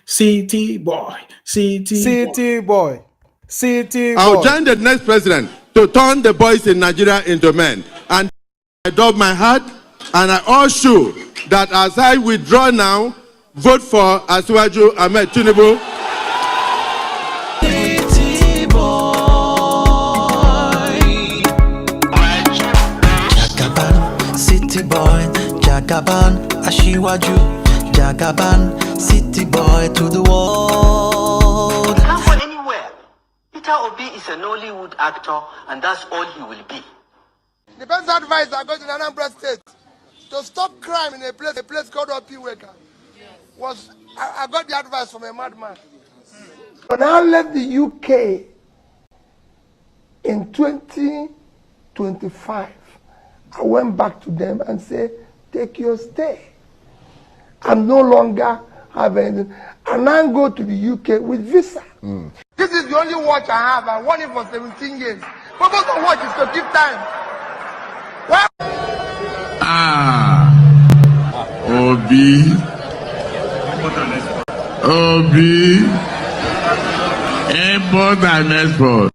City boy, City boy. I'll join the next president to turn the boys in Nigeria into men. And I dub my heart, and I assure that as I withdraw now, vote for Asiwaju Ahmed Tinubu. City boy. Jagaban, city boy, Jagaban, Asiwaju, Jagaban, city boy to the world. He can't go anywhere. Peter Obi is a Nollywood actor, and that's all he will be. The best advice I got in Anambra State to stop crime in a place called Opiweka was I got the advice from a madman. When I left the UK in 2025, I went back to them and said, take your stay. I'm no longer having, and now go to the UK with visa. This is the only watch I have. I won it for 17 years. Purpose of watch is to give time. Well, Obi, import and export.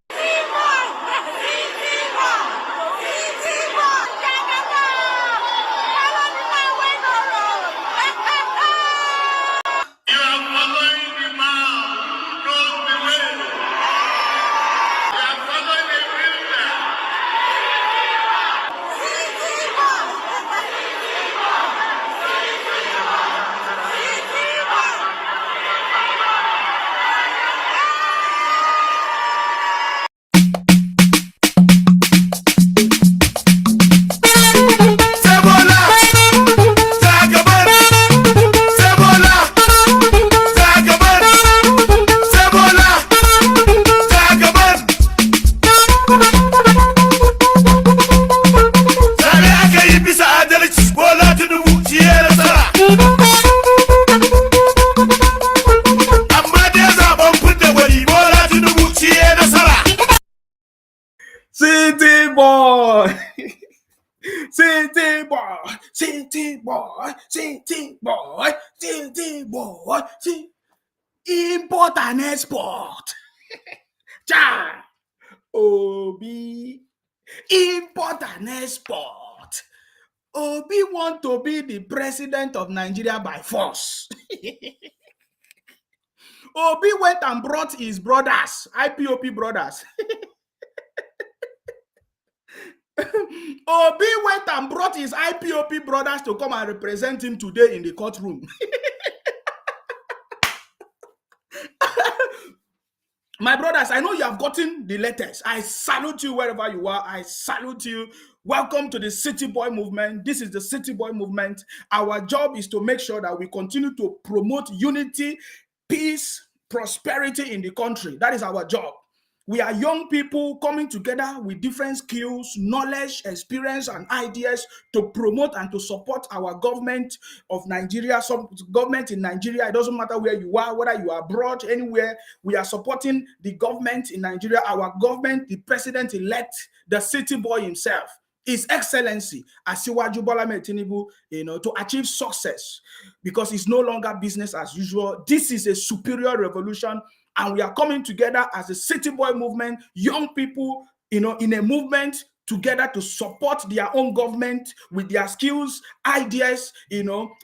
City boy, city boy, city boy, city boy, city boy, import and export. Cha, Obi, import and export. Obi want to be the president of Nigeria by force. Obi went and brought his brothers, IPOP brothers. Obi went and brought his IPOP brothers to come and represent him today in the courtroom. My brothers, I know you have gotten the letters. I salute you wherever you are. I salute you. Welcome to the City Boy movement. This is the City Boy movement. Our job is to make sure that we continue to promote unity, peace, prosperity in the country. That is our job. We are young people coming together with different skills, knowledge, experience, and ideas to promote and to support our government of Nigeria. Some government in Nigeria, it doesn't matter where you are, whether you are abroad, anywhere, we are supporting the government in Nigeria. Our government, the president-elect, the city boy himself, His Excellency Asiwaju Bola Ahmed Tinubu, to achieve success, because it's no longer business as usual. This is a superior revolution. And we are coming together as a City Boy movement, young people, in a movement together to support their own government with their skills, ideas,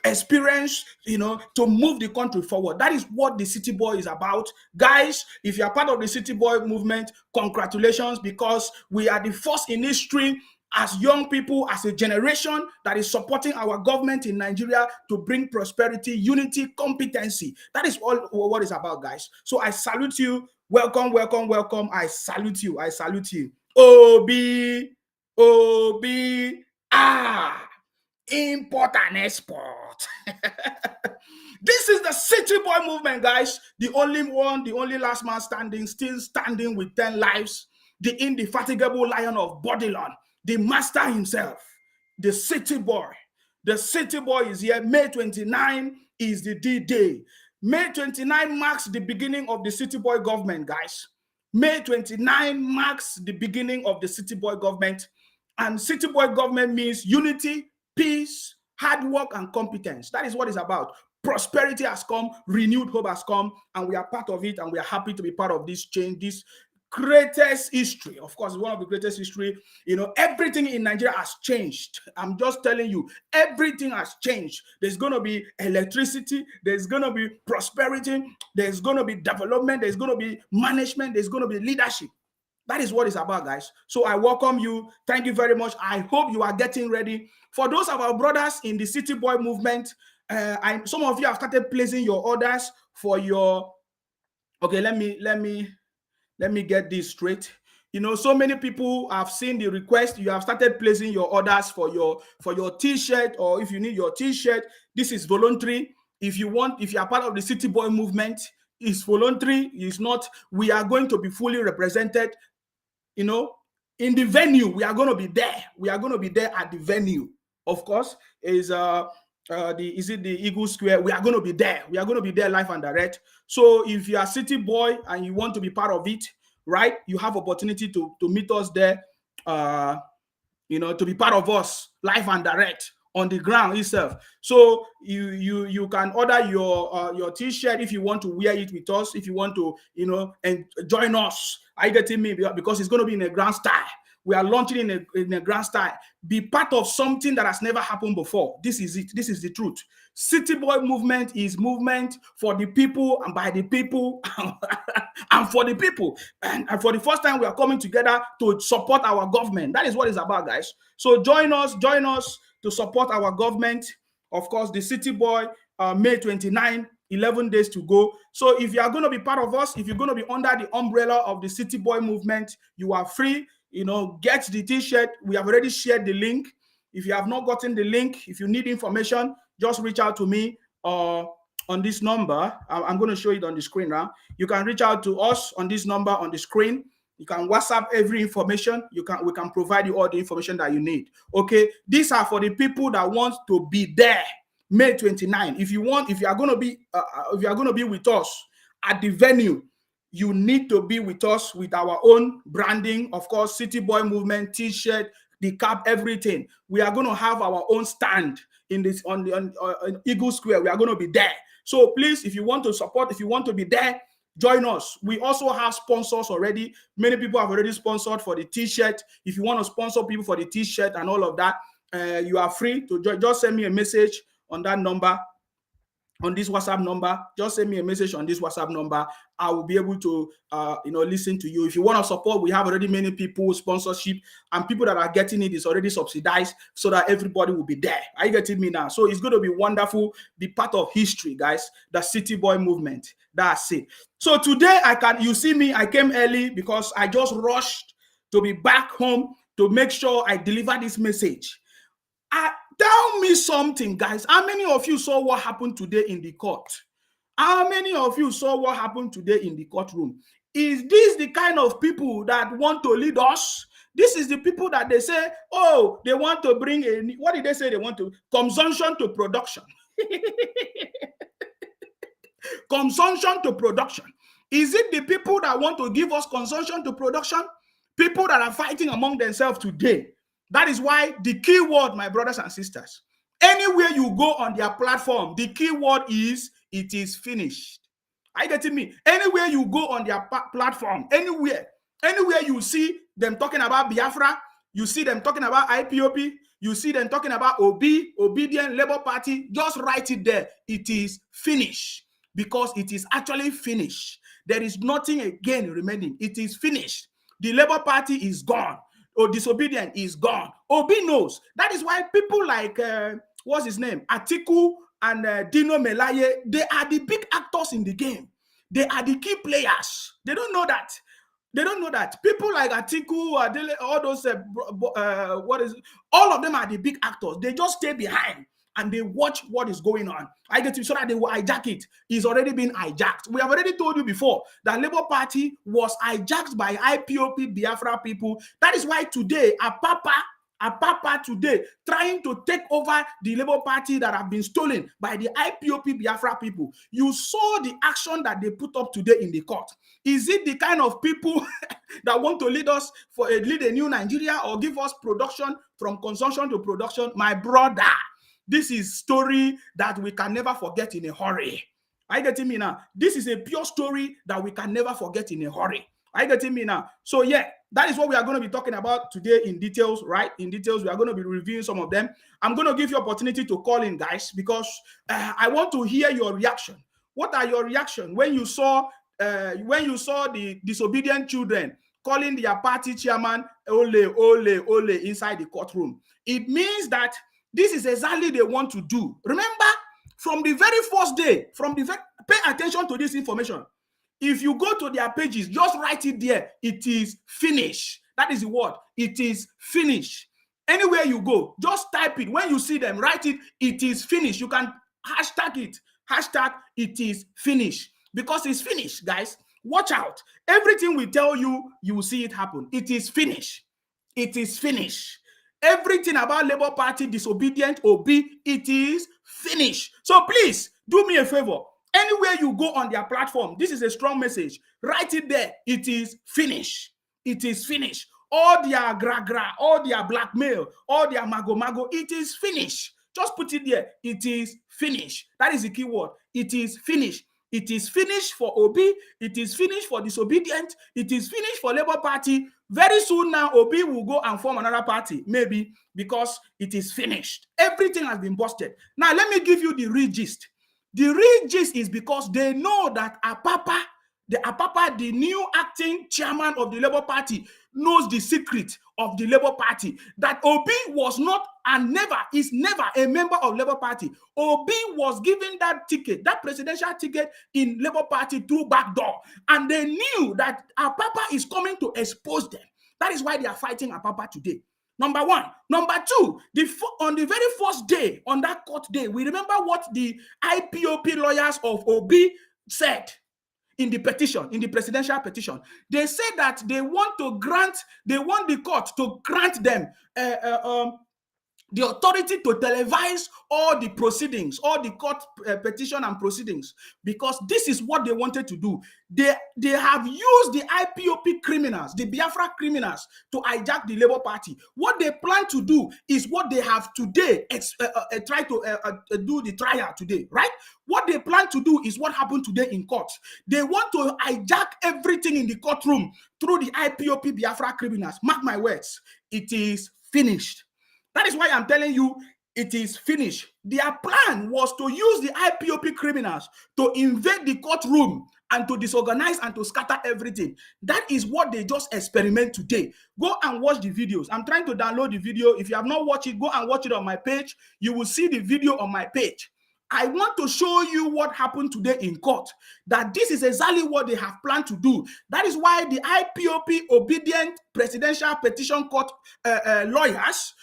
experience, to move the country forward. That is what the City Boy is about. Guys, if you are part of the City Boy movement, congratulations, because we are the first in history as young people, as a generation that is supporting our government in Nigeria to bring prosperity, unity, competency. That is all what it's about, guys. So I salute you. Welcome, welcome, welcome. I salute you. I salute you. Obi, import and export. This is the City Boy movement, guys. The only one, the only last man standing, still standing with 10 lives. The indefatigable lion of Bodilon. The master himself, the City Boy. The City Boy is here. May 29 is the D-Day. May 29 marks the beginning of the City Boy government, guys. May 29 marks the beginning of the City Boy government. And City Boy government means unity, peace, hard work, and competence. That is what it's about. prosperity has come, renewed hope has come, and we are part of it, and we are happy to be part of this change, this greatest history. Of course, one of the greatest history. Everything in Nigeria has changed. I'm just telling you, everything has changed. There's going to be electricity, there's going to be prosperity, there's going to be development, there's going to be management, there's going to be leadership. That is what it's about, guys. So I welcome you. Thank you very much. I hope you are getting ready. For those of our brothers in the City Boy movement, some of you have started placing your orders for your. Okay, let me get this straight. So many people have seen the request. You have started placing your orders for your t-shirt, or if you need your t-shirt, this is voluntary. If you are part of the City Boy movement, it's voluntary. It's not. We are going to be fully represented. In the venue, we are going to be there. We are going to be there at the venue. Of course, is the Eagle Square? We are going to be there. We are going to be there live and direct. So if you are City Boy and you want to be part of it, right, you have opportunity to meet us there, to be part of us live and direct on the ground itself. So you can order your t-shirt if you want to wear it with us, if you want to and join us. Are you getting me? Because it's going to be in a grand style. We are launching in a grand style. Be part of something that has never happened before. This is it. This is the truth. City Boy movement is movement for the people and by the people and for the people. And for the first time, we are coming together to support our government. That is what it's about, guys. So join us to support our government. Of course, the City Boy, May 29, 11 days to go. So if you are going to be part of us, if you're going to be under the umbrella of the City Boy movement, you are free. Get the t-shirt. We have already shared the link. If you have not gotten the link, if you need information, just reach out to me on this number. I'm going to show it on the screen now. You can reach out to us on this number on the screen. You can WhatsApp every information. We can provide you all the information that you need. Okay, these are for the people that want to be there May 29. If you are going to be with us at the venue, you need to be with us with our own branding, of course, City Boy movement, t-shirt, the cap, everything. We are going to have our own stand in this on Eagle Square. We are going to be there. So please, if you want to support, if you want to be there, join us. We also have sponsors already. Many people have already sponsored for the t-shirt. If you want to sponsor people for the t-shirt and all of that, you are free to just send me a message on that number. On this WhatsApp number, just send me a message on this WhatsApp number. I will be able to, listen to you. If you want to support, we have already many people sponsorship, and people that are getting it is already subsidized, so that everybody will be there. Are you getting me now? So it's going to be wonderful. Be part of history, guys. The City Boy movement. That's it. So today you see me. I came early because I just rushed to be back home to make sure I deliver this message. Tell me something, guys. How many of you saw what happened today in the court? How many of you saw what happened today in the courtroom? Is this the kind of people that want to lead us? This is the people that they say, oh, they want to bring what did they say? They want to consumption to production. Consumption to production. Is it the people that want to give us consumption to production? People that are fighting among themselves today. That is why the key word, my brothers and sisters, anywhere you go on their platform, the key word is, it is finished. Are you getting me? Anywhere you go on their platform, anywhere you see them talking about Biafra, you see them talking about IPOP, you see them talking about Obedient Labour Party, just write it there. It is finished, because it is actually finished. There is nothing again remaining. It is finished. The Labour Party is gone. Or disobedient is gone. Obi knows. That is why people like what's his name, Atiku and Dino Melaye, they are the big actors in the game. They are the key players. They don't know that. They don't know that. People like Atiku, all those all of them are the big actors. They just stay behind and they watch what is going on. I get to so that they will hijack it. It's already been hijacked. We have already told you before that Labour Party was hijacked by IPOP Biafra people. That is why today, Apapa today trying to take over the Labour Party that have been stolen by the IPOP Biafra people. You saw the action that they put up today in the court. Is it the kind of people that want to lead us lead a new Nigeria, or give us production from consumption to production? My brother, This is story that we can never forget in a hurry. Are you getting me now? This is a pure story that we can never forget in a hurry. Are you getting me now? So yeah, that is what we are going to be talking about today in details, right? In details, we are going to be reviewing some of them. I'm going to give you opportunity to call in, guys, because I want to hear your reaction. What are your reaction when you saw the disobedient children calling their party chairman ole, ole, ole inside the courtroom? It means that this is exactly what they want to do. Remember, from the very first day, pay attention to this information. If you go to their pages, just write it there. It is finished. That is the word. It is finished. Anywhere you go, just type it. When you see them, write it. It is finished. You can hashtag it. Hashtag it is finished. Because it's finished, guys. Watch out. Everything we tell you, you will see it happen. It is finished. It is finished. Everything about Labour Party disobedient, OB, it is finished. So please, do me a favor. Anywhere you go on their platform, this is a strong message. Write it there. It is finished. It is finished. All their gra-gra, all their blackmail, all their mago-mago, it is finished. Just put it there. It is finished. That is the key word. It is finished. It is finished for OB. It is finished for disobedient. It is finished for Labour Party. Very soon now, OB will go and form another party, maybe, because it is finished. Everything has been busted. Now, let me give you the real gist. The real gist is because they know that Apapa, the new acting chairman of the Labour Party, knows the secret of the Labour Party, that Obi was not and is never a member of Labour Party. Obi was given that ticket, that presidential ticket in Labour Party through back door. And they knew that Apapa is coming to expose them. That is why they are fighting Apapa today. Number one. Number two, on the very first day, on that court day, we remember what the IPOP lawyers of Obi said in the petition, in the presidential petition. They said that they want the court to grant them the authority to televise all the proceedings, all the court petition and proceedings, because this is what they wanted to do. They have used the IPOP criminals, the Biafra criminals, to hijack the Labour Party. What they plan to do is what they have today, try to do the trial today, right? What they plan to do is what happened today in court. They want to hijack everything in the courtroom through the IPOP Biafra criminals. Mark my words, it is finished. That is why I'm telling you, it is finished. Their plan was to use the IPOP criminals to invade the courtroom and to disorganize and to scatter everything. That is what they just experiment today. Go and watch the videos. I'm trying to download the video. If you have not watched it, go and watch it on my page. You will see the video on my page. I want to show you what happened today in court, that this is exactly what they have planned to do. That is why the IPOP obedient presidential petition court lawyers,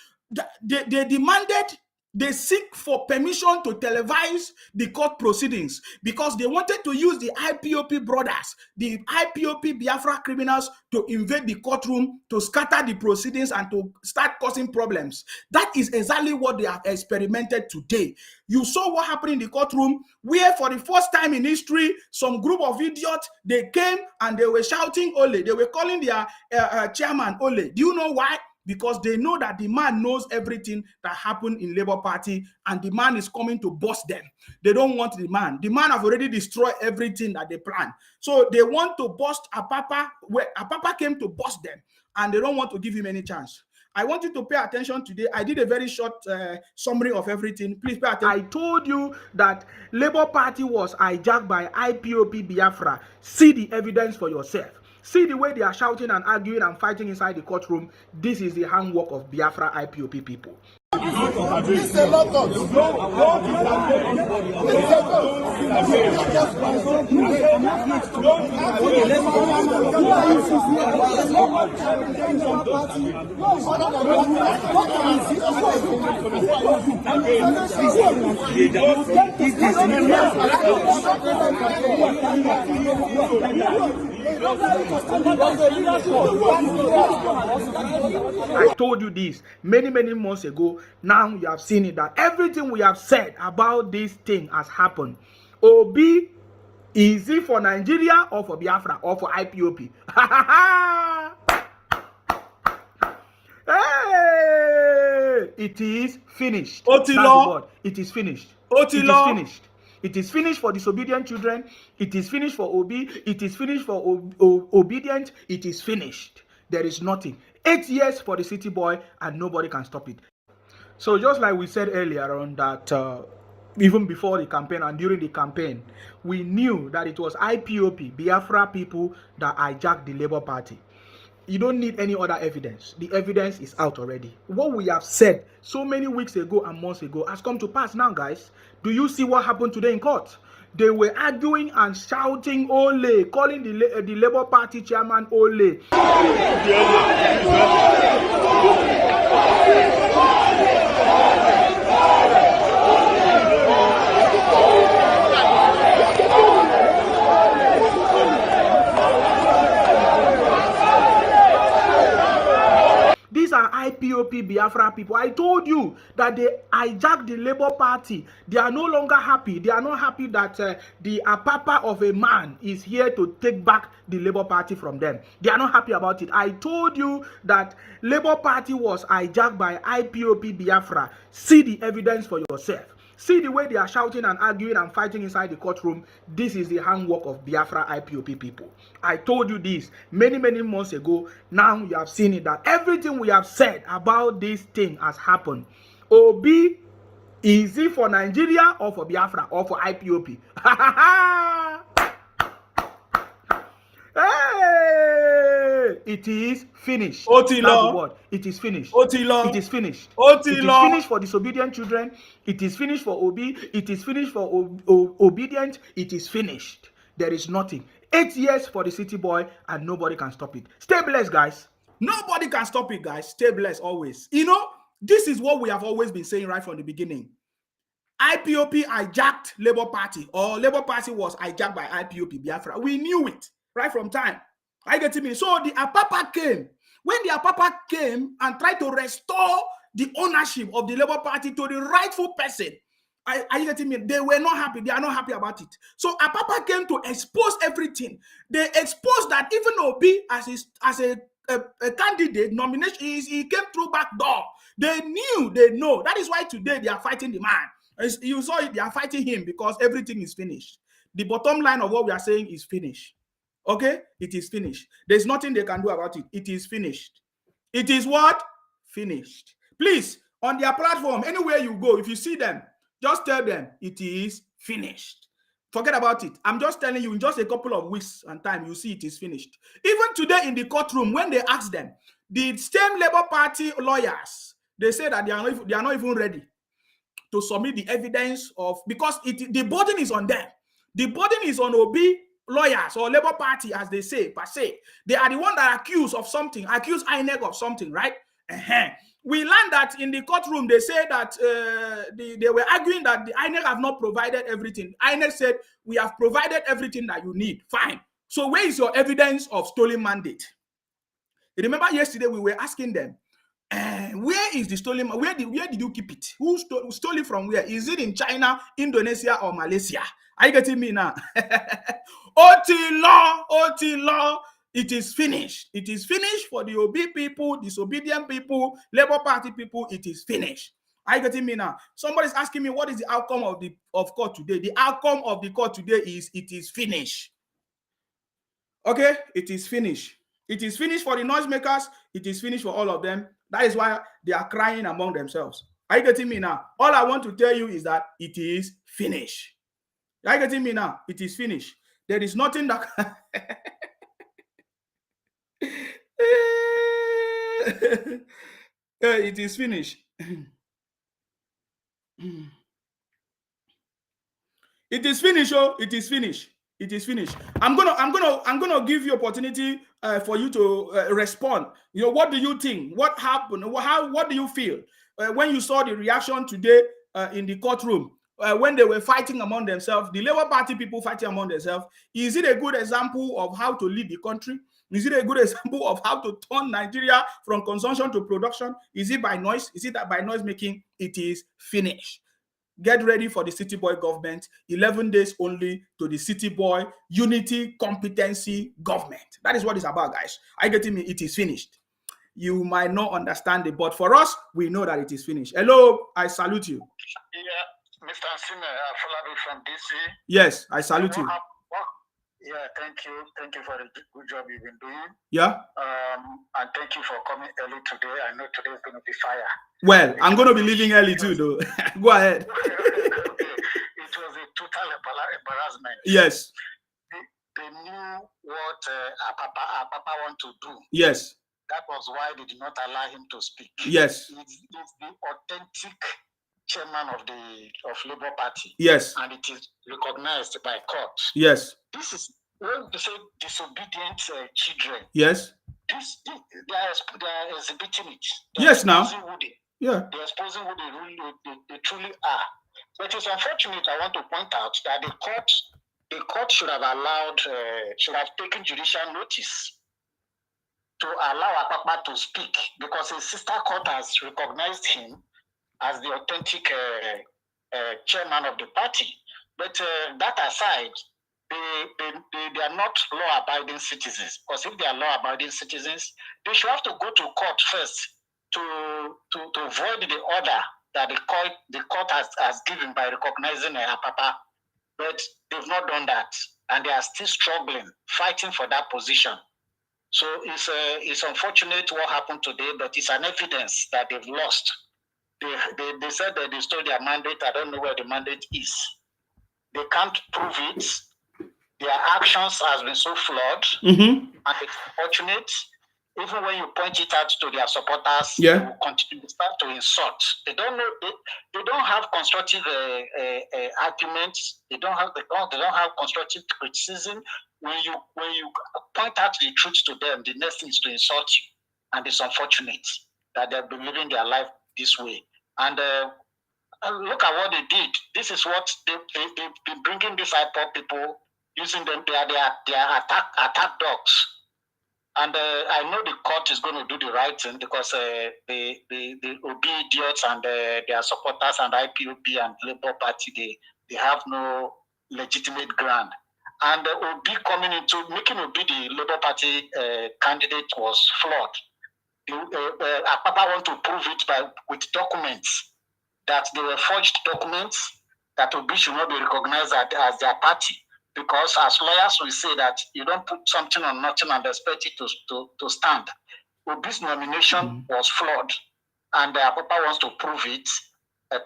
they demanded, they seek for permission to televise the court proceedings, because they wanted to use the IPOP brothers, the IPOP Biafra criminals, to invade the courtroom, to scatter the proceedings and to start causing problems. That is exactly what they have experimented today. You saw what happened in the courtroom, where for the first time in history, some group of idiots, they came and they were shouting Ole. They were calling their chairman Ole. Do you know why? Because they know that the man knows everything that happened in Labour Party, and the man is coming to bust them. They don't want the man. The man have already destroyed everything that they planned. So they want to bust Apapa, where Apapa came to bust them, and they don't want to give him any chance. I want you to pay attention today. I did a very short summary of everything. Please pay attention. I told you that Labour Party was hijacked by IPOP Biafra. See the evidence for yourself. See the way they are shouting and arguing and fighting inside the courtroom. This is the handwork of Biafra IPOP people. This is a lot of I told you this many months ago. Now you have seen it, that everything we have said about this thing has happened. Obi, is it for Nigeria or for Biafra or for IPOP? Hey, It is finished. Oti That's law. the word. It is finished. Oti It law. is finished. It is finished for disobedient children. It is finished for It is finished for obedient. It is finished. There is nothing. 8 years for the city boy, and nobody can stop it. So just like we said earlier on that even before the campaign and during the campaign, we knew that it was IPOP, Biafra people, that hijacked the Labour Party. You don't need any other evidence. The evidence is out already. What we have said so many weeks ago and months ago has come to pass now, guys. Do you see what happened today in court? They were arguing and shouting Ole, calling the Labour Party chairman Ole. These are IPOP Biafra people. I told you that they hijacked the Labour Party. They are no longer happy. They are not happy that the apapa of a man is here to take back the Labour Party from them. They are not happy about it. I told you that Labour Party was hijacked by IPOP Biafra. See the evidence for yourself. See the way they are shouting and arguing and fighting inside the courtroom. This is the handwork of Biafra IPOP people. I told you this many months ago. Now you have seen it, that everything we have said about this thing has happened. Obi, is it for Nigeria or for Biafra or for IPOP? Hey, it is finished. Oti That's law. the word. It is finished. Oti law. It is finished. Oti It law. is finished for disobedient children. It is finished for It is finished for obedient. It is finished. There is nothing. 8 years for the city boy, and nobody can stop it. Stay blessed, guys. Nobody can stop it, guys. Stay blessed always. You know, this is what we have always been saying right from the beginning. IPOP hijacked Labour Party, or Labour Party was hijacked by IPOP Biafra. We knew it right from time. I get me. So the Apapa came. When the Apapa came and tried to restore the ownership of the Labour Party to the rightful person, are you getting me? They were not happy. They are not happy about it. So Apapa came to expose everything. They exposed that even Obi, as a candidate nomination, he came through back door. They knew, they know. That is why today they are fighting the man. As you saw it, they are fighting him because everything is finished. The bottom line of what we are saying is finished. Okay? It is finished. There's nothing they can do about it. It is finished. It is what? Finished. Please, on their platform, anywhere you go, if you see them, just tell them it is finished. Forget about it. I'm just telling you, in just a couple of weeks and time, you see it is finished. Even today in the courtroom, when they ask them, the same Labour Party lawyers, they say that they are not even ready to submit the evidence of, because the burden is on them. The burden is on Obi lawyers or Labour Party, as they say, per se. They are the one that accuse of something, accuse INEC of something, right? We learned that in the courtroom, they say that they were arguing that the INEC have not provided everything. INEC said, we have provided everything that you need. Fine. So where is your evidence of stolen mandate? You remember yesterday we were asking them, where is the stolen? Where did you keep it? Who stole it from where? Is it in China, Indonesia, or Malaysia? Are you getting me now? OT law. It is finished. It is finished for the OB people, disobedient people, Labour Party people. It is finished. Are you getting me now? Somebody's asking me what is the outcome of court today. The outcome of the court today is it is finished. Okay, it is finished. It is finished for the noisemakers. It is finished for all of them. That is why they are crying among themselves. Are you getting me now? All I want to tell you is that it is finished. Are you getting me now? It is finished. There is nothing that it is finished. It is finished. Oh, it is finished. It is finished. I'm gonna give you opportunity for you to respond. You know, what do you think? What happened? What do you feel when you saw the reaction today in the courtroom when they were fighting among themselves? The Labour Party people fighting among themselves. Is it a good example of how to lead the country? Is it a good example of how to turn Nigeria from consumption to production? Is it by noise? Is it that by noise making? It is finished. Get ready for the City Boy government. 11 days only to the City Boy Unity Competency government. That is what it's about, guys. Are you getting me? It is finished. you might not understand it. But for us, we know that it is finished. Hello, I salute you. Yeah, Mr. Nsime, I follow you from DC. Yes, I salute you. Yeah, thank you. Thank you for the good job you've been doing. Yeah. And thank you for coming early today. I know today is going to be fire. Well, I'm going to be leaving early too, though. Go ahead. Okay. It was a total embarrassment. Yes. They knew what our Papa want to do. Yes. That was why they did not allow him to speak. Yes. He's the authentic chairman of Labour Party. Yes. And it is recognized by court. Yes. This is when they say disobedient children. Yes. They are exhibiting it. Yes, now. They're exposing who they truly are. But it's unfortunate. I want to point out that the court should have taken judicial notice to allow Apapa to speak, because his sister court has recognized him as the authentic chairman of the party. But that aside, they are not law-abiding citizens. Because if they are law-abiding citizens, they should have to go to court first to void the order that the court has given by recognizing Apapa. But they've not done that, and they are still struggling, fighting for that position. So it's unfortunate what happened today, but it's an evidence that they've lost. They said that they stole their mandate. I don't know where the mandate is. They can't prove it. Their actions has been so flawed, and it's unfortunate. Even when you point it out to their supporters, they will continue to start to insult. They don't know. They don't have constructive arguments. They don't have constructive criticism. When you point out the truth to them, the next thing is to insult you, and it's unfortunate that they've been living their life this way. And look at what they did. This is what they've been bringing these IPOP people, using them. They are attack dogs. And I know the court is going to do the right thing, because the OB idiots and their supporters and IPOP and Labour Party, they have no legitimate ground. And OB making OB the Labour Party candidate was flawed. Papa want to prove it with documents, that they were forged documents, that OB should not be recognized as their party. Because as lawyers, we say that you don't put something on nothing and expect it to stand. OB's nomination was flawed, and Papa wants to prove it.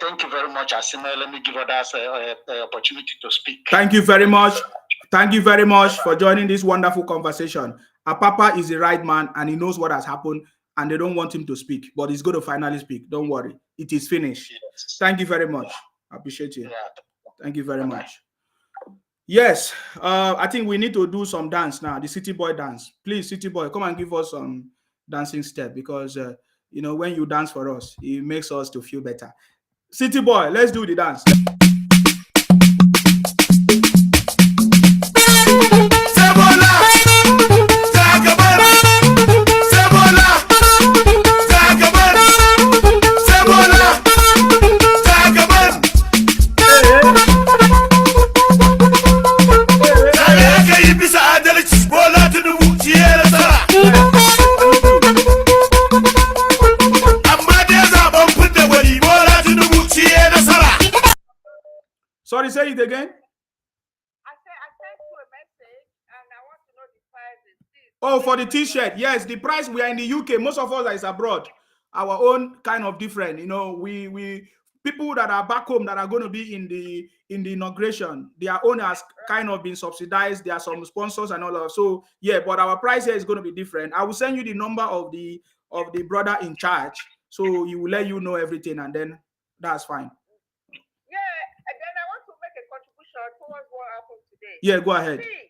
Thank you very much, Asima. Let me give others the opportunity to speak. Thank you very much. Thank you very much for joining this wonderful conversation. Papa is the right man, and he knows what has happened, and they don't want him to speak, but he's going to finally speak. Don't worry. It is finished. Yes. Thank you very much. I appreciate you. Thank you very much. Yes, I think we need to do some dance now, the City Boy dance. Please, City Boy, come and give us some dancing step, because, when you dance for us, it makes us to feel better. City Boy, let's do the dance. Sorry, say it again. I sent you a message and I want to know the price. Oh, for the t-shirt. Yes, the price. We are in the UK. Most of us is abroad. Our own kind of different. We people that are back home that are going to be in the inauguration, their own has kind of been subsidized. There are some sponsors and all of that. So yeah, but our price here is going to be different. I will send you the number of the brother in charge, so he will let you know everything, and then that's fine. Towards what happened today. Yeah, go ahead. See,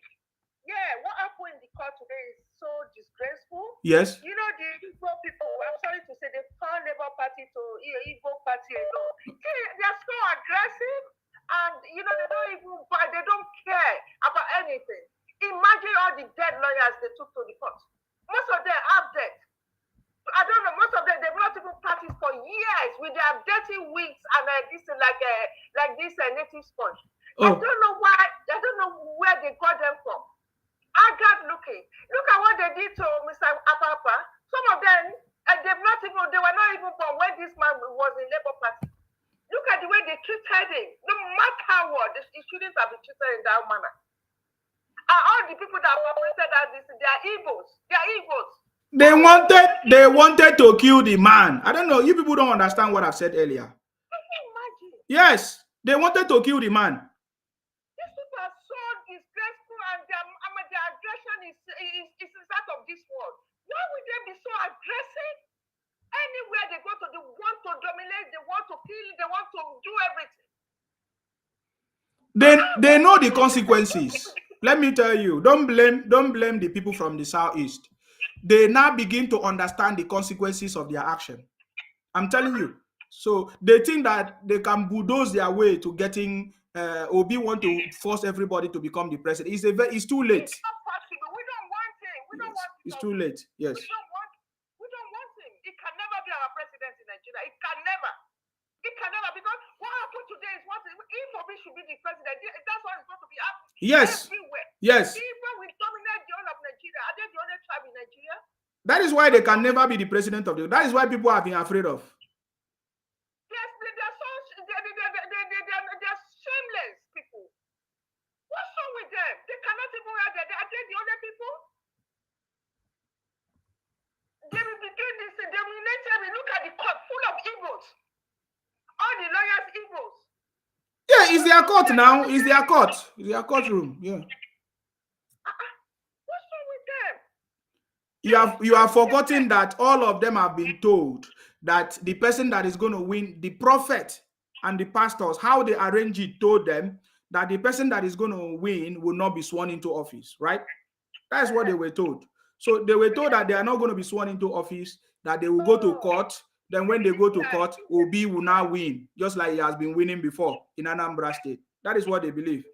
what happened in the court today is so disgraceful. Yes. The Igbo people, I'm sorry to say, they call Labour Party to Igbo Party alone. They're so aggressive, and they don't care about anything. Imagine all the dead lawyers they took to the court. Most of them are dead. I don't know. Most of them, they've not even practiced for years with their dirty wigs and this native sponge. I don't know why. I don't know where they got them from. I got looking. Look at what they did to Mr. Apapa. Some of them, And they were not even born when this man was in Labour Party. Look at the way they treated him. No matter what, he shouldn't have been treated in that manner. And all the people that operated at this, they are evils. They are evils. They wanted to kill the man. I don't know. You people don't understand what I've said earlier. Can you imagine? Yes, they wanted to kill the man. These people are so disgraceful, and their aggression is out of this world. Why would they be so aggressive? Anywhere they go to, they want to dominate, they want to kill, they want to do everything. They know the consequences. Let me tell you, don't blame the people from the southeast. They now begin to understand the consequences of their action. I'm telling you. So they think that they can bulldoze their way to getting Obi want to force everybody to become the president. It's too late. It's not possible. We don't want him. We don't want him. It's too late. Yes. We don't want him. It can never be our president in Nigeria. It can never. Because what happened today is what if Obi should be the president. That's what is going to be happening. Yes. Everywhere. Yes. People will dominate the whole of Nigeria. Are they the only tribe in Nigeria? That is why they can never be the president of the. That is why people have been afraid of. Yes, they're shameless people. What's wrong with them? They cannot even wear that. Are they the only people? They will be doing this. They will look at the court full of evils. All the lawyers evils. Yeah, it's their court now. It's their court. It's their courtroom. Yeah. What's wrong with them? You have forgotten that all of them have been told that the person that is going to win, the prophet and the pastors, how they arrange it, told them that the person that is going to win will not be sworn into office, right? That's what they were told. So they were told that they are not going to be sworn into office, that they will go to court. Then when they go to court, Obi will now win, just like he has been winning before in Anambra State. That is what they believe.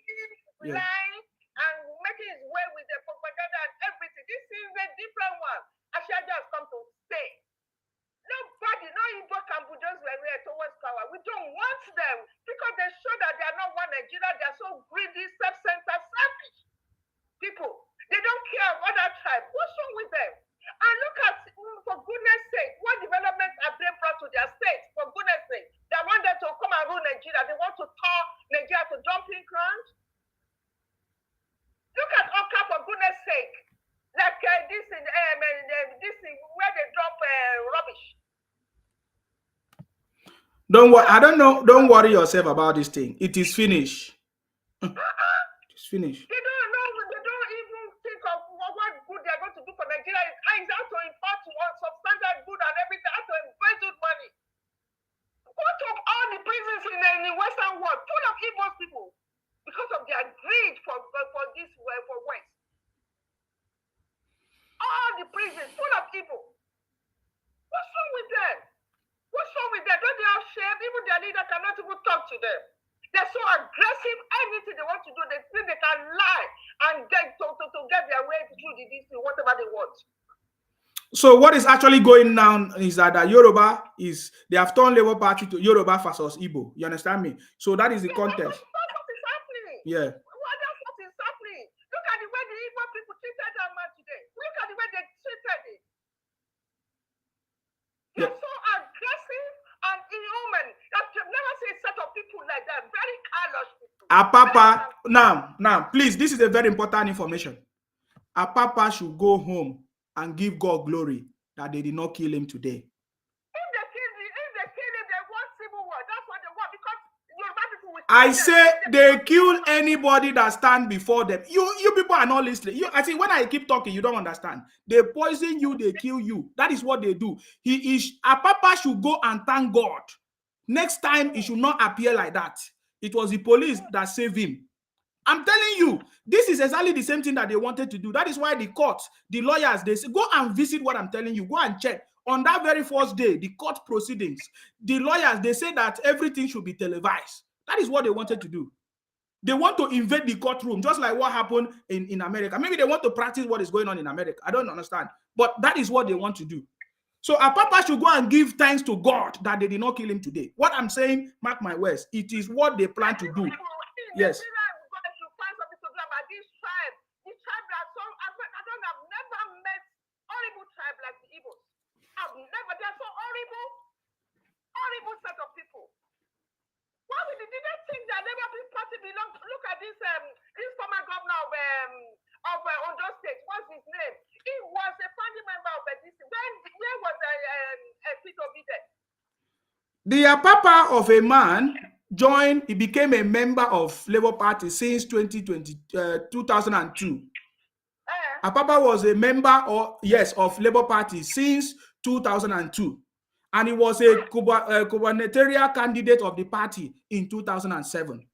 Yeah. Lying and making his way with the propaganda and everything. This is a different one. Ashaja has come to stay. Nobody, no Igbo can bulldoze their way towards power. We don't want them because they show that they are not one Nigeria. They are so greedy, self-centered, selfish people. They don't care about that tribe. What's wrong with them? And look at, for goodness sake, what developments have they brought to their state? For goodness sake, they want them to come and rule Nigeria. They want to turn Nigeria to dumping ground. Look at Oka, for goodness sake. Like this is where they drop rubbish. Don't worry. I don't know. Don't worry yourself about this thing. It is finished. It's finished. They don't know. They don't even think of what good they're going to do for Nigeria. It's how to import substandard good and everything. How to invest money. Go to all the prisons in the Western world full of Igbo people because of their greed for this for West. All the prisons full of Igbo. What's wrong with them? What's wrong with them? Don't they have shame? Even their leader cannot even talk to them. They're so aggressive. Anything they want to do, they think they can lie and get to get their way through the DC, whatever they want. So what is actually going on is that Yoruba they have turned Labour Party to Yoruba versus Igbo. You understand me? So that is the context. That's what is happening. Yeah. Well, that's what is happening. Look at the way the Igbo people treated that man today. Look at the way they treated him. They're so aggressive and inhuman. I've never seen a set of people like that. Very callous people. Apapa, now, please, this is a very important information. Apapa should go home and give God glory that they did not kill him today. If they kill him, they want civil war. That's what they want because Yoruba people will. I say they kill anybody that stand before them. You people are not listening. I see when I keep talking, you don't understand. They poison you, they kill you. That is what they do. Apapa should go and thank God. Next time, it should not appear like that. It was the police that saved him. I'm telling you, this is exactly the same thing that they wanted to do. That is why the court, the lawyers, they say, go and visit what I'm telling you. Go and check. On that very first day, the court proceedings, the lawyers, they say that everything should be televised. That is what they wanted to do. They want to invade the courtroom, just like what happened in America. Maybe they want to practice what is going on in America. I don't understand. But that is what they want to do. So Apapa should go and give thanks to God that they did not kill him today. What I'm saying, mark my words, it is what they plan to do. Yes. I've never met horrible tribe like the Igbos. I've never The papa of a man joined, he became a member of Labour Party since 2002. Apapa was a member of Labour Party since 2002. And he was a gubernatorial candidate of the party in 2007. In 2002,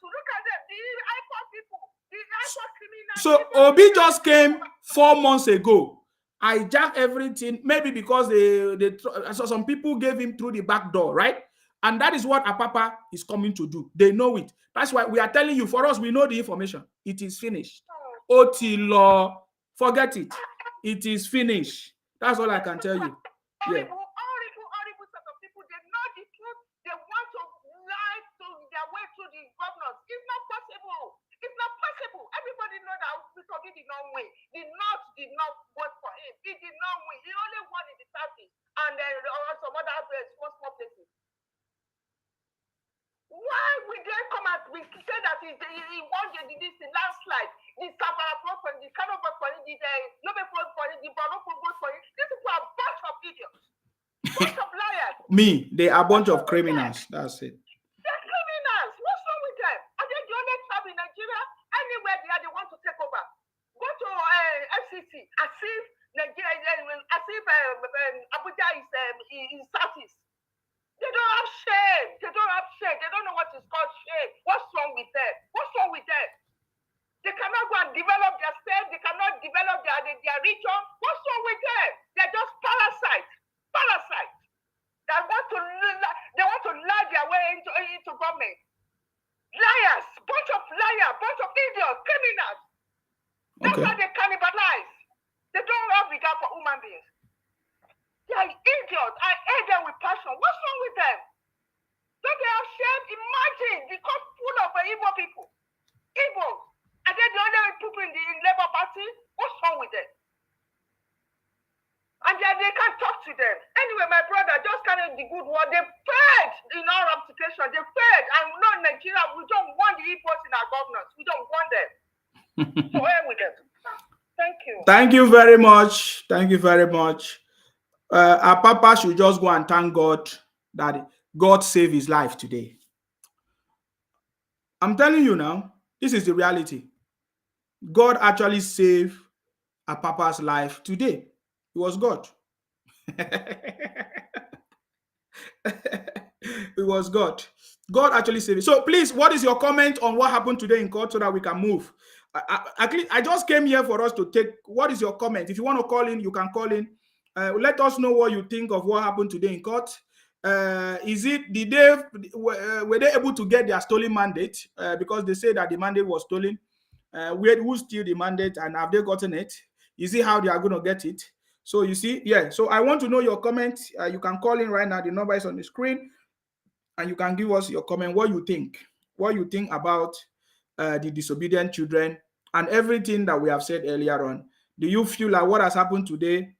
look at them, the IPOB people, the IPOB criminals. So Obi just came 4 months ago. I jacked everything, maybe because so some people gave him through the back door, right? And that is what Apapa is coming to do. They know it. That's why we are telling you, for us, we know the information. It is finished. OT law, forget it. It is finished. That's all I can tell you. Yeah. Horrible set of people. They know the truth. They want to lie to their way to the governors. It's not possible. It's not possible. Everybody know that because he did not win. The North did not vote for him. He did not win. He only won in the Southeast and then some other small places. Why would they come and we say that he won this landslide? The Savara vote for him, the Kano vote for him, the Lobe vote for him, the Baroko vote for him. These people are a bunch of idiots. Bunch of liars. They are a bunch of criminals. That's it. They're criminals. What's wrong with them? Are they the only tribe in Nigeria? Anywhere they want to take over. Go to FCC as if Nigeria, as if Abuja is Southeast. They don't have shame. They don't have shame. They don't know what is called shame. What's wrong with them? What's wrong with them? They cannot go and develop their state. They cannot develop their region. What's wrong with them? They're just parasites. Parasites. They want to lie their way into government. Liars. Bunch of liars. Bunch of idiots. Criminals. That's why they cannibalize. They don't have regard for human beings. They are idiots. I hate them with passion. What's wrong with them? Don't they have shame? Imagine the court full of Igbo people. Igbos. And they're the only people in the Labour Party. What's wrong with them? And they can't talk to them. Anyway, my brother, just carry the good word. They failed in our application. They failed. And we know in Nigeria, we don't want the Igbos in our governance. We don't want them. So where with them? Thank you. Thank you very much. Thank you very much. Our papa should just go and thank God that God saved his life today. I'm telling you now, this is the reality. God actually saved our papa's life today. It was God. It was God. God actually saved it. So please, what is your comment on what happened today in court so that we can move? I just came here for us to take. What is your comment? If you want to call in, you can call in. Let us know what you think of what happened today in court. Were they able to get their stolen mandate? Because they say that the mandate was stolen. Who steal the mandate and have they gotten it? You see how they are going to get it? So you see, yeah. So I want to know your comment. You can call in right now. The number is on the screen, and you can give us your comment. What you think? What you think about the disobedient children and everything that we have said earlier on? Do you feel like what has happened today?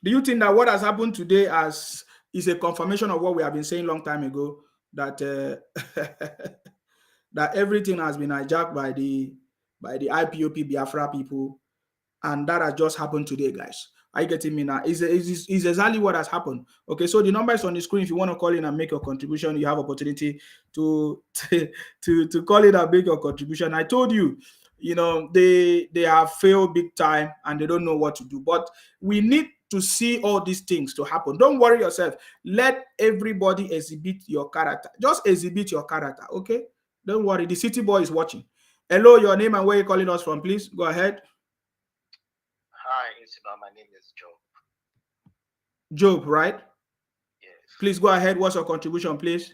Do you think that what has happened today is a confirmation of what we have been saying a long time ago, that that everything has been hijacked by the IPOP Biafra people, and that has just happened today, guys? Are you getting me now? Is exactly what has happened. Okay, so the number is on the screen. If you want to call in and make your contribution, you have opportunity to call in and make your contribution. I told you, they have failed big time and they don't know what to do. But we need to see all these things to happen. Don't worry yourself. Let everybody exhibit your character. Just exhibit your character, okay? Don't worry. The City Boy is watching. Hello, your name and where you're calling us from, please. Go ahead. Hi, my name is Job. Job, right? Yes. Please go ahead. What's your contribution, please?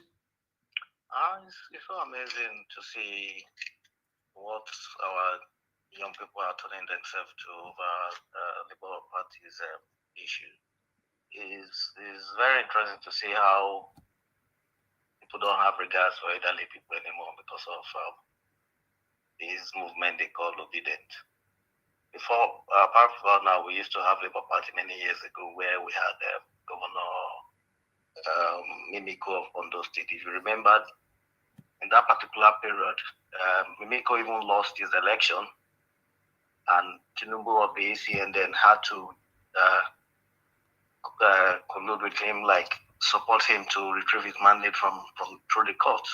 It's so amazing to see what our young people are turning themselves to over the Labour Party's issue. It's very interesting to see how people don't have regards for elderly people anymore because of this movement they call obedient. Before, apart from now, we used to have Labour Party many years ago where we had Governor Mimiko of Ondo State. If you remember, in that particular period, Mimiko even lost his election, and Tinubu of the ACN then had to collude with him, like support him to retrieve his mandate from through the court.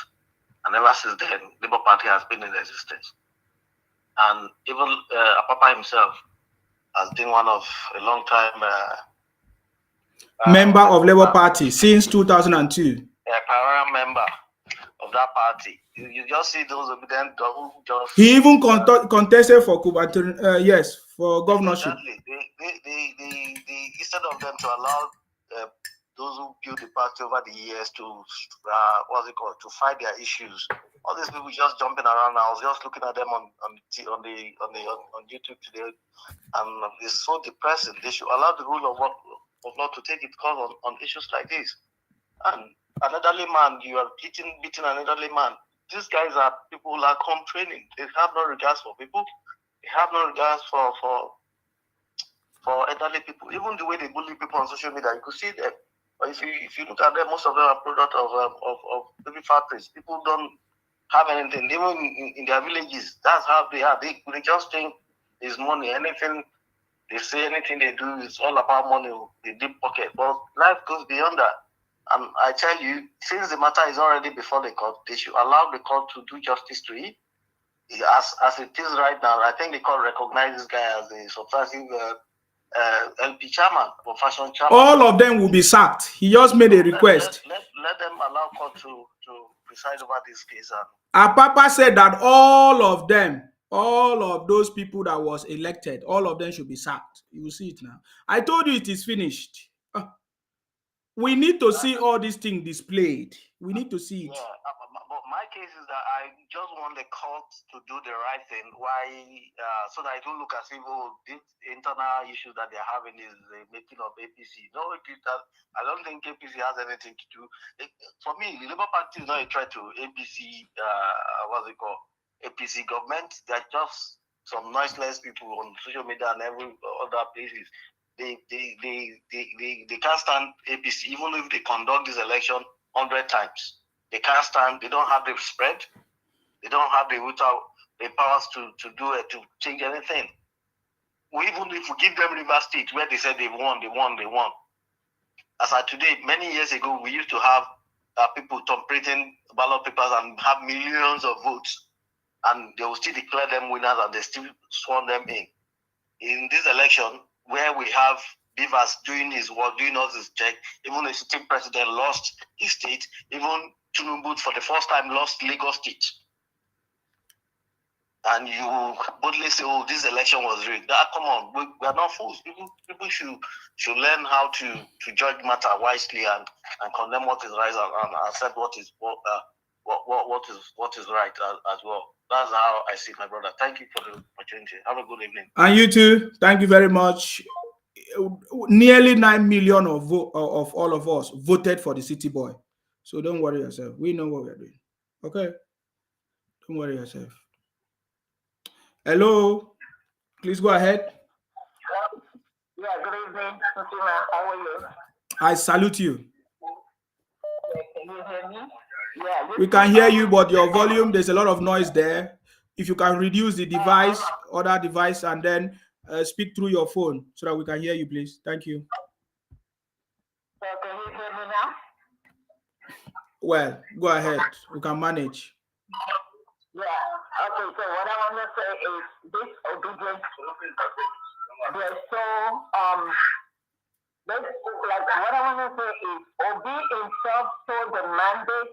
And ever since then, Labour Party has been in existence. And even Apapa himself has been one of a long time member of Labour Party since 2002. A prior member of that party. You just see those obedient who just. He even contested for yes, for governorship. Exactly. They instead of them to allow those who build the party over the years to to fight their issues. All these people just jumping around. I was just looking at them on YouTube today, and it's so depressing. They should allow the rule of law to take its course on issues like this. And an elderly man, you are beating an elderly man. These guys are people who are home training. They have no regards for people. They have no regards for elderly people. Even the way they bully people on social media, you could see them. But if you look at them, most of them are product of baby factories. People don't have anything. Even in their villages, that's how they are. They just think it's money. Anything they say, anything they do, is all about money. The deep pocket. But life goes beyond that. And I tell you, since the matter is already before the court, they should allow the court to do justice to it. As it is right now, I think the court recognizes this guy as a substantive LP chairman or fashion chairman. All of them will be sacked. He just made a request. Let them allow court to preside over this case. Apapa said that all of those people that was elected, all of them should be sacked. You will see it now. I told you it is finished. We need to see all these things displayed. We need to see it. Yeah, but my case is that I just want the court to do the right thing. Why? So that I don't look as if these internal issues that they're having is the making of APC. No, I don't think APC has anything to do. For me, the Labour Party is not a threat to APC. APC government. They're just some noiseless people on social media and every other places. They can't stand APC, even if they conduct this election 100 times. They can't stand. They don't have the spread. They don't have the powers to do it, to change anything. Even if we give them River State, where they said they won. As of today, many years ago, we used to have people printing ballot papers and have millions of votes, and they will still declare them winners and they still sworn them in. In this election, where we have Beavers doing his work, doing all his check, even the sitting president lost his state, even Tinubu for the first time lost Lagos State. And you boldly say, oh, this election was rigged. Come on, we are not fools. People should learn how to judge matter wisely and condemn what is right and accept what is right as well. That's how I see it, my brother. Thank you for the opportunity. Have a good evening. And you too. Thank you very much. Nearly 9 million of all of us voted for the City Boy. So don't worry yourself. We know what we're doing. Okay? Don't worry yourself. Hello? Please go ahead. Yeah, good evening, Fatima. How are you? I salute you. Can you hear me? Yeah, we can hear you, but your volume, there's a lot of noise there. If you can reduce the device, other device, and then speak through your phone so that we can hear you, please. Thank you. So can you hear me now? Well, go ahead. We can manage. Yeah. Okay. So what I want to say is this obedience. They're so like what I want to say is Obi himself stole the mandate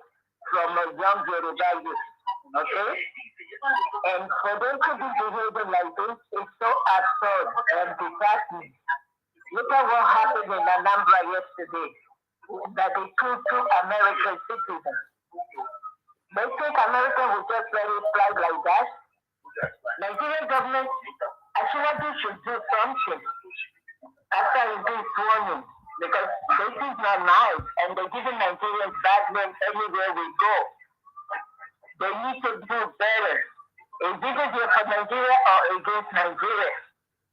from a young Yoruba youth. Okay. And for them to be behaving like this is so absurd and disheartening. Look at what happened in Anambra yesterday. That they killed 2 American citizens. They think America will just let it fly like that. Nigerian government actually should do something after it being sworn in, because this is not nice and they're giving Nigerians bad names everywhere we go. They need to do better. Is this here for Nigeria or against Nigeria?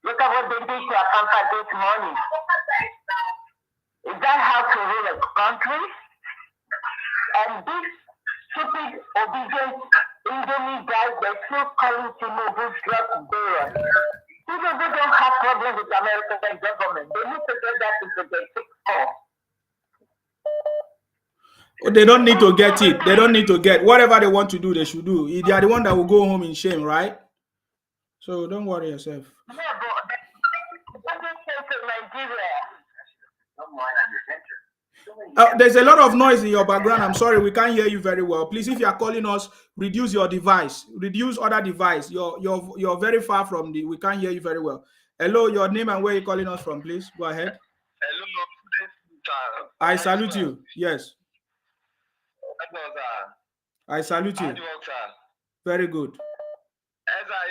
Look at what they did to Akampa this morning. Is that how to rule a country? And this stupid, obedient, Indomie guys, they're still calling Tinubu drug bearer. Tinubu don't have problems with the American government. They need to get that into their fix. Oh, they don't need to get it. They don't need to get whatever they want to do. They should do. They are the one that will go home in shame, right? So don't worry yourself. There's a lot of noise in your background. I'm sorry, we can't hear you very well. Please, if you are calling us, reduce your device, reduce other device. You're very far from the. We can't hear you very well. Hello, your name and where you're calling us from, please. Go ahead. Hello. I salute you. Yes. I salute you. Very good.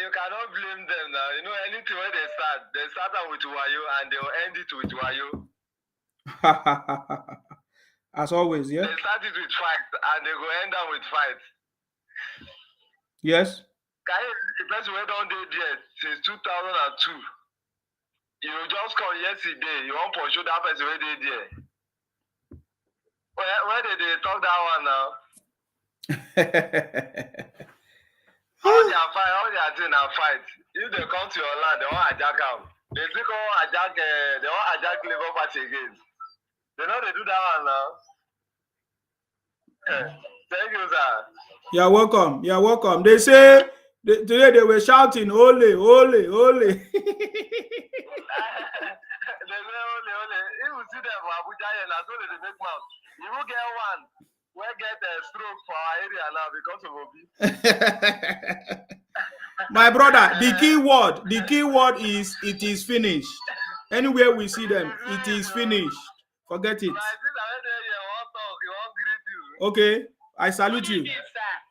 You cannot blame them now. You know, anything when they start out with wayo and they'll end it with wayo. As always, yeah. They start it with fight and they go end up with fight. Yes. The person went on there since 2002. You just come yesterday. You want to pursue that person where they there. Where did they talk that one now? All their thing are fight. If they come to your land, they want hijack them. They still come hijack. They want hijack Labour Party again. They know they do that one now. Thank you, sir. You're welcome. You're welcome. They say today they were shouting, "Ole, ole, ole." They say ole, ole. If you see them for Abuja, that's only they make mouth. You will get one. We'll get a stroke for our area now because of Obi. My brother, the key word is it is finished. Anywhere we see them, it is finished. Forget it. Okay, I salute you.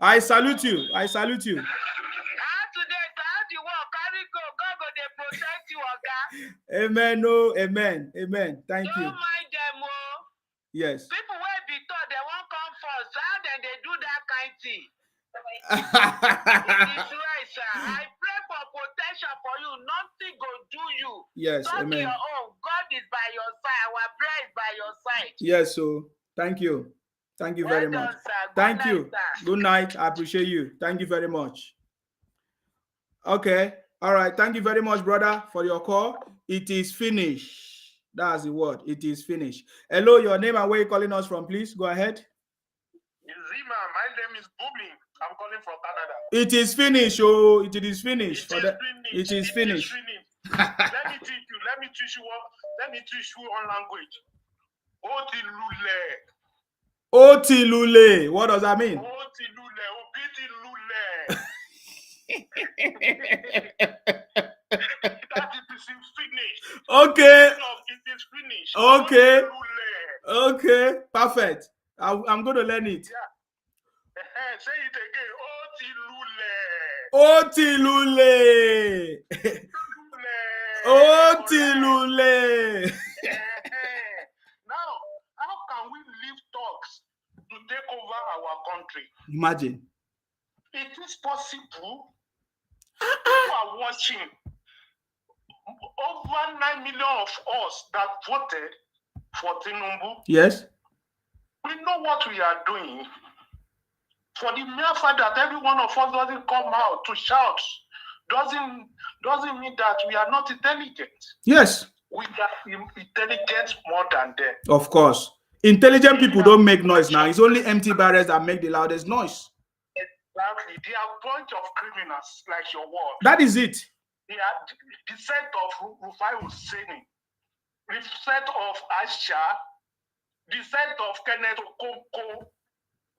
I salute you. I salute you. Amen. No, amen. Amen. Thank you. Don't mind them, oh. Yes. People will be taught they won't come first. How then they do that kind of thing? It's right, sir. I pray for protection for you. Nothing go do you. Yes, Talk amen. your own. God is by your side. Our prayer is by your side. Yes, so thank you. Thank you very much. Thank you. Good night. I appreciate you. Thank you very much. Okay. All right. Thank you very much, brother, for your call. It is finished. That's the word. It is finished. Hello, your name and where you're calling us from, please. Go ahead. Zima, my name is Bubli. I'm calling from Canada. It is finished. Oh, it is finished. It is finished. Let me teach you one language. Oti lule. What does that mean? Oti lule. Obiti lule. That it is finished. Okay. It is finished. Okay. Okay. Perfect. I'm going to learn it. Yeah. Say it again. Oti lule. Oti lule. Oti lule. Now, how can we leave talks to take over our country? Imagine. It is possible. People are watching. Over 9 million of us that voted for Tinubu. Yes. We know what we are doing. For the mere fact that every one of us doesn't come out to shout doesn't mean that we are not intelligent. Yes. We are intelligent more than them. Of course. Intelligent people don't make noise now. It's only empty barrels that make the loudest noise. Exactly. They are a bunch of criminals, like your word. That is it. They are the set of Rufai Husseini, the set of Aisha, the set of Kenneth Okonkwo,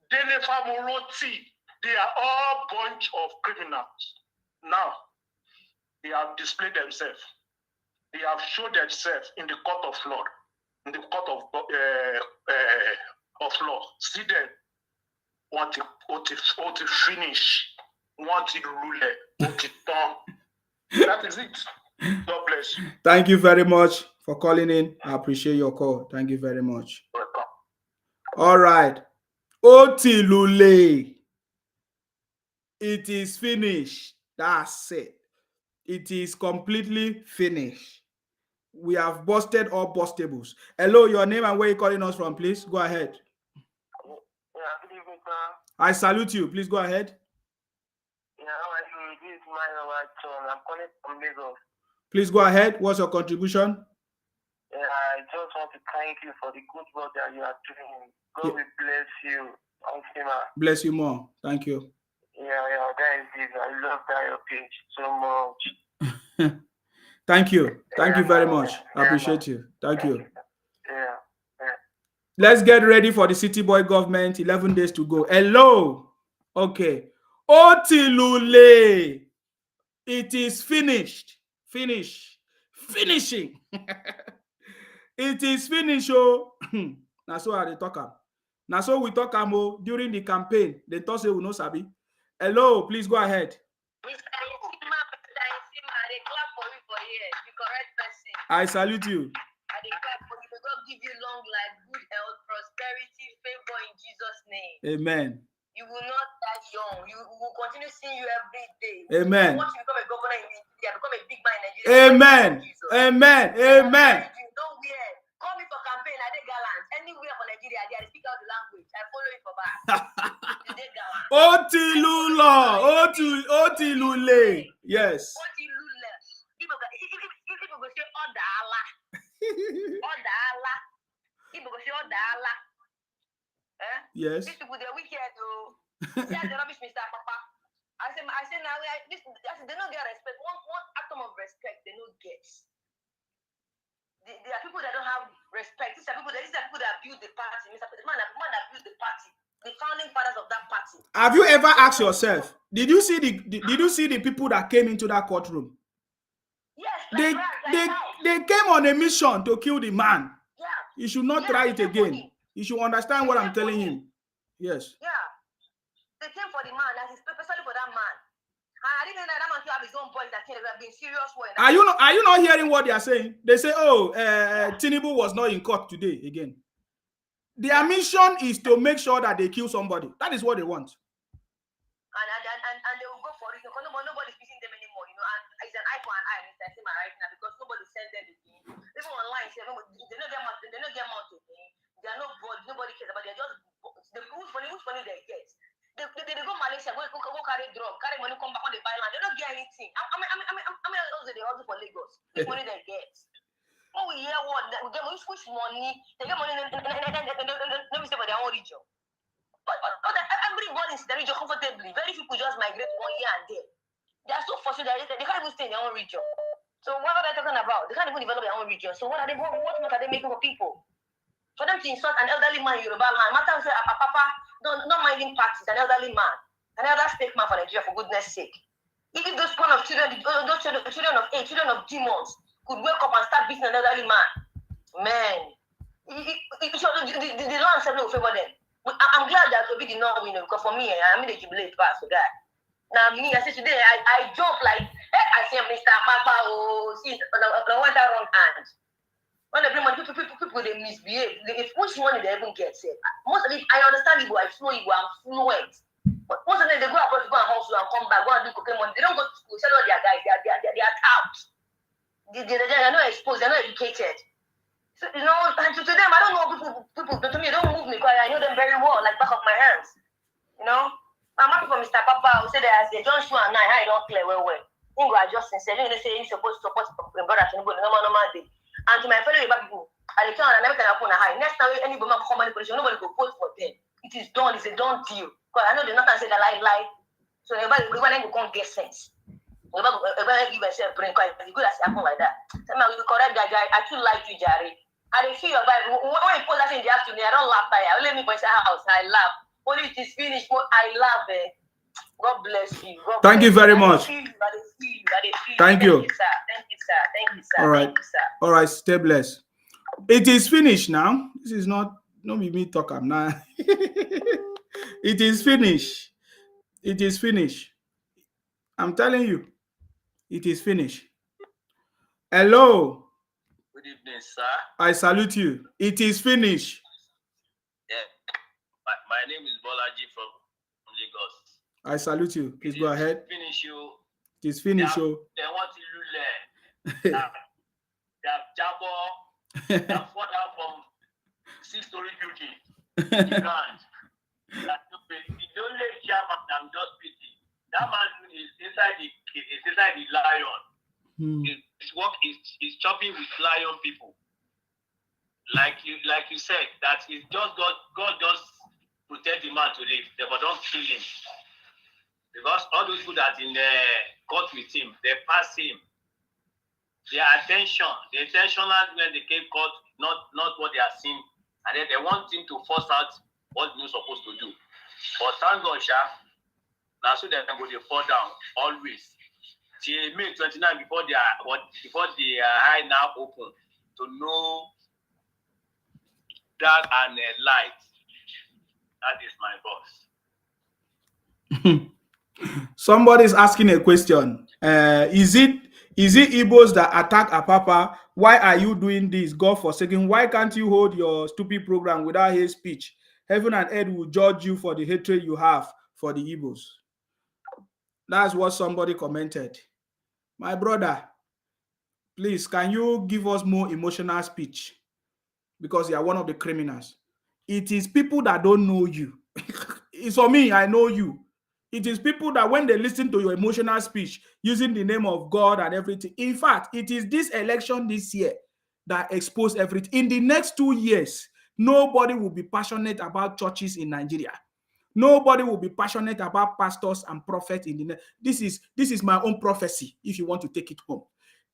Dele Famoroti. They are all a bunch of criminals. Now, they have displayed themselves. They have showed themselves in the court of law, in the court of law. See them. Want to finish. Want to rule. Want to turn. That is it. God bless you. Thank you very much for calling in. I appreciate your call. Thank you very much. Welcome. All right. Oti lule. It is finished. That's it. It is completely finished. We have busted all bustables. Hello, your name and where you're calling us from, please. Go ahead. Yeah, good evening, sir. I salute you. Please go ahead. Yeah, how are you? This is my John. I'm calling from Lagos. Please go ahead. What's your contribution? Yeah, I just want to thank you for the good work that you are doing. God will bless you. Bless you more. Thank you. Yeah, that is it. I love that page so much. Thank you. Thank you very much. I appreciate you. Thank you. Yeah. Let's get ready for the City Boy government. 11 days to go. Hello. Okay. Otilule. It is finished. Finishing. It is finished. Oh. Now so I talk am. Now so we talk am during the campaign. They thought say we no sabi. Hello, please go ahead. I salute you. God give you long life, good health, prosperity, favor in Jesus' name. Amen. You will not die young. You will continue seeing you every day. Amen. Once you become a governor in Nigeria, become a big man in Nigeria. Amen. Amen. Amen. Don't wear. Call me for campaign. I did gallant. Anywhere for Nigeria, I speak out the language. I follow you for back. You did gallant. Otilule. Yes. Otilule. People go say Odala. Odala. People go say Odala. Yes. These people they're wicked though. Yeah, they rubbish Mr. Papa. I say now they don't get respect. One atom of respect they don't get. There are people that don't have respect. These are people that build the party. Mr. The man that built the party. The founding fathers of that party. Have you ever asked yourself, did you see the people that came into that courtroom? Yes, they came on a mission to kill the man. Yeah. You should not try it again. You should understand what I'm telling him. Yes. Yeah. They came for the man, and especially for that man. I didn't know that man should have his own boys that came. Have been serious for. Are you not hearing what they are saying? They say, Tinubu was not in court today again. Their mission is to make sure that they kill somebody. That is what they want. And they will go for it because nobody's missing them anymore, you know. And it's an eye for an eye, Mr. Sima, right now because nobody sent them again. Even online, they don't get money again. They are not bored. Nobody cares about. They're just who's money they get. They go Malaysia, go carry drug, carry money, come back on the island. They don't get anything. I mean, also they hustle for Lagos. Which money they get? Oh, we hear what we get which money they get money. Let me say for their own region. But everybody is in the region comfortably. Very few people just migrate 1 year and there. They are so frustrated that they can't even stay in their own region. So what are they talking about? They can't even develop their own region. So what are they making for people? For them to insult an elderly man in Yoruba land, matter say a papa not minding parties, an elderly man, an elder statesman for Nigeria, for goodness sake. If those kind of children, those children of age, children of demons, could wake up and start beating an elderly man, man, the land will favor them. I'm glad that Obi did not win because for me, I the jubilate pass for that. Now, me, I said today, I joke like, I say, Mr. Papa, see, I went that wrong hand. When they bring money, people they misbehave. If which money they even get, most of it, I understand Igbo, I flow Igbo, I'm fluent. But most of them, they go abroad to go and hustle and come back, go and do cocaine money. They don't go to school, tell all their guys, they are out. They're not exposed, they're not educated. So, you know, and to them, I don't know people to me, they don't move me because I know them very well, like back of my hands. You know? I'm happy for Mr. Papa who said that as they John Shu and I don't play well. Ingo are just sincere. They say you're supposed to support the brother to go normal day. And to my fellow Yoruba people, I tell you, I never can happen a high. Next time any woman come on the position, nobody go vote for them. It is done, it's a done deal. Because I know they're not gonna say that lie. So everybody go can't get sense. Everybody give themselves brain because it's good as it happen like that. Tell me, you correct that guy, I too like you, Jerry. I didn't feel your vibe. When you post that in the afternoon, I don't laugh by it. Let me go inside house, I laugh. Only it is finished, I laugh. God bless you. Thank you very much. Thank you. Thank you, sir. All right. Thank you, sir. All right, stay blessed. It is finished now. This is not me talk am now. It is finished. It is finished. I'm telling you, it is finished. Hello. Good evening, sir. I salute you. It is finished. Yeah. My name is Bolaji from Lagos. I salute you. Please go ahead. Finish you. It is finished. They want to lose. They have Jabo. They have fought out from 6-story building. You can't. The only chairman I'm just pity. That man is inside the lion. His work is chopping with lion people. like you said, that is just God just protect the man today, but don't kill him. Because all those people that in the court with him, they pass him. Their attention, the intentional when they came court, not what they are seeing, and then they want him to force out what he's supposed to do. But thank God, now so they can go they fall down always. Till May 29 before the eye now open to know dark and light. That is my boss. Somebody is asking a question. Is it Igbos that attack Apapa? Why are you doing this? God forsaken. Why can't you hold your stupid program without hate speech? Heaven and earth will judge you for the hatred you have for the Igbos. That's what somebody commented. My brother, please, can you give us more emotional speech? Because you are one of the criminals. It is people that don't know you. It's for me, I know you. It is people that when they listen to your emotional speech using the name of God and everything. In fact, it is this election this year that exposed everything. In the next 2 years, nobody will be passionate about churches in Nigeria. Nobody will be passionate about pastors and prophets in the this is my own prophecy. If you want to take it home,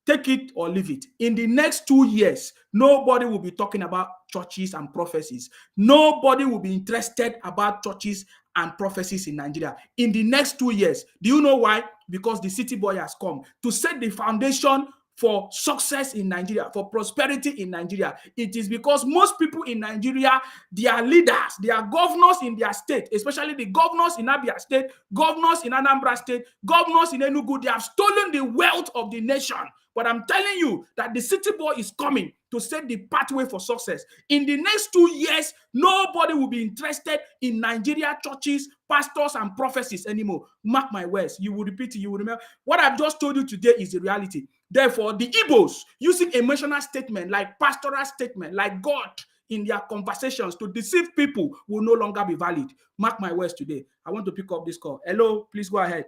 take it or leave it. In the next 2 years, nobody will be talking about churches and prophecies. Nobody will be interested about churches and prophecies in Nigeria. In the next 2 years, do you know why? Because the City Boy has come to set the foundation for success in Nigeria, for prosperity in Nigeria. It is because most people in Nigeria, their leaders, their governors in their state, especially the governors in Abia State, governors in Anambra State, governors in Enugu, they have stolen the wealth of the nation. But I'm telling you that the City Boy is coming to set the pathway for success. In the next 2 years, nobody will be interested in Nigeria churches, pastors, and prophecies anymore. Mark my words. You will repeat it. You will remember. What I've just told you today is the reality. Therefore, the Igbos using emotional statement like pastoral statement, like God in their conversations to deceive people will no longer be valid. Mark my words today. I want to pick up this call. Hello, please go ahead.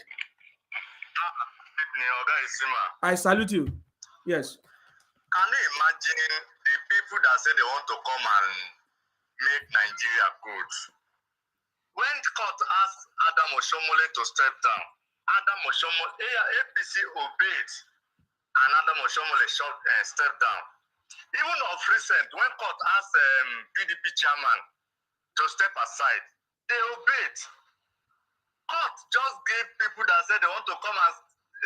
I salute you. Yes. Can you imagine the people that say they want to come and make Nigeria good? When court asked Adam Oshomole to step down, APC obeyed, and Adam Oshomole stepped down. Even of recent, when court asked PDP chairman to step aside, they obeyed. Court just gave people that said they want to come and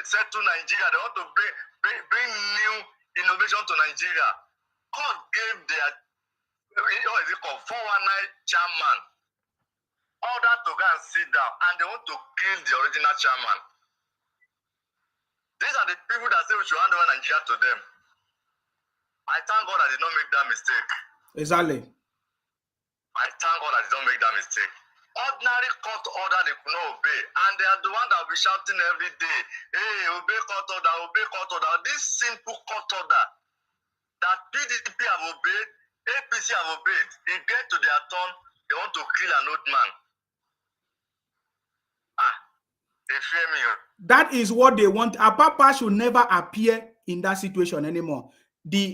settle Nigeria, they want to bring new innovation to Nigeria. Court gave their 419 chairman order to go and sit down, and they want to kill the original chairman. These are the people that say we should hand over Nigeria to them. I thank God I did not make that mistake. Exactly. I thank God I did not make that mistake. Ordinary court order they could not obey, and they are the one that will be shouting every day, hey, obey court order, obey court order. This simple court order that PDP have obeyed, APC have obeyed, it get to their turn, they want to kill an old man. They fear me. That is what they want. Apapa should never appear in that situation anymore. They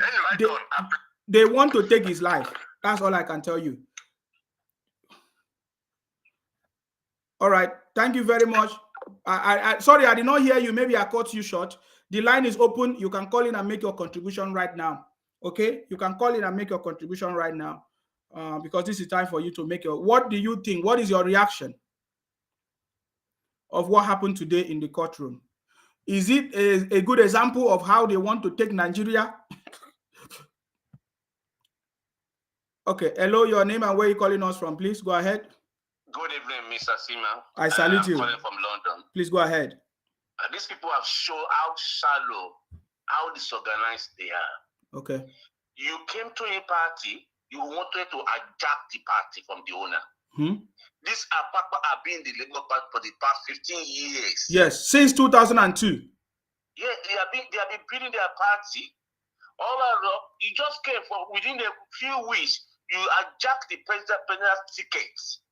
want to take his life. That's all I can tell you. All right. Thank you very much. Sorry, I did not hear you. Maybe I cut you short. The line is open. You can call in and make your contribution right now. Okay? You can call in and make your contribution right now because this is time for you to make your... What do you think? What is your reaction of what happened today in the courtroom? Is it a good example of how they want to take Nigeria? Okay. Hello, your name and where you're calling us from, please. Go ahead. Good evening, Mr. Sima. I salute you. I'm calling from London. Please go ahead. These people have shown how shallow, how disorganized they are. Okay. You came to a party, you wanted to hijack the party from the owner. These Apapa have been in the Labour Party for the past 15 years. Yes, since 2002. Yeah, they have been building their party. All along, you just came for within a few weeks, you hijacked the presidential tickets.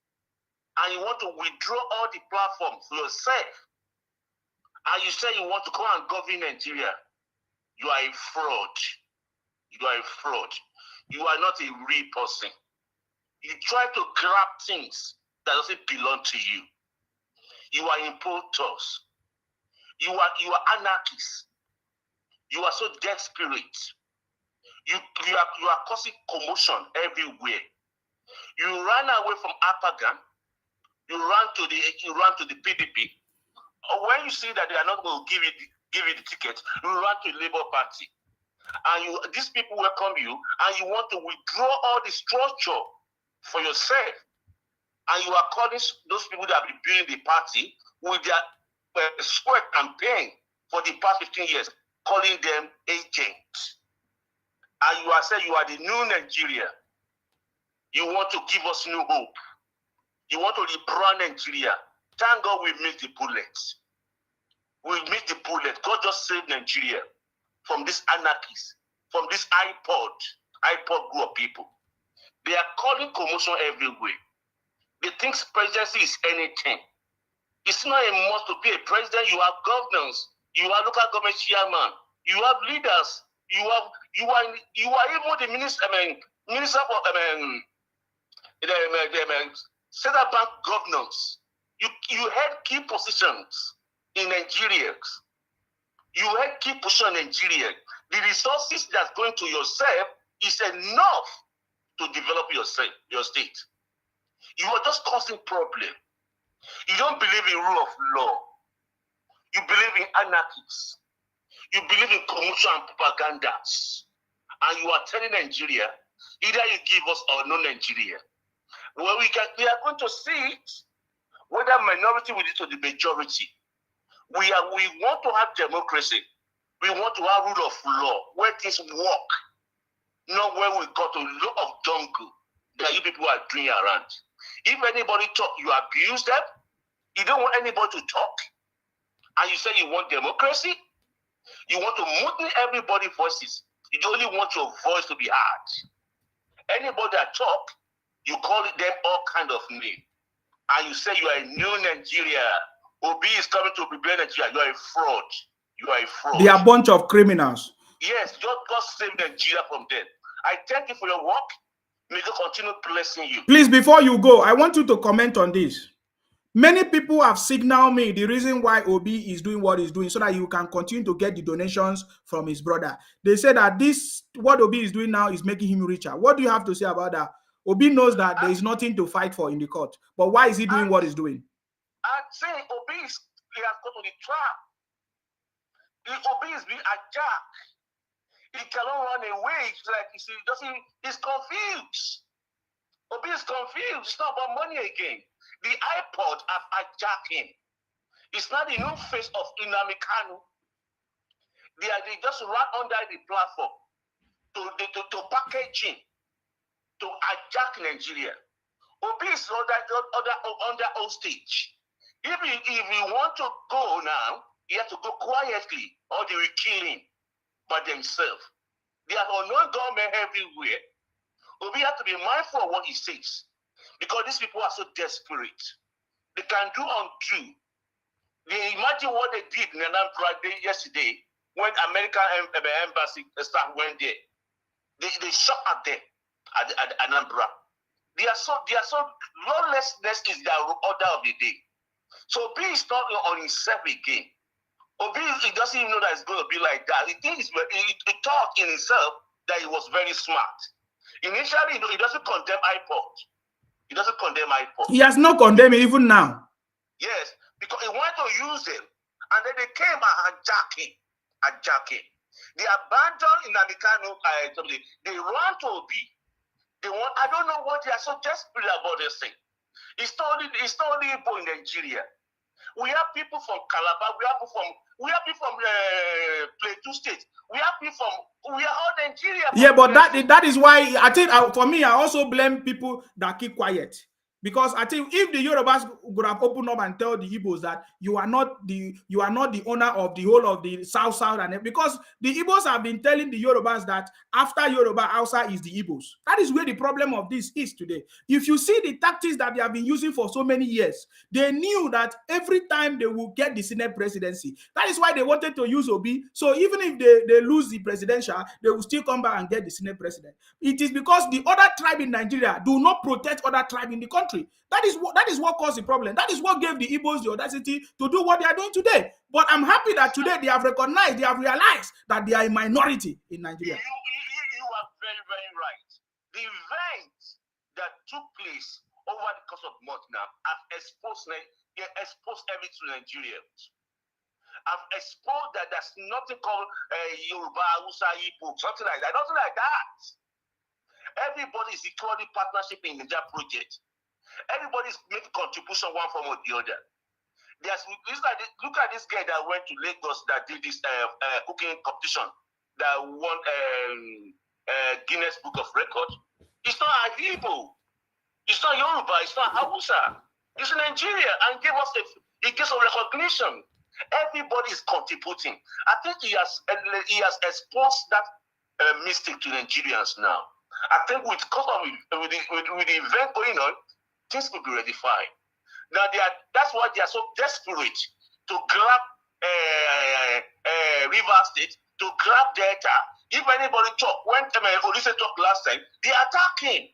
And you want to withdraw all the platforms for yourself. And you say you want to come and govern Nigeria. You are a fraud. You are a fraud. You are not a real person. You try to grab things that doesn't belong to you. You are impostors. You are anarchists. You are so desperate. You are causing commotion everywhere. You ran away from Apagan. You ran to the PDP. Or when you see that they are not going to give you the ticket, you run to Labour Party. And these people welcome you, and you want to withdraw all the structure for yourself. And you are calling those people that have been building the party with their sweat and pain for the past 15 years, calling them agents. And you are saying you are the new Nigeria. You want to give us new hope. You want to rebrand Nigeria. Thank God we missed the bullet. We missed the bullet. God just saved Nigeria from this anarchists, from this iPod group of people. They are calling commotion everywhere. They think presidency is anything. It's not a must to be a president. You have governors. You have local government chairman. You have leaders. You are even the minister for central bank governors. You had key positions in Nigeria. You had key positions in Nigeria. The resources that's going to yourself is enough to develop your state. You are just causing problem. You don't believe in rule of law. You believe in anarchists. You believe in commotion and propagandas. And you are telling Nigeria, either you give us or no Nigeria. Well, we are going to see it, whether minority will lead to the majority. We want to have democracy. We want to have rule of law, where things work, not where we got a lot of jungle that you people are doing around. If anybody talk, you abuse them. You don't want anybody to talk. And you say you want democracy. You want to mute everybody's voices. You only want your voice to be heard. Anybody that talk, you call them all kind of name. And you say you are a new Nigeria. Obi is coming to prepare Nigeria. You are a fraud. You are a fraud. They are a bunch of criminals. Yes, just God save Nigeria from them. I thank you for your work. May God continue blessing you. Please, before you go, I want you to comment on this. Many people have signaled me the reason why Obi is doing what he's doing, so that you can continue to get the donations from his brother. They say that what Obi is doing now is making him richer. What do you have to say about that? Obi knows that there is nothing to fight for in the court, but why is he doing what he's doing? I say Obi he has gone to the trap. Obi is being attacked. He cannot run away. It's like he's confused. Obi is confused. It's not about money again. The iPod have hijacked him. It's not the new face of Nnamdi Kanu. They just run under the platform to package him, to hijack Nigeria. Obi is under hostage. If he want to go now, he has to go quietly, or they will kill him by themselves. There are unknown government everywhere. Obi has to be mindful of what he says, because these people are so desperate. They can do undo. They imagine what they did in Anambra yesterday when American embassy staff went there. They shot at them at Anambra. They are so lawlessness is their order of the day. So Obi is not on himself again. Obi, he doesn't even know that it's going to be like that. He thinks he thought in himself that he was very smart. Initially, he doesn't condemn iPod. He doesn't condemn iPod. He has not condemned it even now. Yes, because he wanted to use them, and then they came and hijacked him. They abandoned Nnamdi Kanu. They ran to Obi. I don't know what they are so desperate about this thing. It's not only Igbo in Nigeria. We have people from Calabar. We have people from Plateau State. We are all Nigeria. Yeah, but that is why I think for me, I also blame people that keep quiet. Because I think if the Yorubas opened up and tell the Igbos that you are not the owner of the whole of the South and because the Igbos have been telling the Yorubas that after Yoruba, Hausa is the Igbos. That is where the problem of this is today. If you see the tactics that they have been using for so many years, they knew that every time they will get the Senate presidency. That is why they wanted to use Obi. So even if they lose the presidential, they will still come back and get the Senate president. It is because the other tribe in Nigeria do not protect other tribe in the country. That is what caused the problem. That is what gave the Igbos the audacity to do what they are doing today. But I'm happy that today they have recognized, they have realized that they are a minority in Nigeria. You are very, very right. The events that took place over the course of months now have exposed everything to Nigerians. I've exposed that there's nothing called Yoruba, Hausa, Igbo, something like that. Nothing like that. Everybody is equally partnership in the project. Everybody's making contribution one form or the other. Look at this guy that went to Lagos that did this cooking competition that won Guinness Book of Records. It's not Igbo. It's not Yoruba. It's not Hausa. It's Nigeria and gave us some recognition. Everybody is contributing. I think he has exposed that mistake to Nigerians now. I think with the event going on, things could be rectified. Now that's why they are so desperate to grab River State, to grab Delta. If anybody talk, when Olise talked last time, they attack him.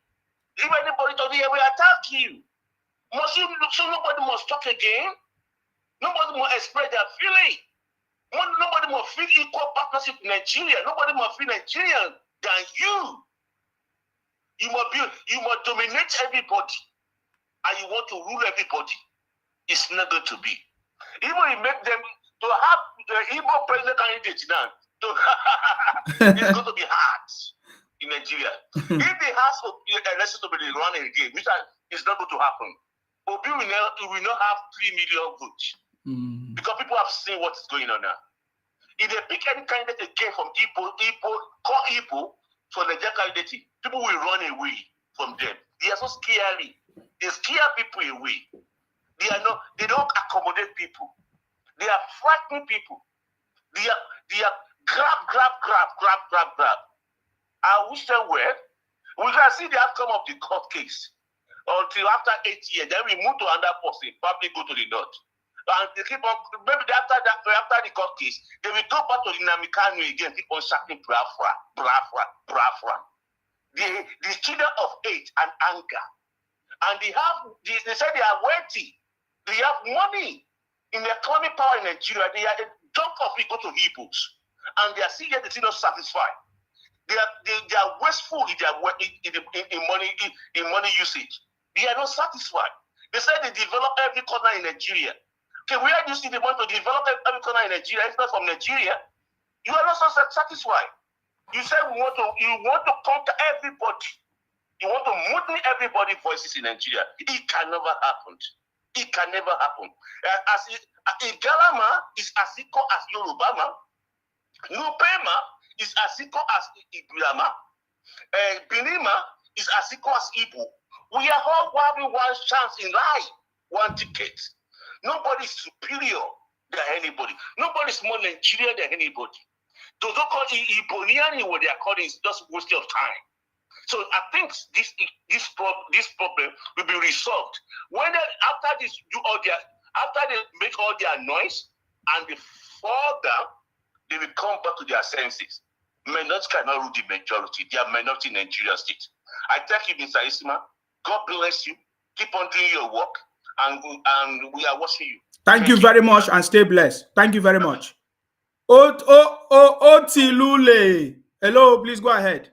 If anybody talk, they will attack you. So nobody must talk again. Nobody must express their feeling. Nobody must feel equal partnership in Nigeria. Nobody must feel Nigerian than you. You must dominate everybody, and you want to rule everybody. It's not going to be. Even if you make them to have the Igbo president candidate now, it's going to be hard in Nigeria. If they have election to be run again, which is not going to happen, Obi will not have 3 million votes. Because people have seen what is going on now. If they pick any candidate again from Igbo for the candidate, people will run away from them. They are so scary. They scare people away. They don't accommodate people. They are frightening people. They are grab. I wish them well. We can see the outcome of the court case until after 8 years. Then we move to another person, probably go to the north. And they keep on, maybe after the court case, they will go back to the Namikanu again, keep on shouting Biafra. The children of hate and anger. And they say they are wealthy. They have money in the economic power in Nigeria. They are a chunk of people to Igbos. And they are still yet not satisfied. They are wasteful in money usage. They are not satisfied. They say they develop every corner in Nigeria. Okay, where do you see the money to develop every corner in Nigeria? It's not from Nigeria. You are not so satisfied. You say you want to conquer everybody. You want to mutiny everybody's voices in Nigeria. It can never happen. It can never happen. Igalama is as equal as Yorubama. Nupema is as equal as Ibrama. Binima is as equal as Igbo. We are all having one chance in life, one ticket. Nobody is superior than anybody. Nobody is more Nigerian than anybody. Those who call Iboniani, what they are calling, is just waste of time. So I think this problem will be resolved when after they make all their noise and they fall down, they will come back to their senses. Minorities cannot rule the majority. They are minority in Nigeria state. I thank you, Mr. Isma. God bless you. Keep on doing your work, and we are watching you. Thank you very much, and stay blessed. Thank you very much. Otilule. Hello, please go ahead.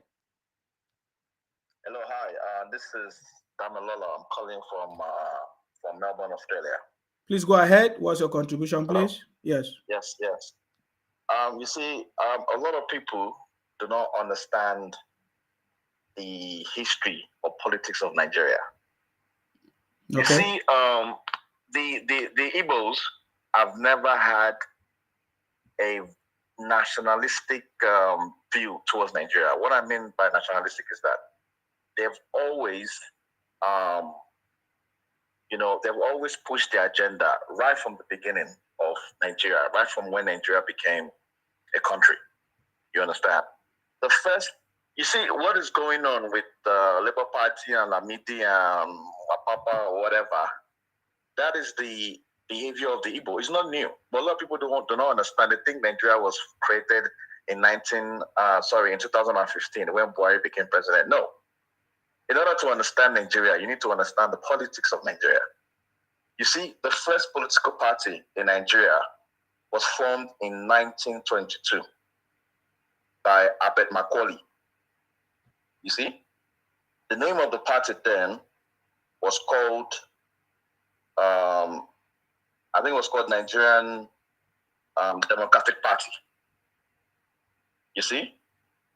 Hello, hi. This is Damilola. I'm calling from Melbourne, Australia. Please go ahead. What's your contribution, please? Hello. Yes. You see, a lot of people do not understand the history or politics of Nigeria. Okay. You see, the Igbos have never had a nationalistic view towards Nigeria. What I mean by nationalistic is that they've always they've always pushed their agenda right from the beginning of Nigeria, right from when Nigeria became a country. You understand? The first, you see, what is going on with the Labour Party and Lamidi and Papa or whatever, that is the behavior of the Igbo. It's not new. But a lot of people do not understand. They think Nigeria was created in 2015 when Buhari became president. No. In order to understand Nigeria, you need to understand the politics of Nigeria. You see, the first political party in Nigeria was formed in 1922 by Abed Macaulay. You see, the name of the party then was called, I think it was called Nigerian Democratic Party. You see,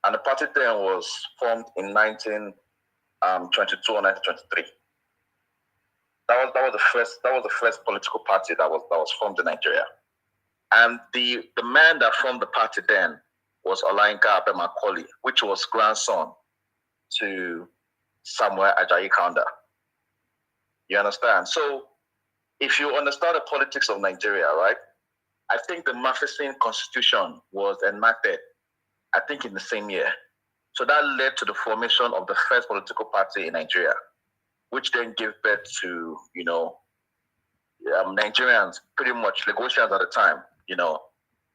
and the party then was formed in 1922 or 1923. That was the first political party that was formed in Nigeria. And the man that formed the party then was Olayinka Abed Macaulay, which was grandson to Samuel Ajayi Kaunda. You understand? So if you understand the politics of Nigeria, right, I think the Matheson Constitution was enacted, I think, in the same year. So that led to the formation of the first political party in Nigeria, which then gave birth to, Nigerians, pretty much Lagosians at the time,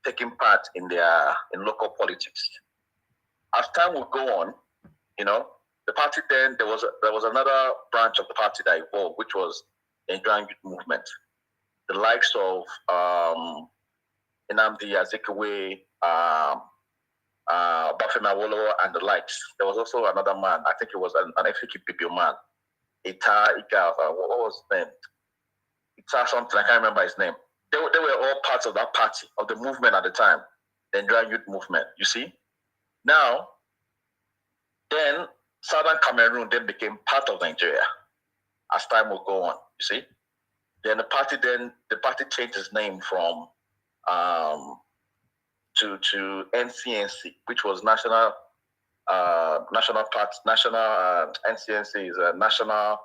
taking part in local politics. As time would go on, the party then, there was another branch of the party that evolved, which was the Nigerian Youth Movement. The likes of Nnamdi Azikiwe, Bafemi Awolowo, and the likes. There was also another man, I think it was an Efik man, Ika, what was his name? Ita something, I can't remember his name. They were all parts of that party, of the movement at the time, the Nigerian Youth Movement, you see? Now, then Southern Cameroon then became part of Nigeria as time will go on, you see? Then the party changed its name from to NCNC, which was National NCNC is a National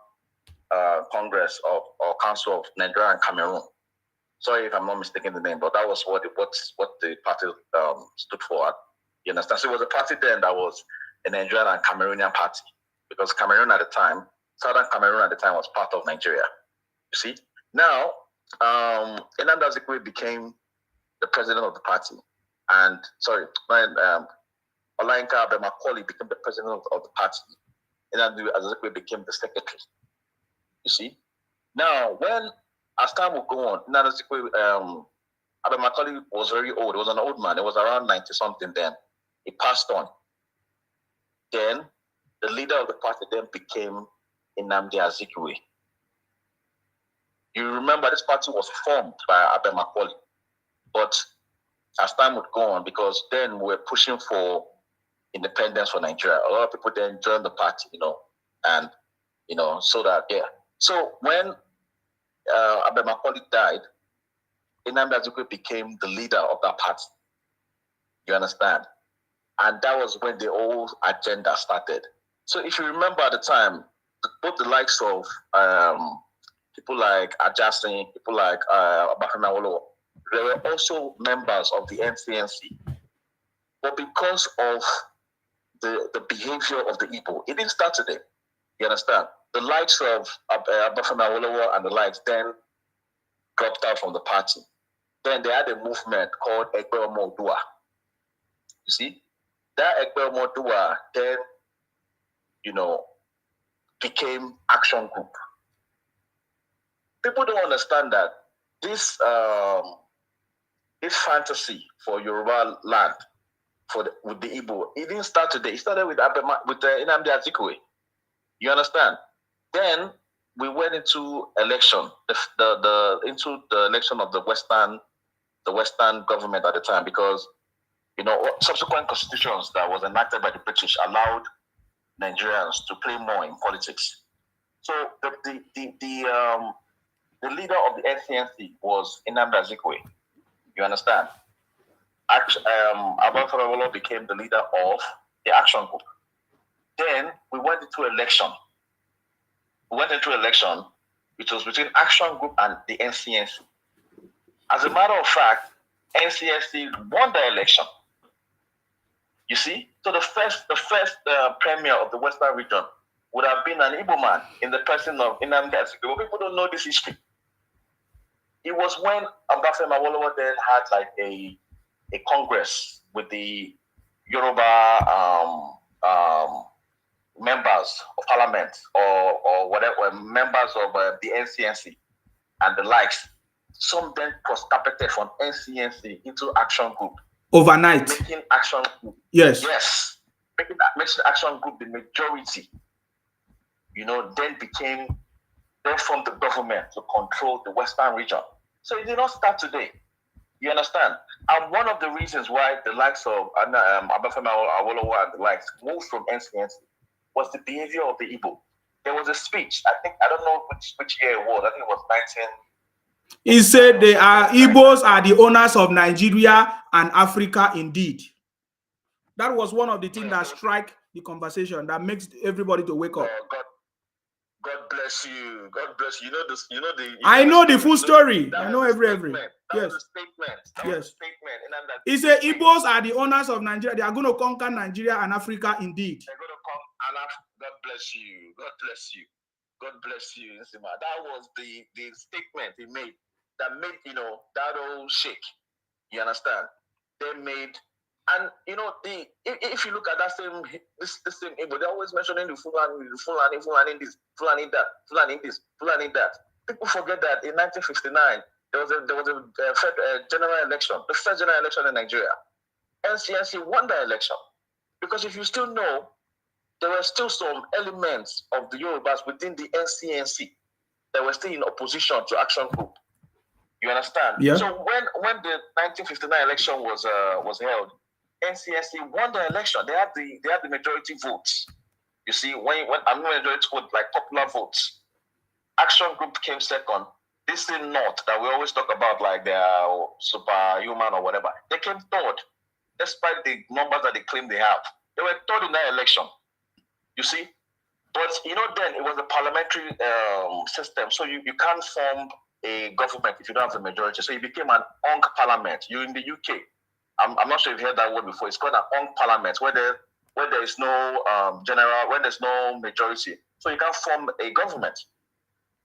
Congress or Council of Nigeria and Cameroon. Sorry if I'm not mistaken the name, but that was what the party stood for. You understand? So it was a party then that was a Nigerian and Cameroonian party, because Cameroon at the time, Southern Cameroon at the time, was part of Nigeria. You see? Now, Nnamdi Azikiwe became the president of the party, and Olayinka Abed Macaulay became the president of the party, and Nnamdi Azikiwe became the secretary. You see? Now, as time will go on, Nnamdi Azikiwe, Abed Macaulay was very old. He was an old man. He was around 90-something then. He passed on. Then, the leader of the party then became Nnamdi Azikiwe. You remember this party was formed by Abed Macaulay, but as time would go on, because then we were pushing for independence for Nigeria, a lot of people then joined the party, and so that, yeah. So when Abed Macaulay died, Nnamdi Azikiwe became the leader of that party. You understand? And that was when the whole agenda started. So if you remember at the time, both the likes of people like Ajasin, people like Bafemi Awolowo, they were also members of the NCNC. But because of the behavior of the Igbo, it didn't start today. You understand? The likes of Bafemi Awolowo and the likes then dropped out from the party. Then they had a movement called Egbe Omo Oodua. You see? That Egbe Omo Oodua then, became Action Group. People don't understand that this fantasy for Yoruba land with the Igbo, it didn't start today. It started with Nnamdi Azikiwe. You understand? Then we went into election, into the election of the Western government at the time, because subsequent constitutions that was enacted by the British allowed Nigerians to play more in politics. So the leader of the NCNC was Nnamdi Azikiwe. You understand? Abafemi Awolowo became the leader of the Action Group. Then we went into election. It was between Action Group and the NCNC. As a matter of fact, NCNC won the election. You see, so the first premier of the Western region would have been an Igbo man in the person of Nnamdi Azikiwe. People don't know this history. It was when Obafemi Awolowo then had like a congress with the Yoruba members of parliament or whatever, members of the NCNC and the likes. Some then cross-carpeted from NCNC into Action Group. Overnight. Making Action Group. Yes. Yes. Making Action Group the majority. Then formed the government to control the Western region. So it did not start today. You understand? And one of the reasons why the likes of Obafemi Awolowo and the likes moved from NCNC was the behavior of the Igbo. There was a speech, I don't know which year it was, I think it was 19... He said they are Igbos are the owners of Nigeria and Africa indeed. That was one of the things that strike the conversation, that makes everybody to wake up. God bless you. God bless you. I know the full story. I know every. Yes. Yes. He said Igbos are the owners of Nigeria. They are going to conquer Nigeria and Africa indeed. They're going to conquer. God bless you. God bless you. God bless you. That was the statement he made that made that old shake. You understand? They made. And if you look at that this same Igbo, they're always mentioning the Fulani this, Fulani that, Fulani this, Fulani that. People forget that in 1959 there was a general election, the first general election in Nigeria. NCNC won the election because if you still know, there were still some elements of the Yorubas within the NCNC that were still in opposition to Action Group. You understand? Yeah. So when the 1959 election was held, NCNC won the election. They had the majority votes. You see, when I'm not majority vote, like popular votes. Action Group came second. This thing not that we always talk about, like they are superhuman or whatever. They came third, despite the numbers that they claim they have. They were third in that election. You see, but then it was a parliamentary system, so you can't form a government if you don't have the majority. So it became an Ong parliament. You're in the UK. I'm not sure if you heard that word before. It's called an Ong parliament, where there is no when there's no majority. So you can't form a government.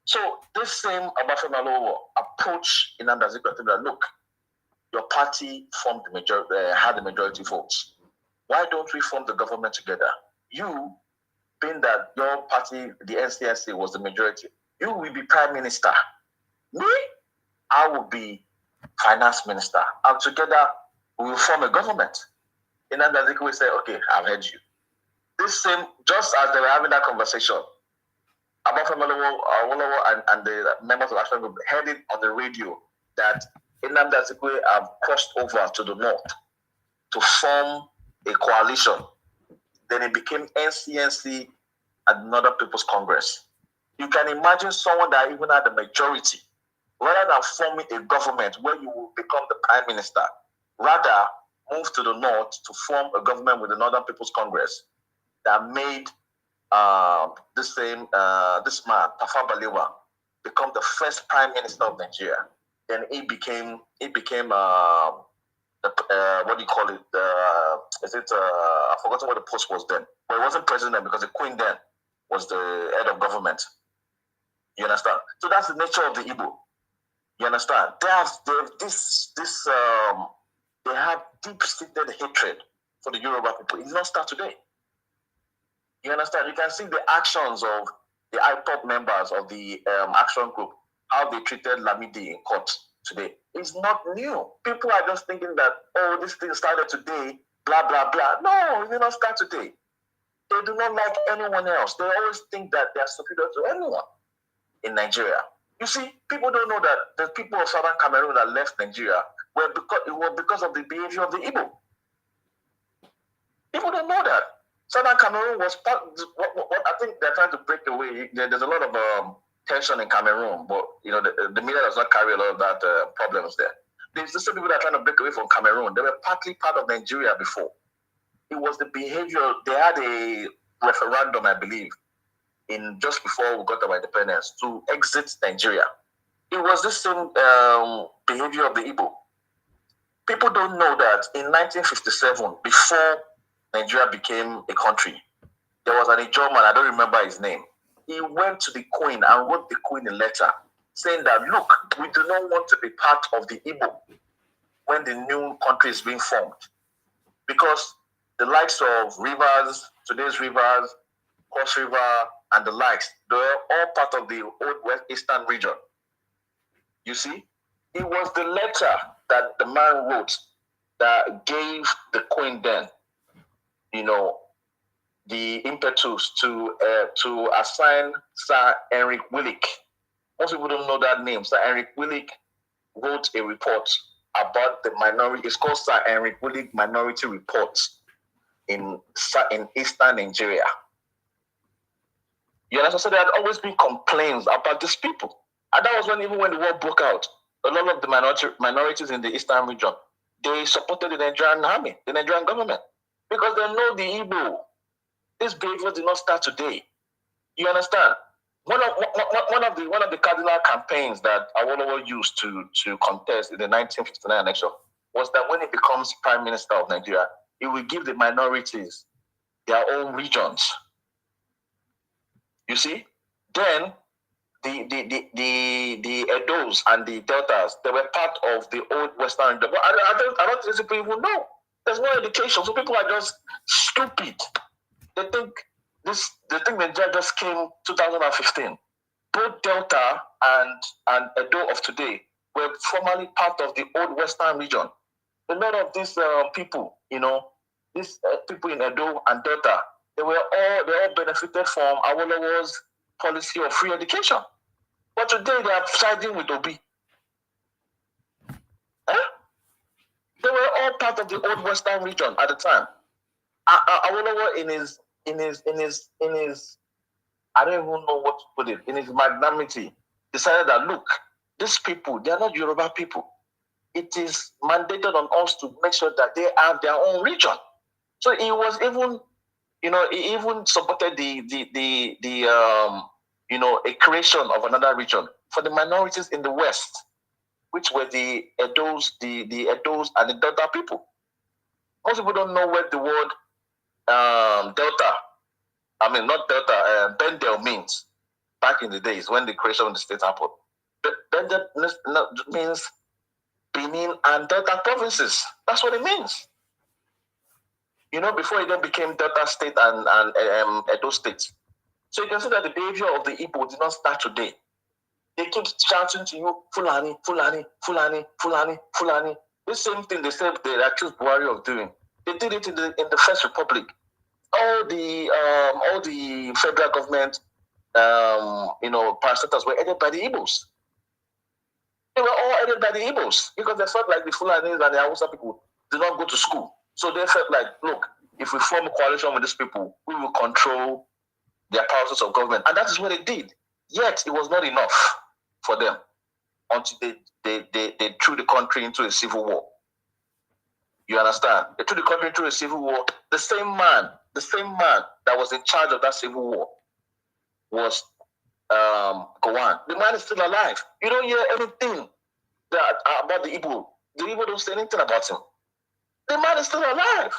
So this same Obafemi Awolowo approach in Nnamdi Azikiwe to that, look, your party formed the majority, had the majority votes. Why don't we form the government together? You, being that your party, the NCNC, was the majority, you will be prime minister. Me, I will be finance minister. And together, we will form a government. And then Nnamdi Azikiwe say, okay, I've heard you. This same, just as they were having that conversation, Obafemi Awolowo and the members of Action Group heard it on the radio that Nnamdi Azikiwe have crossed over to the north to form a coalition. Then it became NCNC and another People's Congress. You can imagine someone that even had the majority, rather than forming a government where you will become the prime minister, rather move to the north to form a government with the Northern People's Congress that made this man, Tafawa Balewa, become the first prime minister of Nigeria. Then it became what do you call it? I've forgotten what the post was then. But it wasn't president because the queen then was the head of government. You understand? So that's the nature of the Igbo. You understand? They have deep-seated hatred for the Yoruba people. It did not start today. You understand? You can see the actions of the IPOP members of the Action Group, how they treated Lamidi in court today. It's not new. People are just thinking that, oh, this thing started today, blah, blah, blah. No, it did not start today. They do not like anyone else. They always think that they are superior to anyone in Nigeria. You see, people don't know that the people of Southern Cameroon that left Nigeria it was because of the behavior of the Igbo. People don't know that. Southern Cameroon was part of what I think they're trying to break away. There's a lot of tension in Cameroon, but the media does not carry a lot of that problems there. There's the same people that are trying to break away from Cameroon. They were partly part of Nigeria before. It was the behavior. They had a referendum, I believe, in just before we got our independence to exit Nigeria. It was the same behavior of the Igbo. People don't know that in 1957, before Nigeria became a country, there was an Ijaw man, I don't remember his name. He went to the Queen and wrote the Queen a letter saying that, look, we do not want to be part of the Igbo when the new country is being formed. Because the likes of rivers, today's rivers, Cross River, and the likes, they're all part of the old West Eastern region. You see? It was the letter that the man wrote that gave the Queen then, the impetus to assign Sir Henrik Willig. Most people don't know that name. Sir Henrik Willig wrote a report about the minority. It's called Sir Henrik Willig Minority Report in Eastern Nigeria. You understand? So there had always been complaints about these people. And that was even when the war broke out, a lot of the minorities in the Eastern region, they supported the Nigerian army, the Nigerian government, because they know the Igbo. This behavior did not start today. You understand? One of the cardinal campaigns that Awolowo used to contest in the 1959 election was that when he becomes Prime Minister of Nigeria, he will give the minorities their own regions. You see? Then the Edos and the Deltas, they were part of the old Western region. But I don't think people even know. There's no education, so people are just stupid. They think Nigeria just came 2015. Both Delta and Edo of today were formerly part of the old Western region. A lot of these people, these people in Edo and Delta, they all benefited from Awolowo's policy of free education. But today they are siding with Obi. They were all part of the old Western region at the time. Awolowo in his I don't even know what to put it, in his magnanimity, decided that, look, these people, they are not Yoruba people. It is mandated on us to make sure that they have their own region. So he was even, he even supported a creation of another region for the minorities in the West, which were the Edos, the Edos and the Delta people. Most people don't know what the word Delta, not Delta, Bendel means back in the days when the creation of the state happened. Bendel means Benin and Delta provinces. That's what it means. Before it then became Delta State and Edo State. So you can see that the behavior of the Igbo did not start today. They keep shouting to you, Fulani, Fulani, Fulani, Fulani, Fulani. The same thing they said they accused Buhari of doing. They did it in the First Republic. All the federal government, parastatals were headed by the Igbos. They were all headed by the Igbos because they felt like the Fulanis and the Hausa people did not go to school. So they felt like, look, if we form a coalition with these people, we will control the apparatus of government. And that is what they did. Yet, it was not enough for them until they threw the country into a civil war. You understand? They threw the country into a civil war. The same man that was in charge of that civil war was Gowon. The man is still alive. You don't hear anything about the Igbo. The Igbo don't say anything about him. The man is still alive.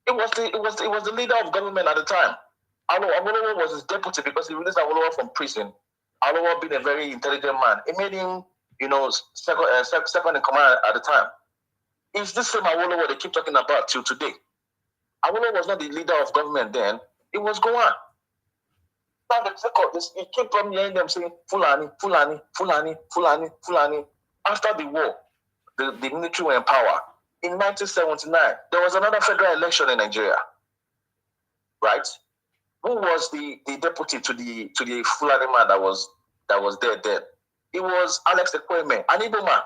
It was the leader of government at the time. Awolowo was his deputy because he released Awolowo from prison. Awolowo being a very intelligent man, it made him, second in command at the time. It's this same Awolowo they keep talking about till today. Awolowo was not the leader of government then. It was Gowon. Now you keep on hearing them saying Fulani, Fulani, Fulani, Fulani, Fulani. After the war, the military were in power. In 1979, there was another federal election in Nigeria. Right? Who was the deputy to the Fulani man that was there then? It was Alex Ekweme, an Igbo man.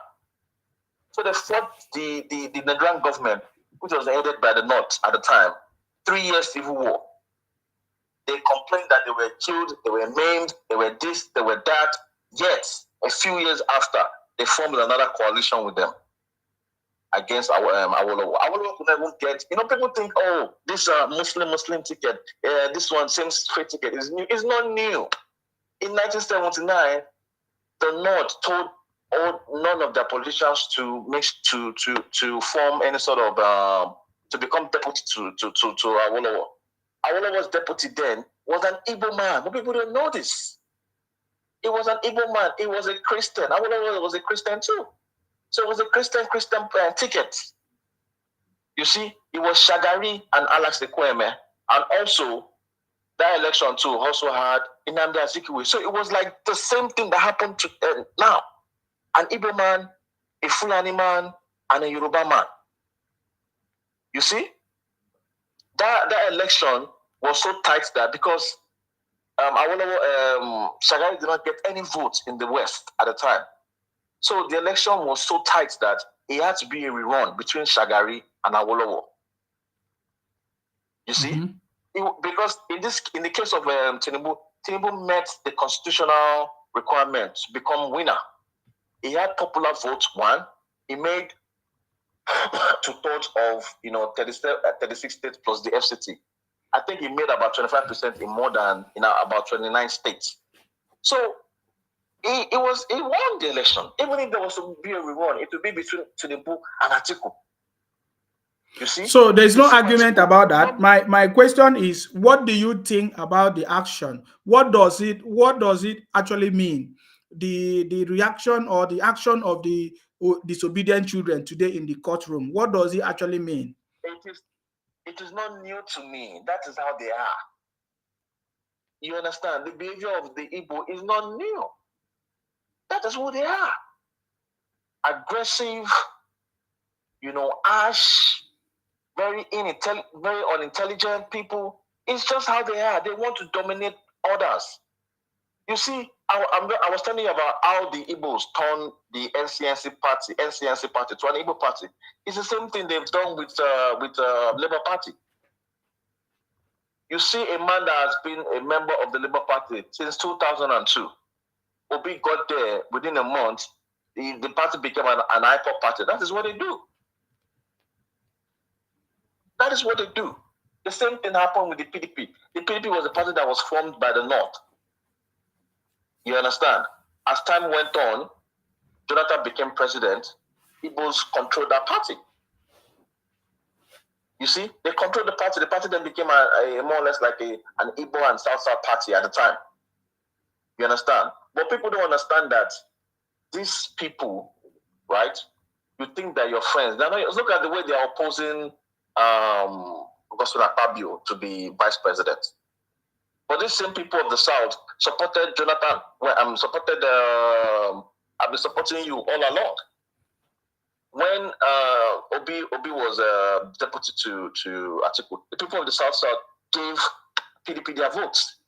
So they fought the Nigerian government, which was headed by the North at the time. 3 years civil war. They complained that they were killed, they were maimed, they were this, they were that. Yet, a few years after, they formed another coalition with them. against Awolowo. Awolowo could never get, people think, oh, this Muslim ticket, this one, same straight ticket is new. It's not new. In 1979, the North told none of their politicians to form any sort of, to become deputy to Awolowo. Awolowo's deputy then was an Igbo man, but people don't know this. He was an Igbo man. He was a Christian. Awolowo was a Christian too. So it was a Christian ticket. You see, it was Shagari and Alex Ekweme. And also, that election too also had Nnamdi Azikiwe. So it was like the same thing that happened to now. An Igbo man, a Fulani man, and a Yoruba man. You see? That election was so tight that because Shagari did not get any votes in the West at the time. So the election was so tight that it had to be a rerun between Shagari and Awolowo. You see? Because in the case of Tinubu met the constitutional requirement to become winner. He had popular votes, one. He made 2/3 of 36 states plus the FCT. I think he made about 25% in more than about 29 states. So he won the election. Even if there was to be a rerun, it would be between Tinubu and Atiku. You see? So there's no argument about that. My question is, what do you think about the action? What does it actually mean? The reaction or the action of the disobedient children today in the courtroom. What does it actually mean? It is not new to me. That is how they are. You understand? The behavior of the Igbo is not new. That is who they are. Aggressive, harsh, very unintelligent people. It's just how they are. They want to dominate others. You see, I was telling you about how the Igbos turned the NCNC party to an Igbo party. It's the same thing they've done with Labour Party. You see a man that has been a member of the Labour Party since 2002. Obi got there within a month. The party became an IPOP party. That is what they do. That is what they do. The same thing happened with the PDP. The PDP was a party that was formed by the North. You understand? As time went on, Jonathan became president. Igbos controlled that party. You see, they controlled the party. The party then became a more or less like an Igbo and South party at the time. You understand? But people don't understand that these people, right? You think that your friends. Look at the way they are opposing Gospel Akpabio to be vice president. But these same people of the South supported Jonathan. I've been supporting you all along. When Obi was deputy to Atiku, the people of the South gave PDP their votes.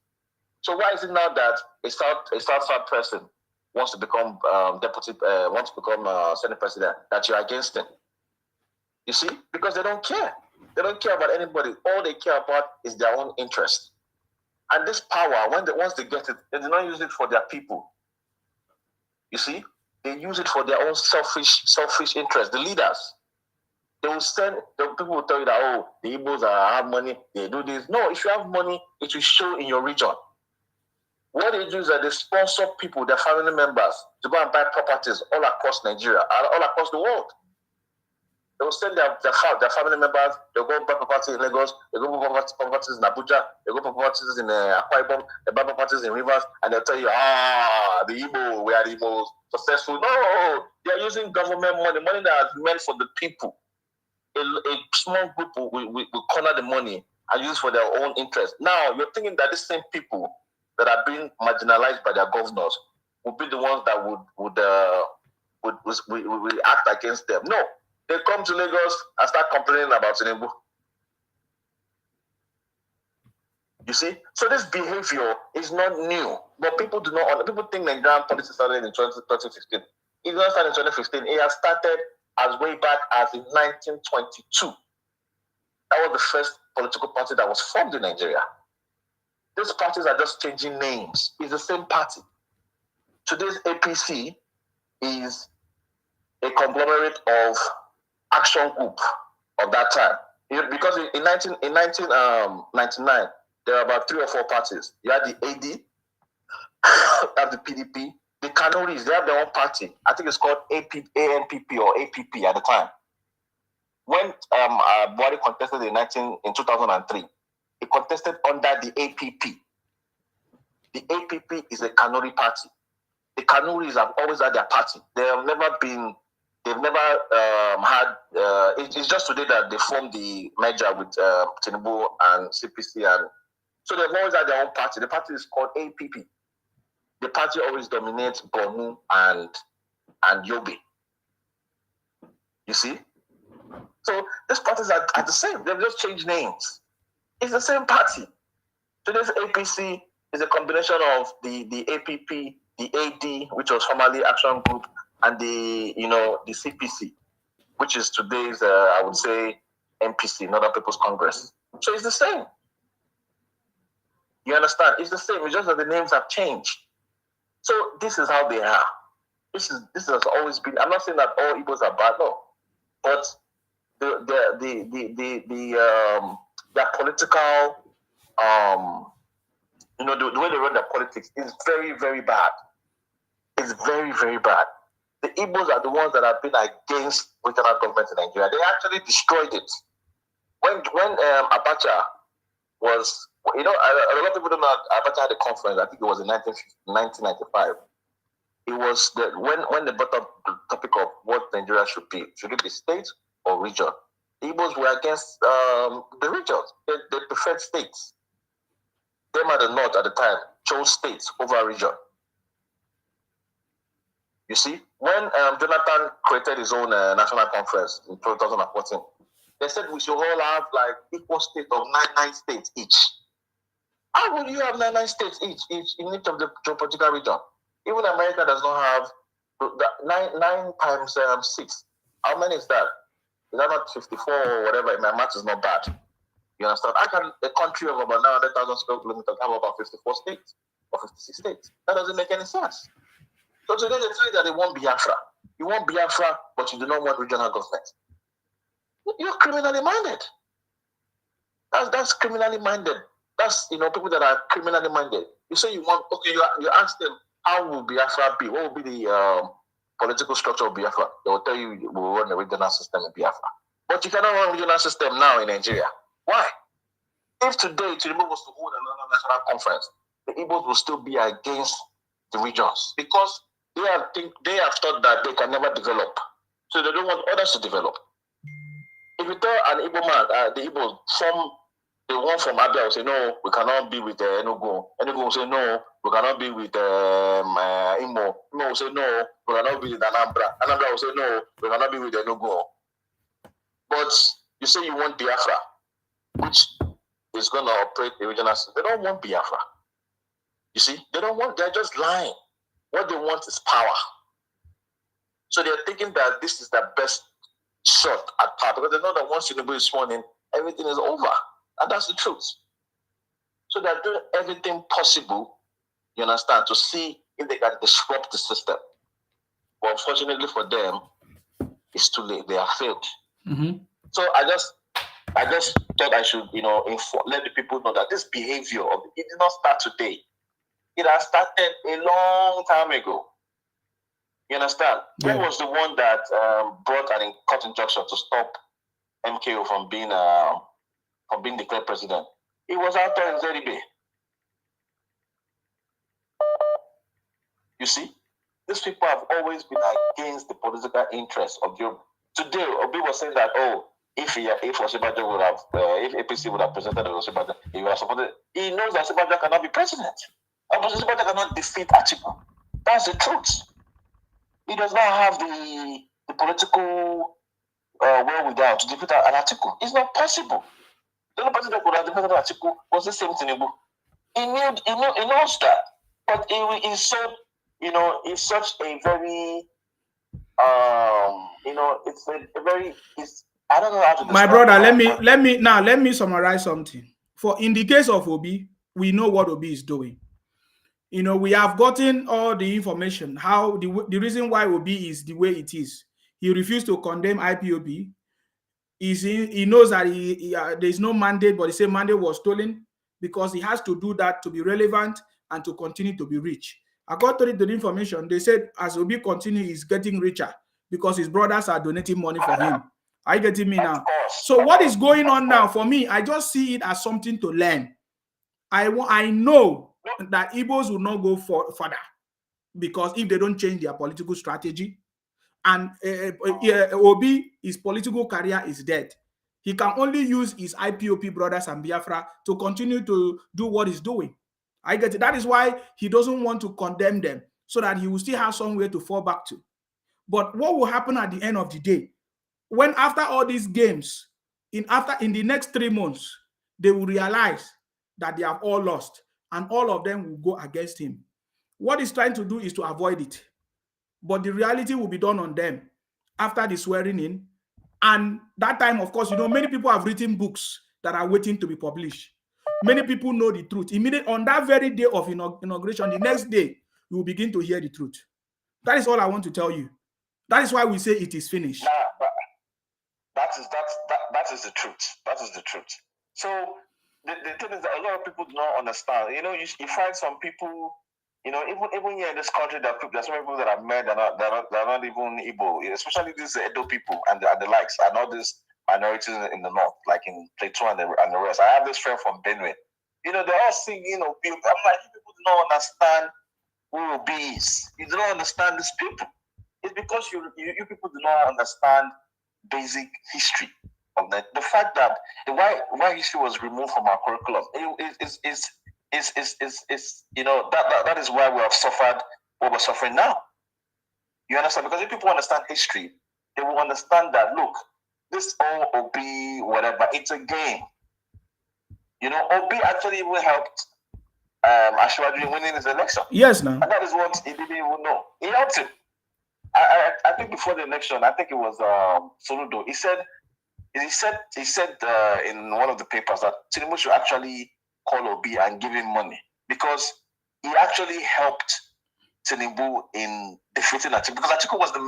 So why is it now that a South person wants to become Senate president that you're against him? You see, because they don't care. They don't care about anybody. All they care about is their own interest. And this power, once they get it, they do not use it for their people. You see, they use it for their own selfish interest. The leaders, people will tell you that, the Igbos have money, they do this. No, if you have money, it will show in your region. What they do is that they sponsor people, their family members, to go and buy properties all across Nigeria, all across the world. They will send their family members, they'll go buy properties in Lagos, they go buy properties in Abuja, they go buy properties in Akwa Ibom, they buy properties in Rivers, and they'll tell you, the Igbo, we are the most successful. No, they are using government money that is meant for the people. A small group will corner the money and use it for their own interest. Now, you're thinking that these same people that are being marginalized by their governors will be the ones that would act against them. No. They come to Lagos and start complaining about Tinubu. You see? So this behavior is not new. But people think Nigerian politics started in 2015. It did not start in 2015. It has started as way back as in 1922. That was the first political party that was formed in Nigeria. These parties are just changing names. It's the same party. Today's APC is a conglomerate of action group of that time. Because in 1999, there were about 3 or 4 parties. You had the AD, you have the PDP, the Kanoris, they have their own party. I think it's called ANPP or APP at the time. When Buhari contested in 2003, he contested under the APP. The APP is a Kanuri party. The Kanuris have always had their party. They've never had, it's just today that they formed the merger with Tinubu and CPC. And so they've always had their own party. The party is called APP. The party always dominates Borno and Yobe. You see? So these parties are the same. They've just changed names. It's the same party. So this APC is a combination of the APP, the AD, which was formerly Action Group, and the CPC, which is today's, I would say, NPC, Northern People's Congress. So it's the same. You understand? It's the same. It's just that the names have changed. So this is how they are. This has always been. I'm not saying that all Igbos are bad, no, but their political, the way they run their politics is very, very bad. It's very, very bad. The Igbos are the ones that have been against regional government in Nigeria. They actually destroyed it. When Abacha was, a lot of people don't know Abacha had a conference. I think it was in 1995. It was when they brought up the topic of what Nigeria should be. Should it be state or region? The Igbos were against the regions. They preferred states. Them at the north at the time chose states over region. You see, when Jonathan created his own national conference in 2014, they said we should all have like equal state of 9 states each. How would you have 9 states each in each of the geopolitical region? Even America does not have 9 times 6. How many is that? Is that not 54 or whatever? My math is not bad. You understand? I can a country of about 900,000 square kilometers have about 54 states or 56 states. That doesn't make any sense. So today they say that they want Biafra. You want Biafra, but you do not want regional government. You're criminally minded. That's criminally minded. That's people that are criminally minded. You say you want, okay, you ask them, how will Biafra be? What will be the political structure of Biafra? They will tell you we will run a regional system in Biafra. But you cannot run a regional system now in Nigeria. Why? If today Tinubu was to hold another national conference, the Igbos will still be against the regions because they have thought that they can never develop. So they don't want others to develop. If you tell an Igbo man, the Igbos the one from Abia will say, no, we cannot be with Enugu. Enugu will say, no, we cannot be with Imo. Imo will say, no, we cannot be with Anambra. Anambra will say, no, we cannot be with Enugu. But you say you want Biafra, which is going to operate the regional system. They don't want Biafra. You see, they're just lying. What they want is power. So they're thinking that this is the best shot at power because they know that once Tinubu is sworn in, everything is over. And that's the truth. So they're doing everything possible, you understand, to see if they can disrupt the system. But unfortunately for them, it's too late. They have failed. Mm-hmm. So I just thought I should, let the people know that this behavior it did not start today. It has started a long time ago. You understand? Yeah. Who was the one that brought an court injunction to stop MKO from being declared president? It was out there in Zeribe. You see, these people have always been against the political interests of Europe. Today, Obi was saying that, if Osibajo would have, if APC would have presented Osibajo, he would have supported. He knows that Osibajo cannot be president. But Osibajo cannot defeat Atiku. That's the truth. He does not have the political wherewithal to defeat an Atiku. It's not possible. The only person that could have defeated Atiku was the same Tinubu. He knows that, but he's so, it's such a very, it's a very, I don't know how to describe. My brother, let me summarize something. For in the case of Obi, we know what Obi is doing. We have gotten all the information, how the reason why Obi is the way it is. He refused to condemn IPOB. he knows that there is no mandate, but the same mandate was stolen because he has to do that to be relevant and to continue to be rich. According to the information, they said as Obi continues, he's getting richer because his brothers are donating money for him. Are you getting me now? So what is going on now for me? I just see it as something to learn. I know that Igbos will not go further because if they don't change their political strategy, and Obi, his political career is dead. He can only use his IPOP brothers and Biafra to continue to do what he's doing. I get it. That is why he doesn't want to condemn them so that he will still have somewhere to fall back to. But what will happen at the end of the day, when after all these games, in the next 3 months, they will realize that they have all lost and all of them will go against him. What he's trying to do is to avoid it. But the reality will be done on them after the swearing in. And that time, of course, many people have written books that are waiting to be published. Many people know the truth. Immediately on that very day of inauguration, the next day, you will begin to hear the truth. That is all I want to tell you. That is why we say it is finished. That is the truth. That is the truth. So the thing is that a lot of people do not understand. You find some people, even here in this country, there's so many people that are met that are not even Igbo, especially these Edo people and the likes, and all these minorities in the north, like in Plateau and the rest. I have this friend from Benue. They're all singing, I'm like, people do not understand who Obi is. You do not understand these people. It's because you people do not understand basic history of that. The fact that why history was removed from our curriculum is that is why we have suffered what we're suffering now. You understand? Because if people understand history, they will understand that look, this OB whatever, it's a game. OB actually even helped Ashwadi winning his election. Yes, now. And that is what he didn't even know. He helped him. I think before the election, I think it was Soludo. He said in one of the papers that Tinubu should actually call Obi and give him money because he actually helped Tinubu in defeating Atiku because Atiku was the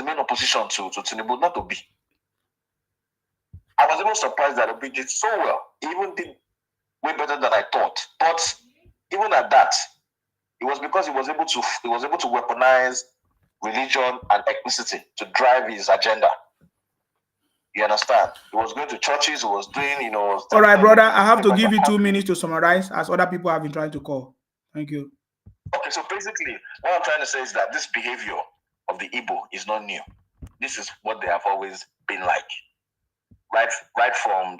main opposition to Tinubu, not Obi. I was even surprised that Obi did so well. He even did way better than I thought. But even at that, it was because he was able to weaponize religion and ethnicity to drive his agenda. You understand? He was going to churches, he was doing, All right, brother, I have to give you 2 minutes to summarize as other people have been trying to call. Thank you. Okay, so basically, what I'm trying to say is that this behavior of the Igbo is not new. This is what they have always been like, right from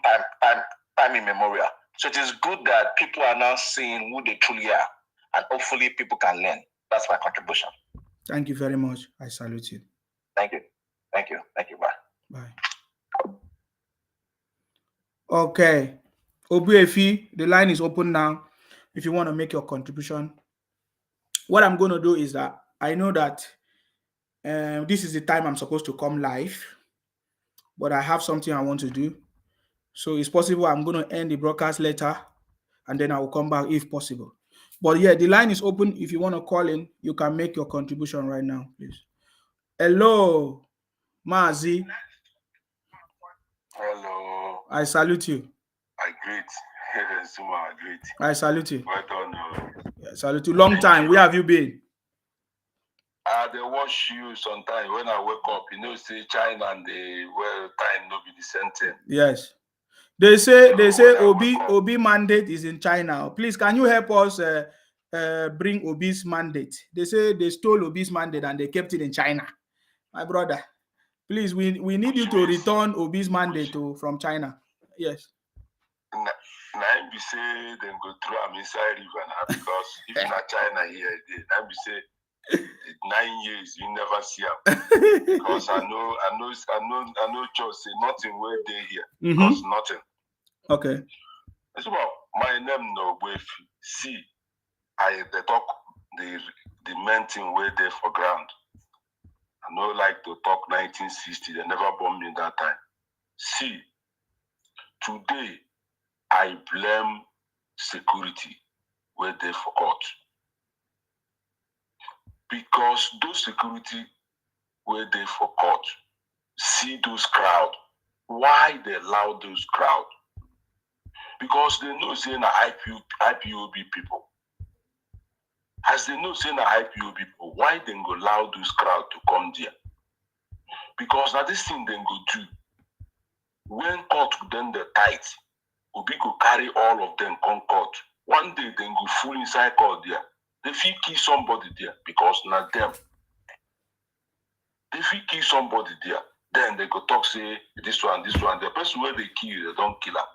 time immemorial. So it is good that people are now seeing who they truly are, and hopefully people can learn. That's my contribution. Thank you very much. I salute you. Thank you. Bye. Bye. Okay. Obiefi, the line is open now. If you want to make your contribution, what I'm going to do is that I know that this is the time I'm supposed to come live, but I have something I want to do. So it's possible I'm going to end the broadcast later, and then I will come back if possible. But yeah, the line is open. If you want to call in, you can make your contribution right now, please. Hello, Mazi. Hello. I salute you. I greet. I greet. I salute you. Well done. Yeah, salute you. Long time. Where have you been? They watch you sometimes when I wake up. Say China and the time no be the same thing. Yes. They say Obi mandate is in China. Please, can you help us bring Obi's mandate? They say they stole Obi's mandate and they kept it in China. My brother, please, we need you to return Obi's mandate from China. Yes. Now be say them go through am inside river now because if not China here, now be say 9 years you never see him because I know just say nothing where they here because nothing. Okay. It's about my name no way see they talk the main thing where they for ground. I know like to talk 1960, they never bombed me that time. See, today I blame security where they forgot. Because those security where they forgot, see those crowd why they allow those crowd. Because they know saying IPOB people. As they know saying IPOB people, why they go allow those crowd to come there? Because now this thing they go do. When court then the tight, Obi go carry all of them come court. One day they go full inside court there. They feel kill somebody there because not them. They feel kill somebody there. Then they go talk say this one. The person where they kill, they don't kill him.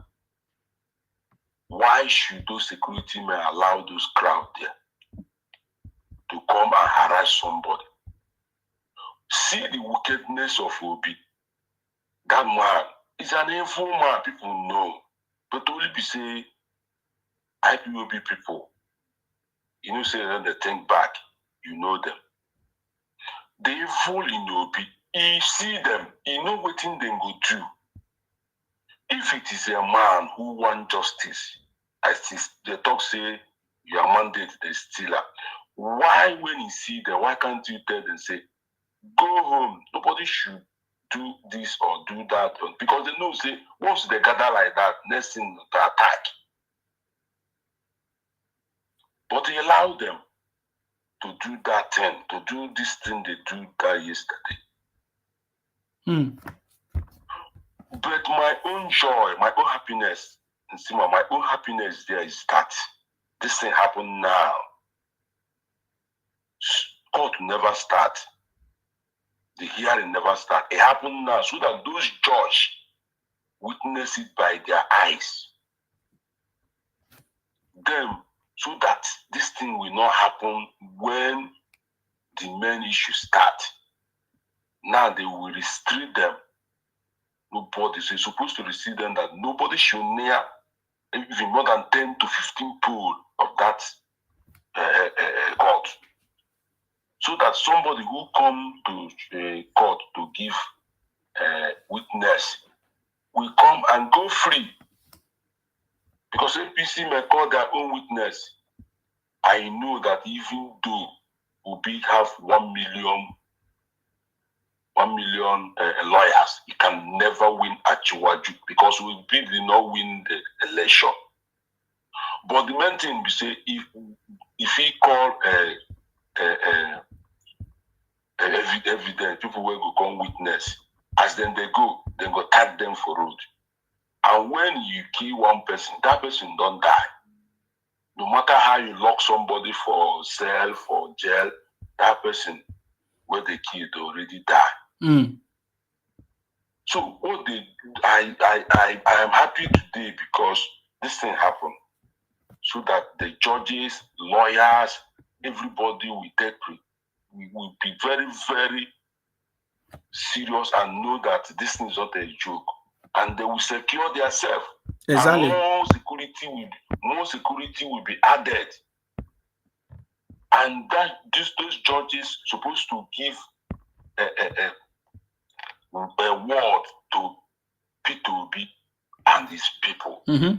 Why should those security men allow those crowd there to come and harass somebody? See the wickedness of Obi. That man is an evil man, people know. But only be say IPOB people, you know, say when they think back, you know them. They evil in Obi. You see them, you know what thing they go do. If it is a man who want justice, as they talk say your mandate is stealer. Why when you see them, why can't you tell them say, go home, nobody should do this or do that? Because they know say once they gather like that, next thing to attack. But they allow them to do that thing, to do this thing they do that yesterday. But my own joy, my own happiness, and see my own happiness there is that this thing happen now. Court never start. The hearing never start. It happened now so that those judges witness it by their eyes. Them, so that this thing will not happen when the main issue start. Now they will restrict them. Nobody is supposed to restrict them that nobody should near even more than 10 to 15 pool of that court. So that somebody who come to court to give witness will come and go free. Because APC may call their own witness. I know that even though Obi have 1 million lawyers, he can never win Achiwaju because Obi did not win the election. But the main thing we say, if he call evidence, people will go come witness. As then they go tag them for road. And when you kill one person, that person don't die. No matter how you lock somebody for cell, for jail, that person where they killed already die. So what I am happy today because this thing happened. So that the judges, lawyers, everybody will be very, very serious and know that this thing is not a joke. And they will secure themselves. Exactly. And more security will be added. And that those judges supposed to give a word to P2B and his people. My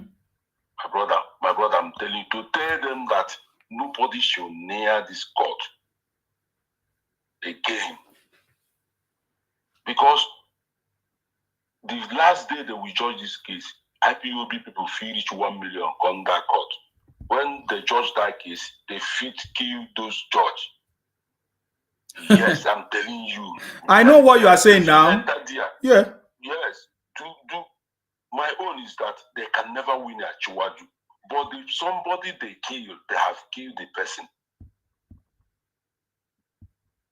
brother, I'm telling you, to tell them that nobody should near this court again. Because the last day that we judge this case, IPOB people feel each 1 million come that court. When they judge that case, they fit kill those judges. Yes, I'm telling you. I know what you are saying now. Yeah. Yes. My own is that they can never win a Chiwaju. But if somebody they kill, they have killed the person.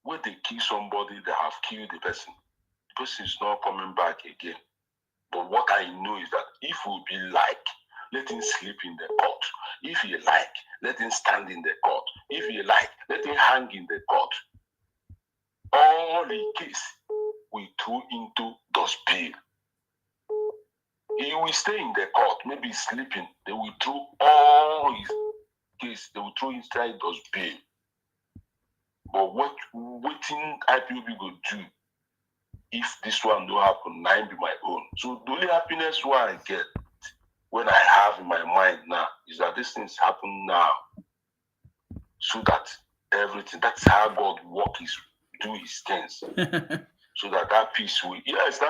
When they kill somebody, they have killed the person. The person is not coming back again. But what I know is that if we be like, let him sleep in the court. If he like, let him stand in the court. If he like, let him hang in the court. All the case we throw into dustbin. He will stay in the court, maybe sleeping. They will throw all his case, they will throw inside dustbin. But what IPOB will do if this one don't happen, now be my own. So the only happiness what I get when I have in my mind now is that these things happen now. So that everything, that's how God do his things. so that that peace will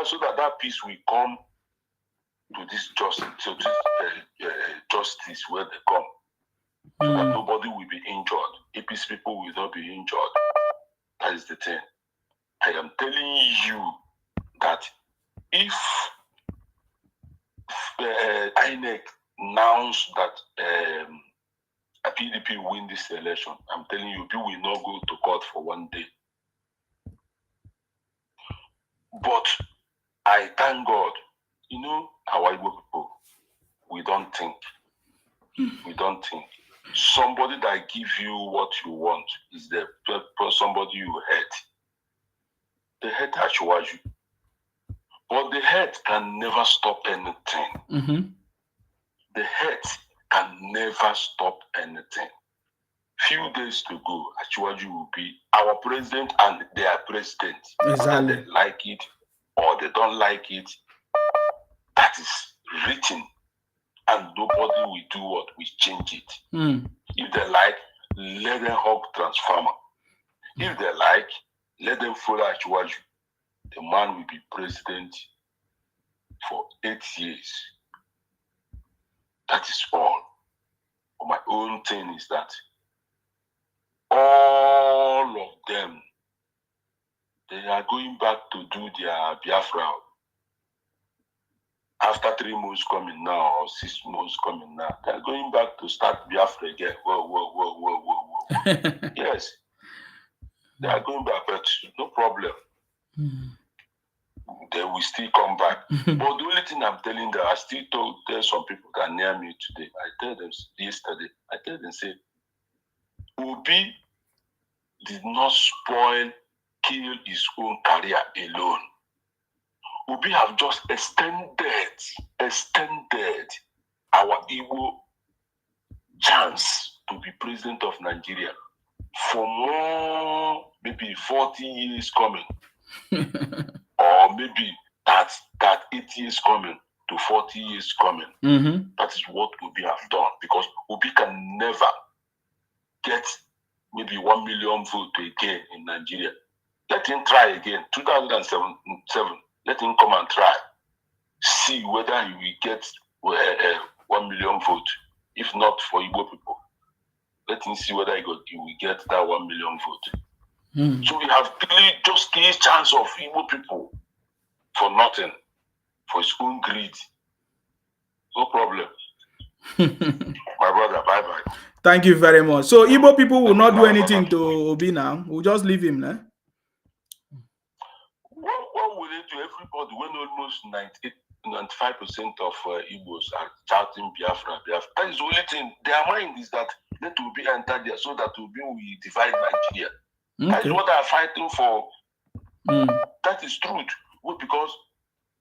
so that peace will come to this justice where they come, so that nobody will be injured. APC people will not be injured. That is the thing. I am telling you that if INEC announced that a PDP win this election, I'm telling you, people will not go to court for one day. But I thank God, our Igbo people, we don't think. We don't think. Somebody that gives you what you want is the somebody you hate. The hate Ashwaju. But the hate can never stop anything. The hate can never stop anything. Few days to go, Ashwaju will be our president and their president. Exactly. Whether they like it or they don't like it, that is written. And nobody will do what? We change it. If they like, let them hug transformer. If they like, let them follow Ashwaju. The man will be president for 8 years. That is all. But my own thing is that all of them, they are going back to do their Biafra. After 3 months coming now, or 6 months coming now, they are going back to start Biafra again. Whoa. Yes. They are going back, but no problem. They will still come back. But the only thing I'm telling them, I still tell some people that are near me today, I tell them yesterday, say, Obi did not kill his own career alone. Obi have just extended our Igbo chance to be president of Nigeria for more, maybe 40 years coming, or maybe that 8 years coming to 40 years coming. That is what Obi have done, because Obi can never get maybe 1 million votes again in Nigeria. Let him try again. 2007, let him come and try. See whether he will get 1 million votes. If not for Igbo people, let him see whether he will get that 1 million vote. So we have just clear chance of Igbo people for nothing, for his own greed. No problem. My brother, bye-bye. Thank you very much. So Igbo people will not do anything to Obi now. We'll just leave him, eh? What will they do? Everybody, when almost 95% of Igbos are shouting Biafra. That is the only thing. Their mind is that let Obi enter there so that Obi will divide Nigeria. Okay. That is what they are fighting for. That is truth. Well, because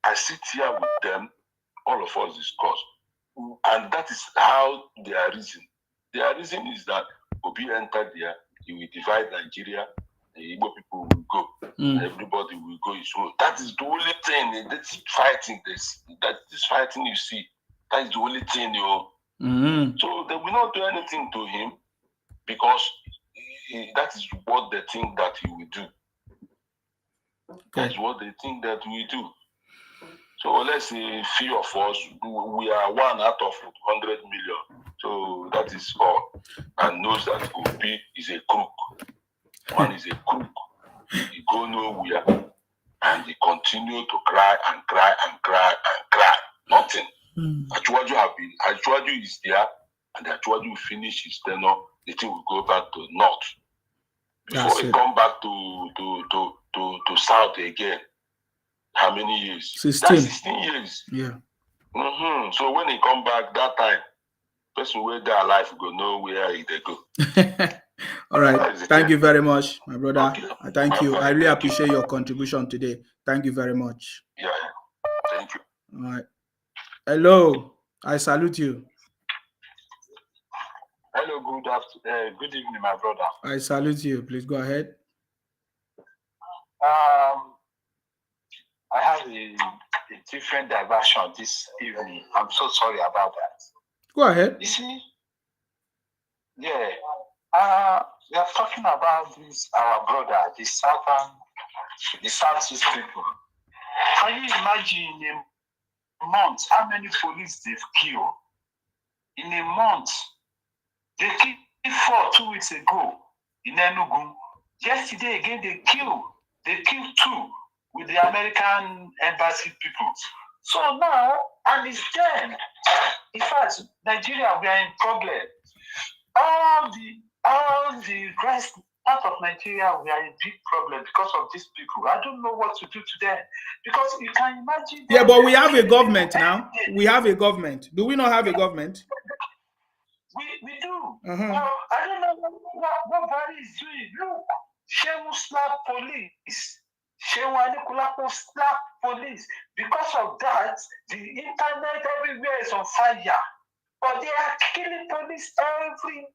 I sit here with them, all of us discuss. And that is how they are reasoning. Their reason is that Obi entered there, he will divide Nigeria, the Igbo people will go, and everybody will go his own. That is the only thing. That's fighting. This fighting you see, that is the only thing, So they will not do anything to him, because that is what they think that he will do. That is what they think that we do. So let's say few of us, we are 1 out of 100 million. So that is all. And knows that Obi is a crook. One is a crook. He go nowhere, and he continue to cry and cry and cry and cry. Nothing. Achwaju is there, and Achwaju will finish his tenure. The thing will go back to north. Before he come back to south again. How many years? 16. That's 16 years. Yeah. So when he come back that time, person where their life go know where they go. All right. Thank you very much, my brother. Okay. Thank you. I really appreciate your contribution today. Thank you very much. Yeah. Thank you. All right. Hello. I salute you. Hello. Good evening, my brother. I salute you. Please go ahead. I have a different diversion this evening. I'm so sorry about that. Go ahead. You see, we are talking about this, our brother, the southern the Southeast people. Can you imagine in a month how many police they've killed? In a month, they killed 4 2 weeks ago in Enugu. Yesterday again, they killed 2 with the American embassy people. So now, and it's them. In fact, Nigeria, we are in problem. All the rest part of Nigeria, we are in big problem because of these people. I don't know what to do to them. Because you can imagine. Yeah, but we have a government now. We have a government. Do we not have a government? We do. Uh-huh. Well, I don't know what Barry is doing. Look, Shehu slap police. Shehu Anikulapo slap police. Because of that, the internet everywhere is on fire. But they are killing police every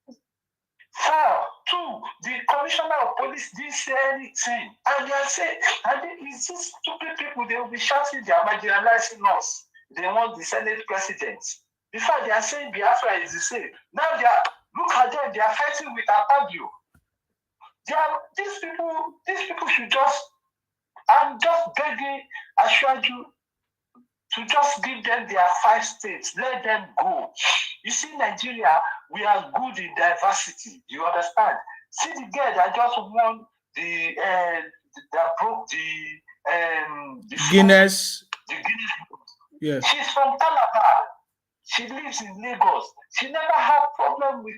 4 2. The commissioner of police didn't say anything. And they are saying, and it's these stupid people, they will be shouting, they are marginalizing us. They want the Senate president. In fact, they are saying Biafra is the same. Now they are, look at them, they are fighting with Atabio. These people should just, I'm just begging Ashwaju to just give them their 5 states. Let them go. You see, Nigeria, we are good in diversity. You understand? See the girl that just won that broke the Guinness. The Guinness. Yeah. She's from Calabar. She lives in Lagos. She never had problem with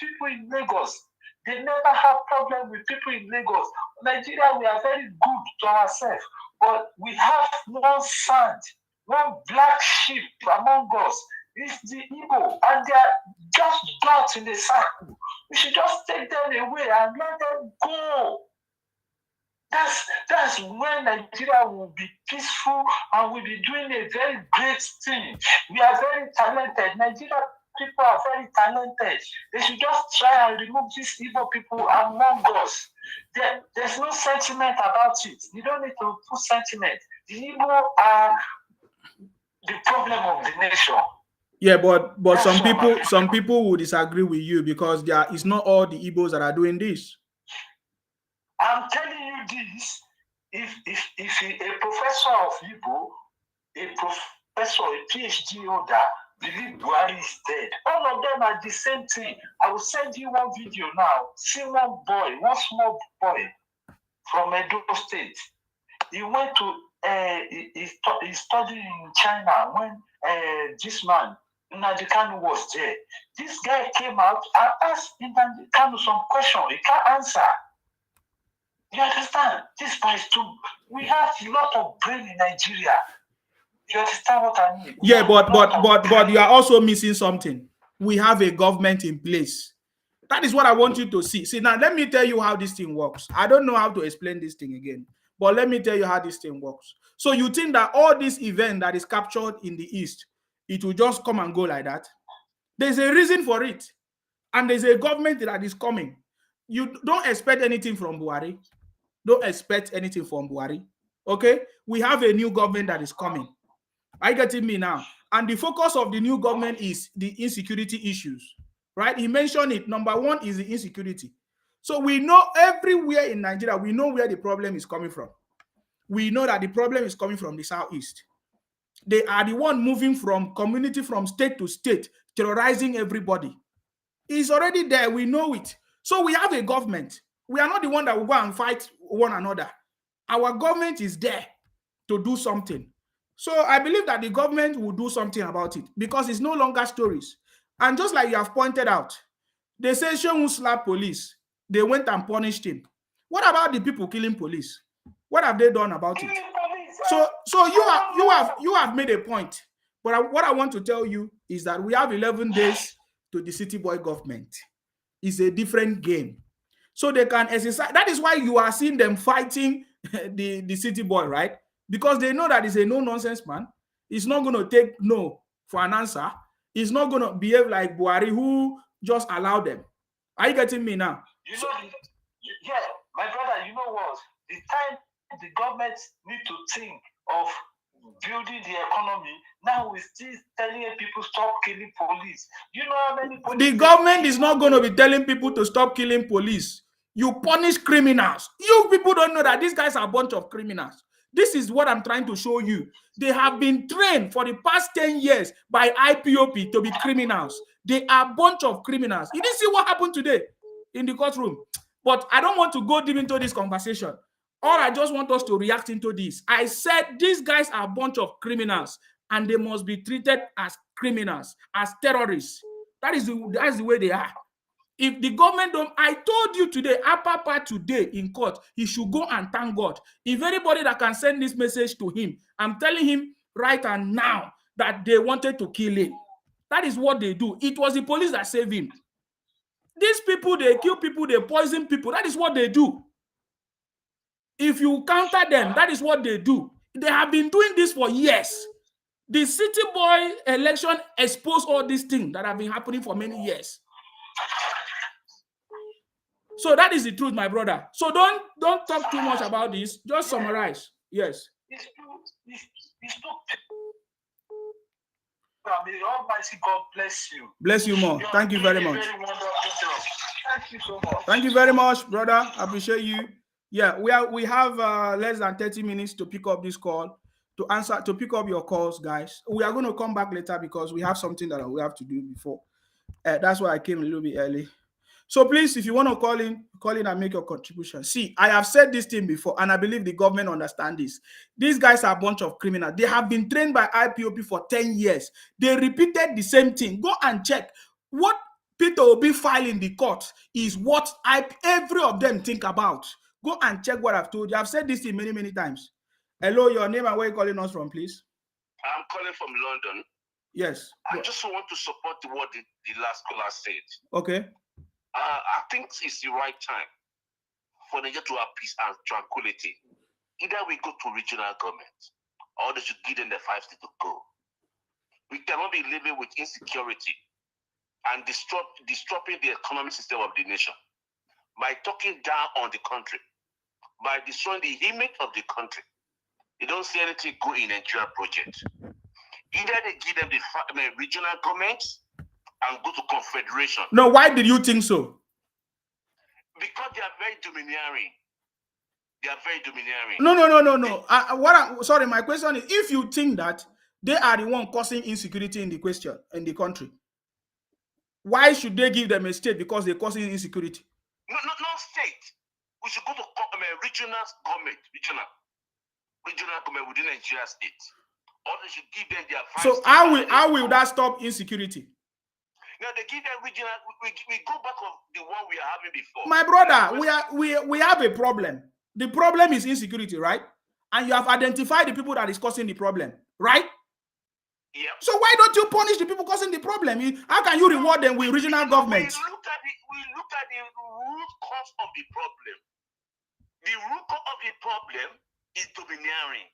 people in Lagos. They never have problem with people in Lagos. Nigeria, we are very good to ourselves, but we have one sand, one black sheep among us. It's the Igbo, and they are just dots in the circle. We should just take them away and let them go. That's when Nigeria will be peaceful and will be doing a very great thing. We are very talented. Nigeria people are very talented. They should just try and remove these evil people among us. There's no sentiment about it. You don't need to put sentiment. The evil are the problem of the nation. Yeah, but some people will disagree with you because it's not all the Igbos that are doing this. I'm telling you this. If a professor of Igbo, a professor, a PhD holder, believe Buhari is dead, all of them are the same thing. I will send you one video now. See one small boy from Edo State. He went to he studied in China when this man Nnamdi Kanu was there. This guy came out and asked Nnamdi Kanu some question. He can't answer. You understand? This boy is too. We have a lot of brain in Nigeria. You understand what I mean? Yeah, but you are also missing something. We have a government in place. That is what I want you to see. See, now let me tell you how this thing works. I don't know how to explain this thing again, but let me tell you how this thing works. So you think that all this event that is captured in the East, it will just come and go like that? There's a reason for it. And there's a government that is coming. You don't expect anything from Buhari. Don't expect anything from Buhari. Okay? We have a new government that is coming. Are you getting me now? And the focus of the new government is the insecurity issues. Right? He mentioned it. Number 1 is the insecurity. So we know everywhere in Nigeria, we know where the problem is coming from. We know that the problem is coming from the Southeast. They are the one moving from community, from state to state, terrorizing everybody. It's already there. We know it. So we have a government. We are not the one that will go and fight one another. Our government is there to do something. So I believe that the government will do something about it because it's no longer stories. And just like you have pointed out, they say Shehu slapped police. They went and punished him. What about the people killing police? What have they done about it? So you have made a point. But what I want to tell you is that we have 11 days to the City Boy government. It's a different game. So they can exercise. That is why you are seeing them fighting the City Boy, right? Because they know that he's a no-nonsense man. He's not going to take no for an answer. He's not going to behave like Buhari, who just allowed them. Are you getting me now? Yeah, my brother, you know what? The time the government need to think of building the economy, now we're still telling people stop killing police. You know how many police? The government is not going to be telling people to stop killing police. You punish criminals. You people don't know that these guys are a bunch of criminals. This is what I'm trying to show you. They have been trained for the past 10 years by IPOP to be criminals. They are a bunch of criminals. You didn't see what happened today in the courtroom. But I don't want to go deep into this conversation. All I just want us to react into this. I said these guys are a bunch of criminals and they must be treated as criminals, as terrorists. That's the way they are. If the government don't, I told you today, Apapa today in court, he should go and thank God. If anybody that can send this message to him, I'm telling him right and now that they wanted to kill him. That is what they do. It was the police that saved him. These people, they kill people, they poison people. That is what they do. If you counter them, that is what they do. They have been doing this for years. The City Boy election exposed all these things that have been happening for many years. So that is the truth, my brother. So don't talk too much about this. Just summarize. Yes. It's too. May Almighty God bless you. Bless you more. Thank you very much. Thank you so much. Thank you very much, brother. I appreciate you. Yeah, we have less than 30 minutes to pick up this call, to pick up your calls, guys. We are going to come back later because we have something that we have to do before. That's why I came a little bit early. So please, if you want to call in and make your contribution. See, I have said this thing before, and I believe the government understands this. These guys are a bunch of criminals. They have been trained by IPOP for 10 years. They repeated the same thing. Go and check. What Peter Obi filed in the court is what every of them think about. Go and check what I've told you. I've said this thing many, many times. Hello, your name and where are you calling us from, please? I'm calling from London. Yes. I just want to support what the last caller said. Okay. I think it's the right time for Nigeria to have peace and tranquility. Either we go to regional government or they should give them the 5 states to go. We cannot be living with insecurity and disrupting the economic system of the nation by talking down on the country, by destroying the image of the country. You don't see anything good in Nigeria project. Either they give them the regional governments and go to confederation. No, why did you think so? Because they are very domineering. They are very domineering. No. Sorry, my question is, if you think that they are the one causing insecurity in the country, why should they give them a state because they're causing insecurity? No state. We should go to regional government, regional government within Nigeria state. Or they should give them their 5 So how will that stop insecurity? Now they give them regional. We go back of the one we are having before. My brother, we have a problem. The problem is insecurity, right? And you have identified the people that is causing the problem, right? Yeah. So why don't you punish the people causing the problem? How can you reward them with regional governments? We look at the root cause of the problem. The root cause of the problem is domineering,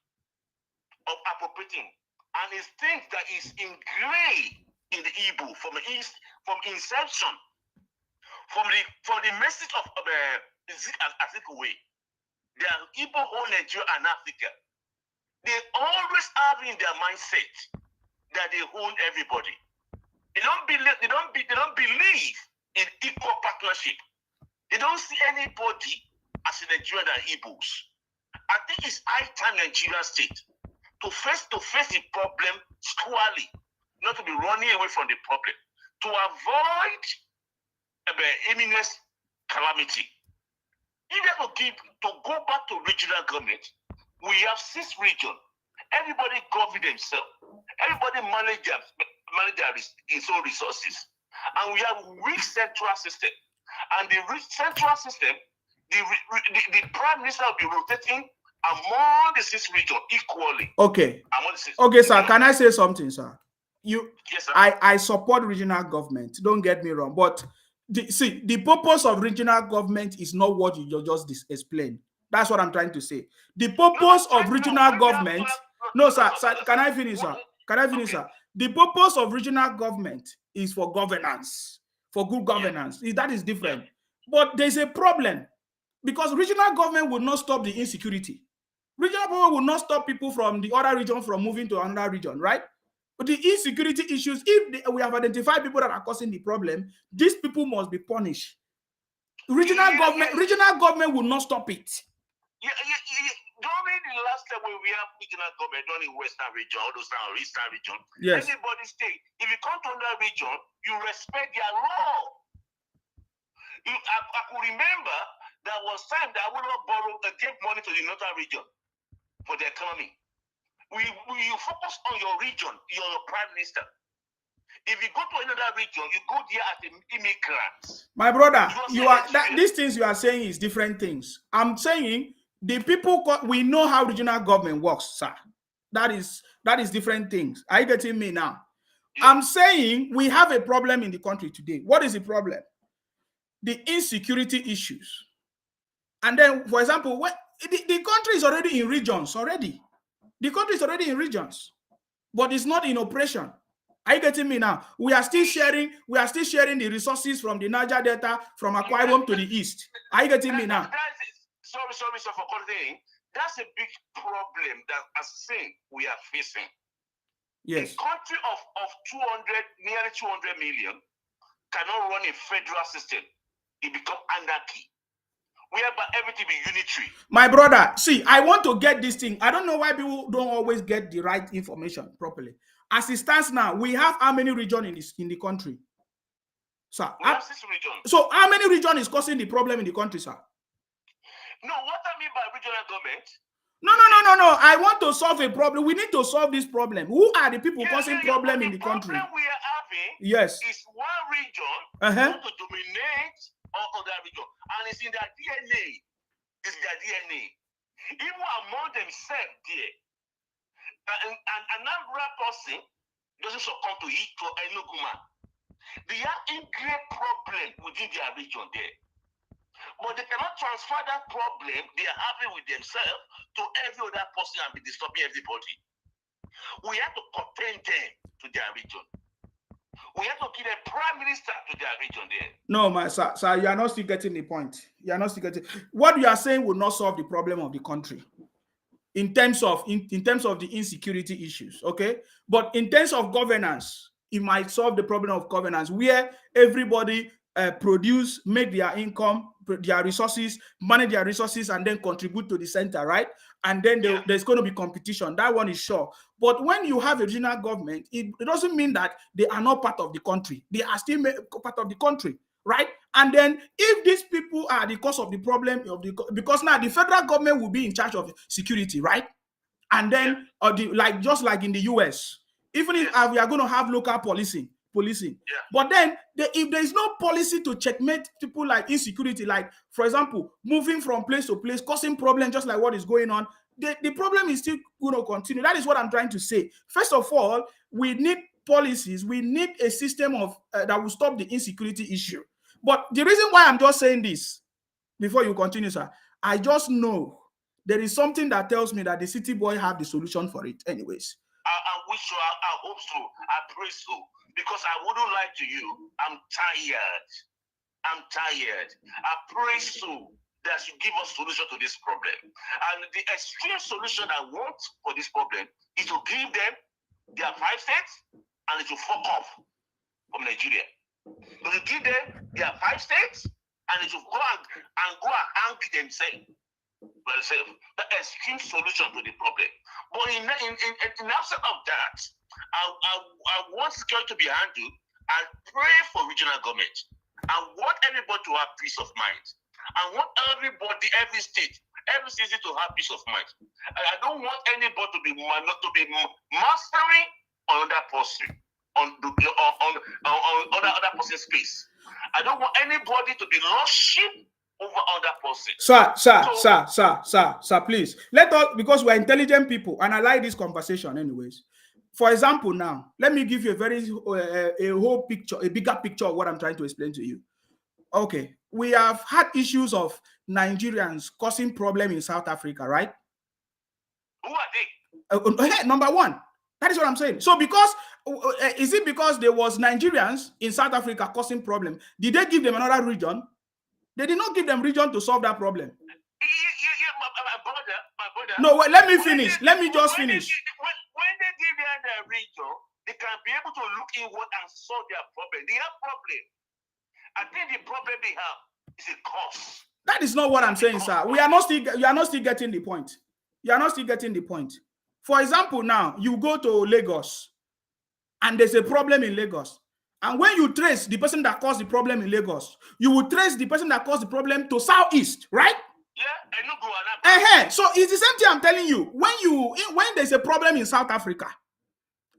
of appropriating, and it's things that is ingrained in the Igbo from inception, from the message of Africa way. They are Igbo whole Nigeria and Africa. They always have in their mindset that they own everybody. They don't believe in equal partnership. They don't see anybody as a Nigerian than Igbos. I think it's high time Nigeria state to face the problem squarely, not to be running away from the problem, to avoid imminent calamity. Either to go back to regional government, we have 6 regions. Everybody govern themselves. Everybody manage their own resources. And we have weak central system. And the central system, the prime minister will be rotating among the 6 regions equally. Okay. Okay, sir. Can I say something, sir? Yes, sir. I support regional government. Don't get me wrong. But the purpose of regional government is not what you just explained. That's what I'm trying to say. The purpose of regional government. No, sir. Can I finish, sir? Sir? The purpose of regional government is for governance, for good governance. Yeah. That is different. Yeah. But there's a problem because regional government will not stop the insecurity. Regional government will not stop people from the other region from moving to another region, right? But the insecurity issues, if we have identified people that are causing the problem, these people must be punished. Regional government will not stop it. During the last time when we have regional government done in Western region, all those now Eastern region, yes. Anybody state, if you come to another region, you respect their law. I could remember there was time that I would not borrow gave money to the northern region for the economy. You focus on your region, your prime minister. If you go to another region, you go there as an immigrant. My brother, these things you are saying is different things. I'm saying the people, we know how regional government works, sir. That is different things. Are you getting me now? Yeah. I'm saying we have a problem in the country today. What is the problem? The insecurity issues. And then, for example, the country is already in regions already. The country is already in regions, but it's not in operation. Are you getting me now? We are still sharing the resources from the Niger Delta, from Akwa Ibom to the east. Are you getting me now? Sorry for calling. That's a big problem that as saying we are facing. Yes. A country of 200, nearly 200 million cannot run a federal system. It becomes anarchy. Whereby everything be unitary. My brother, see, I want to get this thing. I don't know why people don't always get the right information properly. As it stands now, we have how many regions in the country? Sir, we have 6 regions. So how many regions is causing the problem in the country, sir? No, what I mean by regional government? No. I want to solve a problem. We need to solve this problem. Who are the people causing problem in the country? The problem we are having is one region want to dominate all other region. And it's in their DNA. It's their DNA. Even among themselves there. An Anambra person doesn't succumb to it for Enuguma. They have a great problem within their region there. But they cannot transfer that problem they are having with themselves to every other person and be disturbing everybody. We have to contain them to their region. We have to give a prime minister to their region there. No, my sir, you are not still getting the point. You are not still getting what you are saying will not solve the problem of the country. In terms of the insecurity issues, okay? But in terms of governance, it might solve the problem of governance where everybody produce, make their income, their resources, manage their resources, and then contribute to the center, right? And then there's going to be competition. That one is sure. But when you have a regional government, it doesn't mean that they are not part of the country. They are still part of the country, right? And then if these people are the cause of the problem because now the federal government will be in charge of security, right? And then just like in the US, even if we are going to have local policing. But then if there is no policy to checkmate people like insecurity, like for example, moving from place to place, causing problems just like what is going on, the problem is still going to continue. That is what I'm trying to say. First of all, we need policies. We need a system of that will stop the insecurity issue. But the reason why I'm just saying this, before you continue, sir, I just know there is something that tells me that the City Boy have the solution for it anyways. I wish so. I hope so. I pray so. Because I wouldn't lie to you. I'm tired. I pray so that you give us solution to this problem. And the extreme solution I want for this problem is to give them their 5 states and it will fuck off from Nigeria. To give them their 5 states and it will go and hang themselves. The extreme solution to the problem. But in absence of that, I want security to be handled. I pray for regional government. I want everybody to have peace of mind. I want everybody, every state, every city to have peace of mind. I don't want anybody to be mastering on that person, on other person's space. I don't want anybody to be lordship over other person. Sir, please. Let us, because we're intelligent people, and I like this conversation anyways. For example, now, let me give you a whole picture, a bigger picture of what I'm trying to explain to you. Okay, we have had issues of Nigerians causing problem in South Africa, right? Who are they? Number one. That is what I'm saying. So is it because there was Nigerians in South Africa causing problem? Did they give them another region? They did not give them region to solve that problem. My brother. No, wait, let me finish. Let me just finish. When they give them the region, they can be able to look inward and solve their problem. They have problem. I think the problem they have It's a cause. That is not what I'm saying, sir. You are not still getting the point. You are not still getting the point. For example, now you go to Lagos and there's a problem in Lagos. And when you trace the person that caused the problem in Lagos, you will trace the person that caused the problem to Southeast, right? Yeah, I know. So it's the same thing I'm telling you. When there's a problem in South Africa,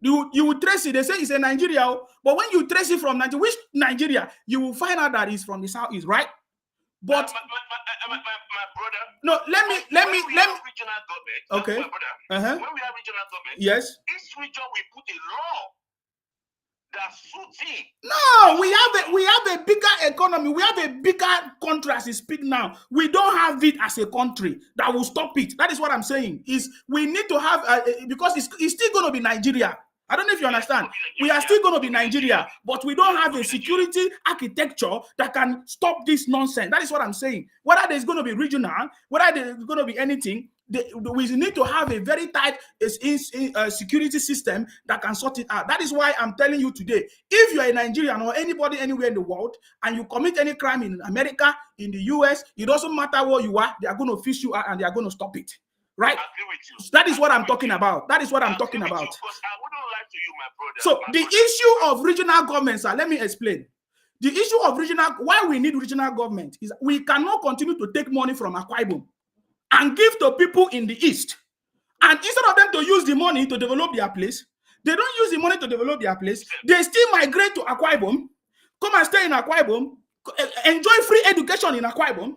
you will trace it. They say it's a Nigeria, but when you trace it from Nigeria, which Nigeria, you will find out that it's from the Southeast, right? But my brother. No, let me. Regional government. Okay. My brother. When we have regional government, yes. Each region we put a law that suits it. No, we have a bigger economy. We have a bigger country as we speak now. We don't have it as a country that will stop it. That is what I'm saying. Is we need to have because it's still going to be Nigeria. I don't know if you understand. We are still going to be Nigeria, but we don't have a security architecture that can stop this nonsense. That is what I'm saying. Whether there's going to be regional, whether there's going to be anything, we need to have a very tight security system that can sort it out. That is why I'm telling you today, if you're a Nigerian or anybody anywhere in the world and you commit any crime in America, in the US, it doesn't matter where you are, they are going to fish you out and they are going to stop it. Right? That is what I'm talking about. That is what I'm talking about. So the issue of regional governments, let me explain. The issue of why we need regional government is we cannot continue to take money from Akwa Ibom and give to people in the east. And instead of them to use the money to develop their place, they don't use the money to develop their place. They still migrate to Akwa Ibom, come and stay in Akwa Ibom, enjoy free education in Akwa Ibom,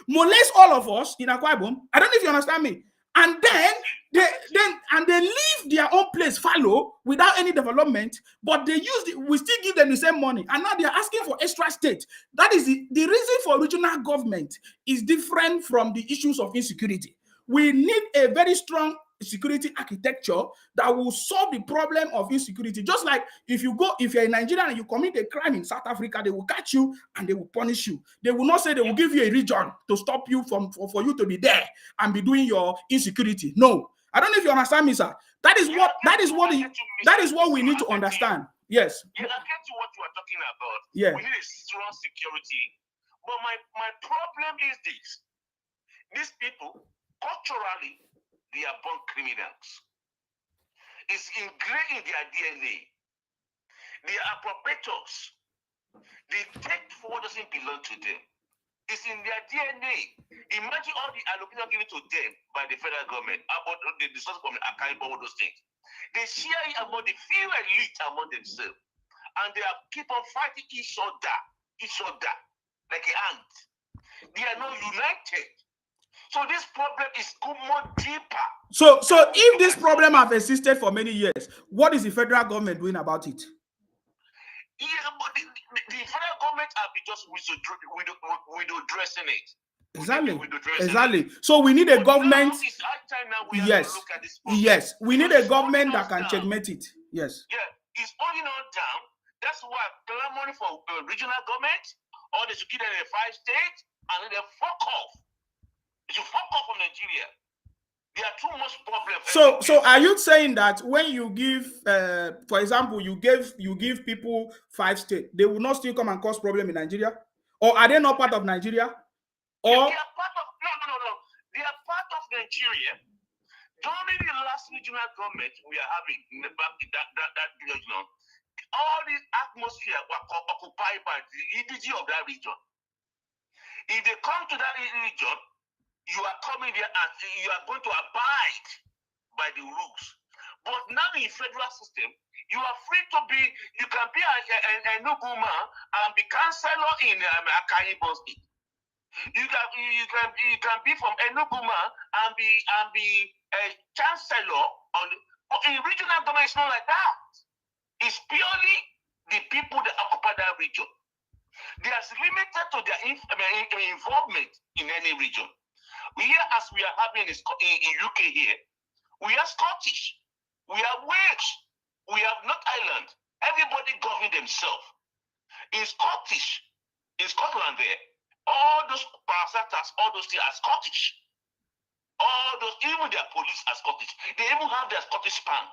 molest all of us in Akwa Ibom. I don't know if you understand me. And then they leave their own place fallow without any development, but we still give them the same money. And now they're asking for extra state. That is the reason for regional government is different from the issues of insecurity. We need a very strong security architecture that will solve the problem of insecurity. Just like if you're a Nigerian and you commit a crime in South Africa, they will catch you and they will punish you. They will not say they will give you a region to stop you for you to be there and be doing your insecurity. No, I don't know if you understand me, sir. That is what we need to understand. Yes. Yeah, I get to what you are talking about. Yeah. We need a strong security. But my problem is this. These people, culturally, they are born criminals. It's ingrained in their DNA. They are perpetrators. They take for what doesn't belong to them. It's in their DNA. Imagine all the allocation given to them by the federal government about the resources from the archive, all those things. They share it among the few elite among themselves. And they keep on fighting each other, like an ant. They are not united. So this problem is more deeper. So if this problem have existed for many years, what is the federal government doing about it? Yeah, but the federal government have been just window dressing it. Exactly. So we need a government. Yes. Yes. We need a government that can checkmate it. Yes. Yeah, it's only not down. That's why clamoring for regional government, or they should give them a 5 states, and then they fuck off. They should fuck off from Nigeria. There are too much problems. So are you saying that when you give, for example, you give people 5 states, they will not still come and cause problem in Nigeria, or are they not part of Nigeria? Or they are part of no. They are part of Nigeria. During the last regional government we are having in the back that region, all this atmosphere were occupied by the EDG of that region. If they come to that region, you are coming there and you are going to abide by the rules. But now in the federal system, you are free to be, you can be a Nuguma and be councillor in Akwa Ibom State. You can be from Enuguma and be a chancellor on. But in regional government, it's not like that. It's purely the people that occupy that region. They are limited to their involvement in any region. Here, as we are having in UK here, we are Scottish, we are Wales, we have North Ireland. Everybody govern themselves. In Scotland there, all those parastatals, all those things are Scottish. All those, even their police are Scottish. They even have their Scottish span.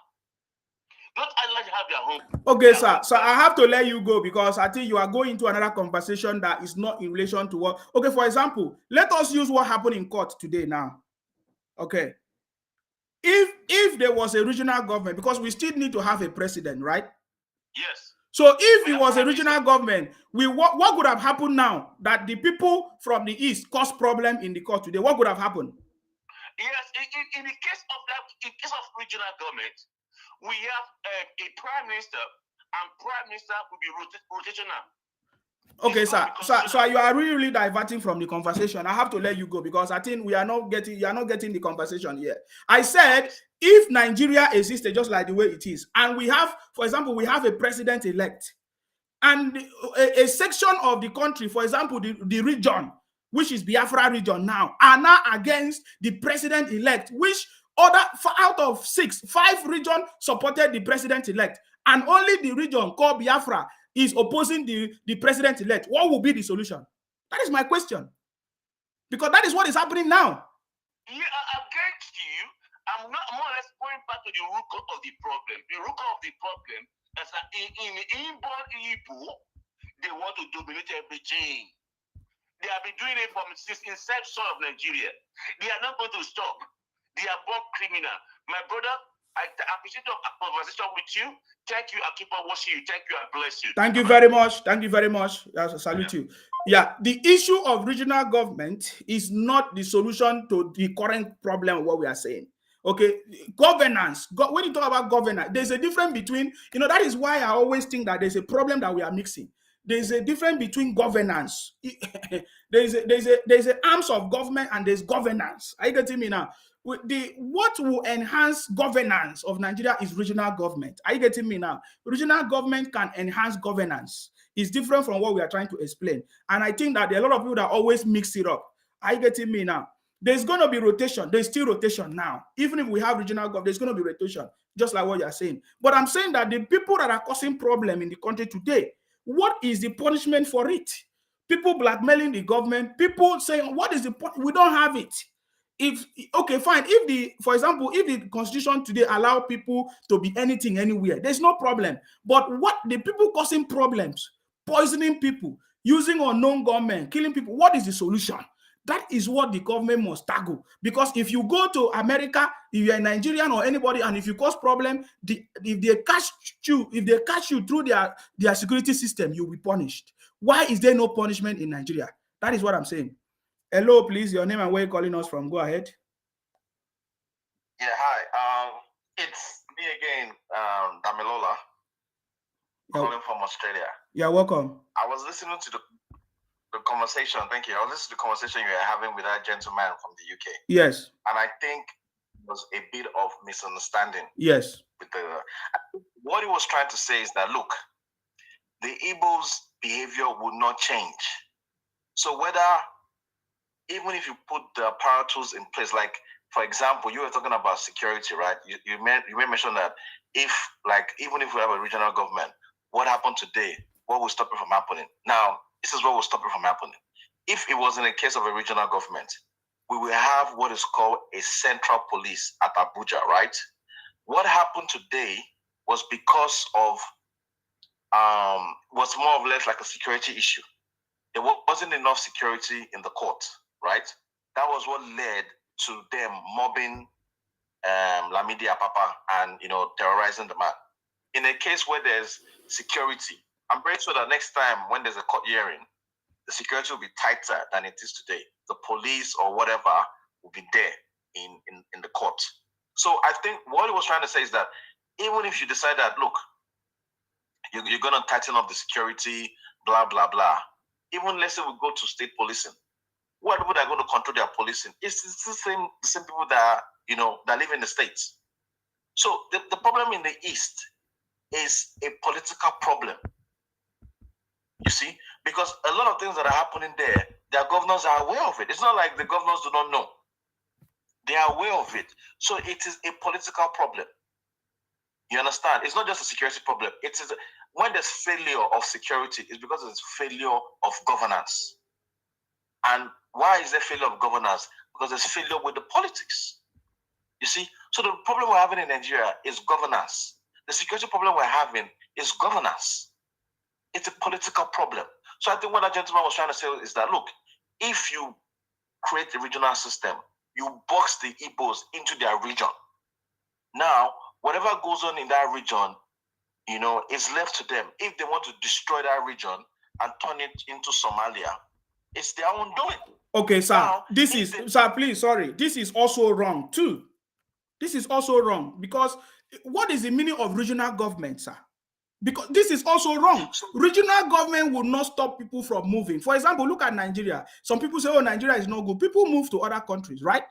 Not island have their home. Okay, sir. So I have to let you go because I think you are going into another conversation that is not in relation to what. Okay, for example, let us use what happened in court today now. Okay. If there was a regional government, because we still need to have a president, right? Yes. So if it was a regional government, what would have happened now that the people from the east caused problem in the court today? What would have happened? Yes, in the case of regional government, we have a prime minister, and prime minister will be rotational. Okay, sir. So you are really diverting from the conversation. I have to let you go because I think you are not getting the conversation here. I said if Nigeria existed just like the way it is, and we have, for example, we have a president-elect, and a section of the country, for example, the region, which is Biafra region now, are now against the president-elect, which out of 5 regions supported the president-elect, and only the region called Biafra is opposing the president-elect. What will be the solution? That is my question. Because that is what is happening now. Yeah, against you, I'm not more or less going back to the root of the problem. The root of the problem is that in inborn Igbo, they want to dominate everything. They have been doing it since inception of Nigeria. They are not going to stop. They are born criminal. My brother, I appreciate your conversation with you. Thank you. I keep on watching you. Thank you and bless you. Thank you very much. Thank you very much. I salute you. Yeah, the issue of regional government is not the solution to the current problem of what we are saying. Okay, governance. When you talk about governance, there's a difference between, that is why I always think that there's a problem that we are mixing. There's a difference between governance. there's a arms of government and there's governance. Are you getting me now? What will enhance governance of Nigeria is regional government. Are you getting me now? Regional government can enhance governance. It's different from what we are trying to explain. And I think that there are a lot of people that always mix it up. Are you getting me now? There's going to be rotation. There's still rotation now. Even if we have regional government, there's going to be rotation, just like what you're saying. But I'm saying that the people that are causing problem in the country today, what is the punishment for it? People blackmailing the government, people saying, what is the point? We don't have it. Okay, fine. For example, if the constitution today allow people to be anything, anywhere, there's no problem. But what the people causing problems, poisoning people, using unknown government, killing people, what is the solution? That is what the government must tackle. Because if you go to America, if you're a Nigerian or anybody, and if you cause problem, if they catch you through their security system, you'll be punished. Why is there no punishment in Nigeria? That is what I'm saying. Hello, please. Your name and where you're calling us from. Go ahead. Yeah, hi. It's me again, Damilola, calling from Australia. You're welcome. I was listening to the conversation. Thank you. I was listening to the conversation you were having with that gentleman from the UK. Yes. And I think it was a bit of misunderstanding. Yes. What he was trying to say is that, look, the Igbo's behavior will not change. So even if you put the apparatus in place, like, for example, you were talking about security, right? You may mention that even if we have a regional government, what happened today? What will stop it from happening? Now, this is what will stop it from happening. If it was in a case of a regional government, we will have what is called a central police at Abuja, right? What happened today was because of, was more or less like a security issue. There wasn't enough security in the court, right? That was what led to them mobbing Lamidi Apapa and, terrorizing the man. In a case where there's security, I'm very sure that next time when there's a court hearing, the security will be tighter than it is today. The police or whatever will be there in the court. So I think what he was trying to say is that even if you decide that, look, you're going to tighten up the security, blah, blah, blah. Even let's say we go to state policing. What people that are going to control their policing? It's the same people that that live in the States. So the problem in the East is a political problem. You see? Because a lot of things that are happening there, their governors are aware of it. It's not like the governors do not know. They are aware of it. So it is a political problem. You understand? It's not just a security problem. It is when there's failure of security, it's because there's failure of governance. And why is there failure of governance? Because there's failure with the politics. You see? So the problem we're having in Nigeria is governance. The security problem we're having is governance. It's a political problem. So I think what that gentleman was trying to say is that, look, if you create a regional system, you box the Igbos into their region. Now, whatever goes on in that region, is left to them. If they want to destroy that region and turn it into Somalia, it's their own doing. Okay, sir. Now, sir, please, sorry. This is also wrong too. This is also wrong because what is the meaning of regional government, sir? Because this is also wrong. Regional government will not stop people from moving. For example, look at Nigeria. Some people say, "Oh, Nigeria is not good." People move to other countries, right?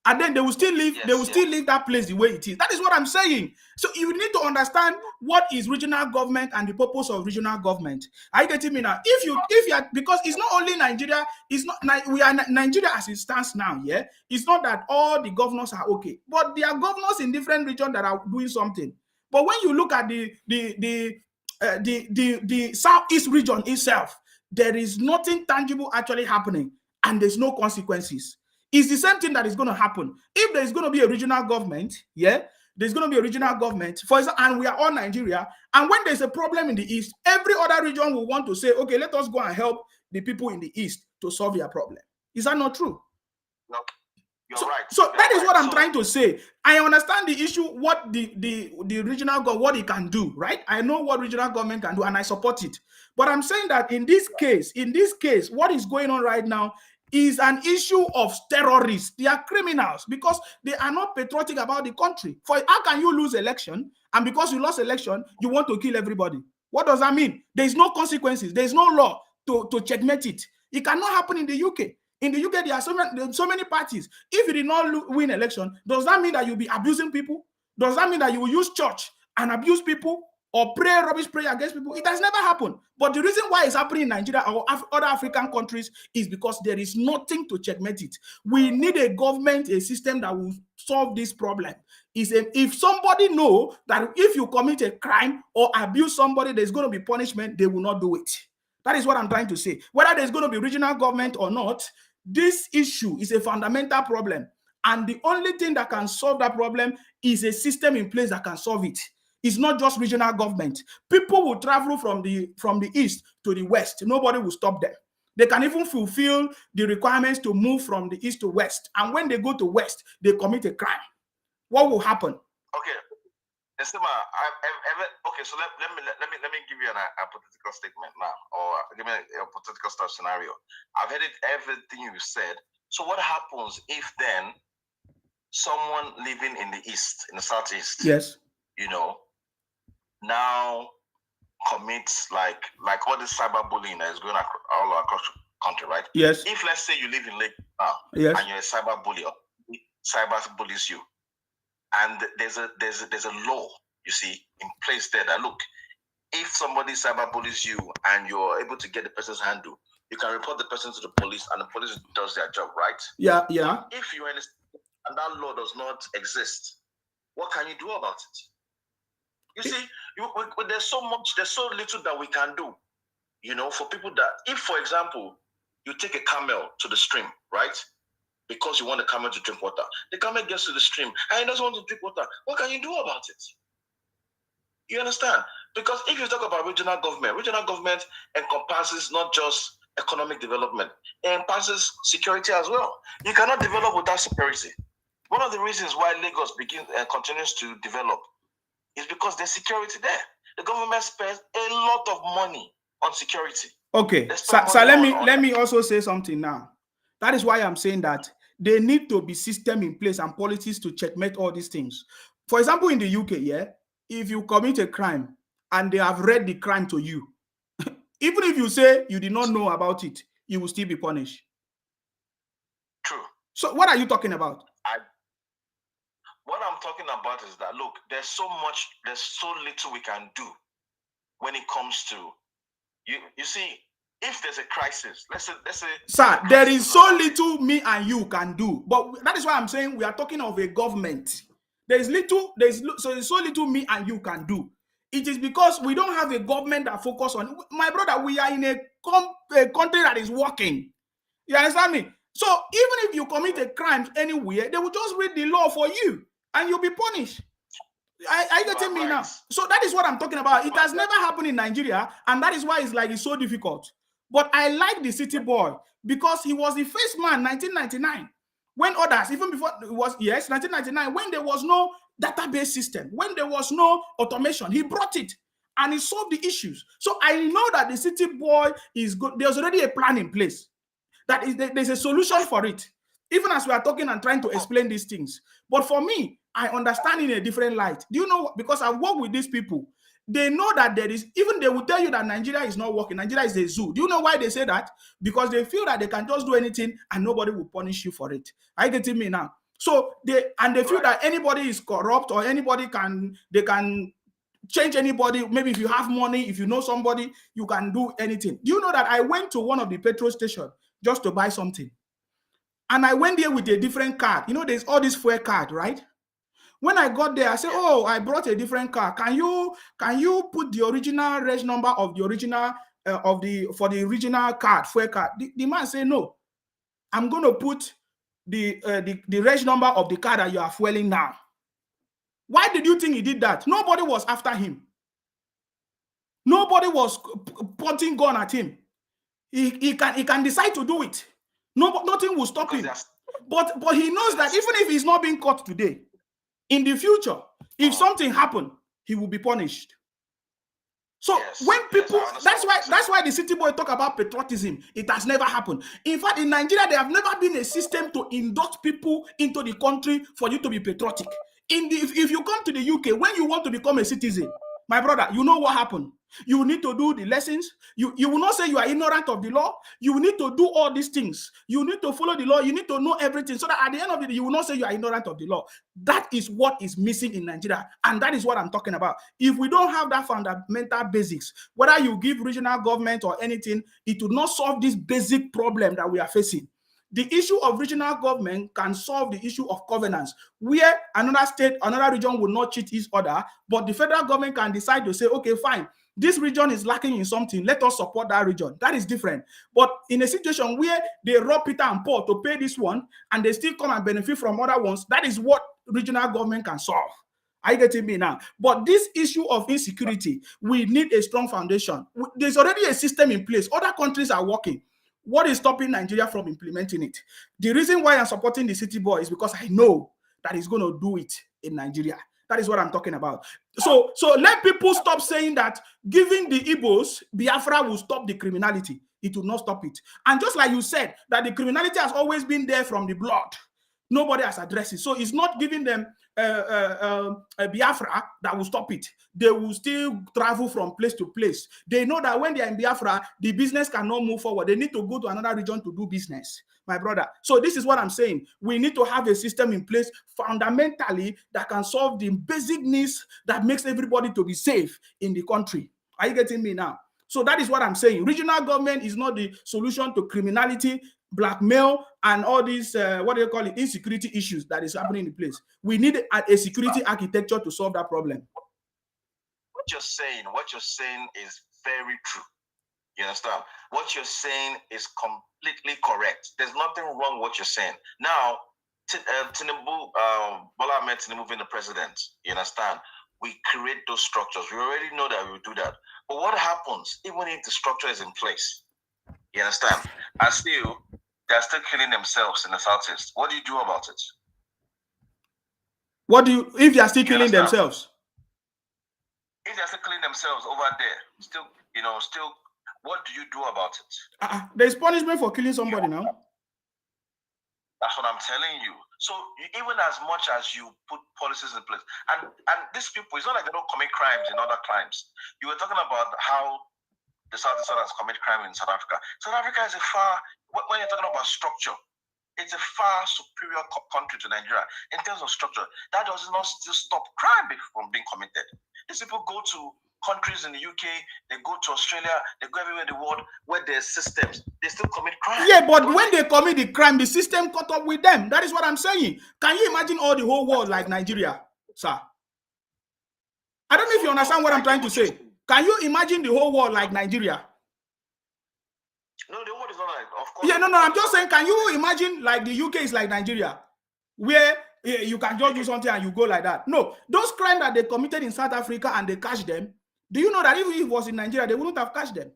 And then they will still live. They will still leave that place the way it is. That is what I'm saying. So you need to understand what is regional government and the purpose of regional government. Are you getting me now? If you are, because it's not only Nigeria. It's not we are Nigeria as it stands now. Yeah, it's not that all the governors are okay, but there are governors in different regions that are doing something. But when you look at the southeast region itself, there is nothing tangible actually happening, and there's no consequences. It's the same thing that is going to happen. If there's going to be a regional government, there's going to be a regional government, for example, and we are all Nigeria, and when there's a problem in the east, every other region will want to say, okay, let us go and help the people in the east to solve their problem. Is that not true? No. You're right. So that is what I'm trying to say. I understand the issue, what the regional government, what it can do, right? I know what regional government can do, and I support it. But I'm saying that in this case, what is going on right now is an issue of terrorists. They are criminals because they are not patriotic about the country. For how can you lose election, and because you lost election, you want to kill everybody? What does that mean? There is no consequences. There is no law to checkmate it. It cannot happen in the UK. In the UK, there are so many parties. If you did not win election, does that mean that you'll be abusing people? Does that mean that you will use church and abuse people or pray rubbish prayer against people? It has never happened. But the reason why it's happening in Nigeria or other African countries is because there is nothing to checkmate it. We need a government, a system that will solve this problem. If somebody know that if you commit a crime or abuse somebody, there's going to be punishment, they will not do it. That is what I'm trying to say. Whether there's going to be regional government or not, this issue is a fundamental problem. And the only thing that can solve that problem is a system in place that can solve it. It's not just regional government. People will travel from the east to the west. Nobody will stop them. They can even fulfill the requirements to move from the east to west. And when they go to west, they commit a crime. What will happen? Okay. Estima, okay, so let me give you a hypothetical statement now, or give me a hypothetical scenario. I've heard everything you said. So what happens if then someone living in the east, in the southeast, yes, now commits like all this cyberbullying that is going all across the country, right? Yes. If let's say you live in Lake now, yes, and you're a cyberbully, or cyber bullies you, and there's a law, you see, in place there that, look, if somebody cyberbullies you and you're able to get the person's handle, you can report the person to the police, and the police does their job, right? Yeah. If you're in a state and that law does not exist, what can you do about it? You see, there's so little that we can do, for people that, if, for example, you take a camel to the stream, right? Because you want the camel to drink water. The camel gets to the stream and he doesn't want to drink water. What can you do about it? You understand? Because if you talk about regional government encompasses not just economic development, it encompasses security as well. You cannot develop without security. One of the reasons why Lagos continues to develop is because there's security there. The government spends a lot of money on security. Okay, so let me also say something now. That is why I'm saying that there need to be system in place and policies to checkmate all these things. For example, in the UK, if you commit a crime and they have read the crime to you, even if you say you did not know about it, you will still be punished. True. So what are you talking about? What I'm talking about is that, look, there's so little we can do when it comes to, you see, if there's a crisis, let's say sir, there is so little me and you can do. But that is why I'm saying we are talking of a government. There's so little me and you can do. It is because we don't have a government that focus on. My brother, we are in a country that is working. You understand me? So even if you commit a crime anywhere, they will just read the law for you and you'll be punished. Are you getting me now? So that is what I'm talking about. It has never happened in Nigeria, and that is why it's so difficult. But I like the City Boy because he was the first man, 1999, when others, even before it was, yes, 1999, when there was no database system, when there was no automation, he brought it and he solved the issues. So I know that the City Boy is good. There's already a plan in place. That is, there's a solution for it. Even as we are talking and trying to explain these things. But for me, I understand in a different light. Do you know? Because I work with these people. They know that there is, even they will tell you that Nigeria is not working. Nigeria is a zoo. Do you know why they say that? Because they feel that they can just do anything and nobody will punish you for it. Are you getting me now? So they feel that anybody is corrupt or anybody can change anybody. Maybe if you have money, if you know somebody, you can do anything. Do you know that I went to one of the petrol stations just to buy something? And I went there with a different card. You know, there's all this fuel card, right? When I got there, I said, "Oh, I brought a different car. Can you put the original reg number of the original for the original card, fuel card?" The man said, "No, I'm going to put the reg number of the car that you are fueling now." Why did you think he did that? Nobody was after him. Nobody was pointing gun at him. He can decide to do it. Nothing will stop him. But he knows that even if he's not being caught today, in the future, if something happened, he will be punished. So when people, that's why the City Boy talk about patriotism. It has never happened. In fact, in Nigeria, there have never been a system to induct people into the country for you to be patriotic. If you come to the UK, when you want to become a citizen, my brother, you know what happened. You need to do the lessons. You will not say you are ignorant of the law. You need to do all these things. You need to follow the law. You need to know everything so that at the end of the day, you will not say you are ignorant of the law. That is what is missing in Nigeria. And that is what I'm talking about. If we don't have that fundamental basics, whether you give regional government or anything, it will not solve this basic problem that we are facing. The issue of regional government can solve the issue of governance, where another state, another region will not cheat each other, but the federal government can decide to say, okay, fine, this region is lacking in something, let us support that region. That is different. But in a situation where they rob Peter and Paul to pay this one, and they still come and benefit from other ones, that is what regional government can solve. Are you getting me now? But this issue of insecurity, we need a strong foundation. There's already a system in place. Other countries are working. What is stopping Nigeria from implementing it? The reason why I'm supporting the City Boy is because I know that he's going to do it in Nigeria. That is what I'm talking about. So let people stop saying that giving the Igbos Biafra will stop the criminality. It will not stop it. And just like you said, that the criminality has always been there from the blood. Nobody has addressed it. So it's not giving them a Biafra that will stop it. They will still travel from place to place. They know that when they are in Biafra, the business cannot move forward. They need to go to another region to do business, my brother. So this is what I'm saying. We need to have a system in place fundamentally that can solve the basic needs that makes everybody to be safe in the country. Are you getting me now? So that is what I'm saying. Regional government is not the solution to criminality, blackmail, and all these, what do you call it, insecurity issues that is happening in the place. We need a security architecture to solve that problem. What you're saying is very true. You understand? What you're saying is completely correct. There's nothing wrong with what you're saying. Now, Tinubu, Bola Ahmed Tinubu being the president, you understand? We create those structures. We already know that we will do that. But what happens even if the structure is in place? You understand? And still, they're still killing themselves in the Southeast. What do you do about it? What do you, if they are still killing themselves? If they're still killing themselves over there, still, what do you do about it? There's punishment for killing somebody now. That's what I'm telling you. So even as much as you put policies in place, and these people, it's not like they don't commit crimes in other crimes. You were talking about how the Southeast Southerners commit crime in South Africa. South Africa is when you're talking about structure, it's a far superior country to Nigeria in terms of structure. That does not still stop crime from being committed. These people go to countries in the UK, they go to Australia, they go everywhere in the world where there's systems. They still commit crime. Yeah, but when they commit the crime, the system caught up with them. That is what I'm saying. Can you imagine all the whole world like Nigeria, sir? I don't know if you understand what I'm trying to say. Can you imagine the whole world like Nigeria? No, the world is not like, of course. Yeah, no, I'm just saying, can you imagine like the UK is like Nigeria, where You can just do something and you go like that. No, those crimes that they committed in South Africa and they catch them, do you know that even if it was in Nigeria, they wouldn't have catched them?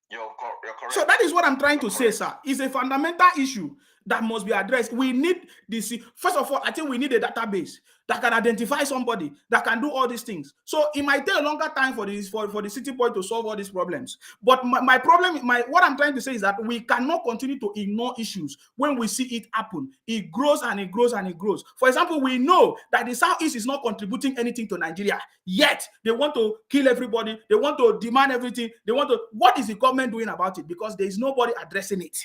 You're correct. So that is what I'm trying to say, sir. It's a fundamental issue that must be addressed. We need this. First of all, I think we need a database that can identify somebody that can do all these things. So it might take a longer time for this for the City Boy to solve all these problems. But my problem, what I'm trying to say is that we cannot continue to ignore issues when we see it happen. It grows and it grows and it grows. For example, we know that the Southeast is not contributing anything to Nigeria, yet they want to kill everybody. They want to demand everything. They want to. What is the government doing about it? Because there is nobody addressing it.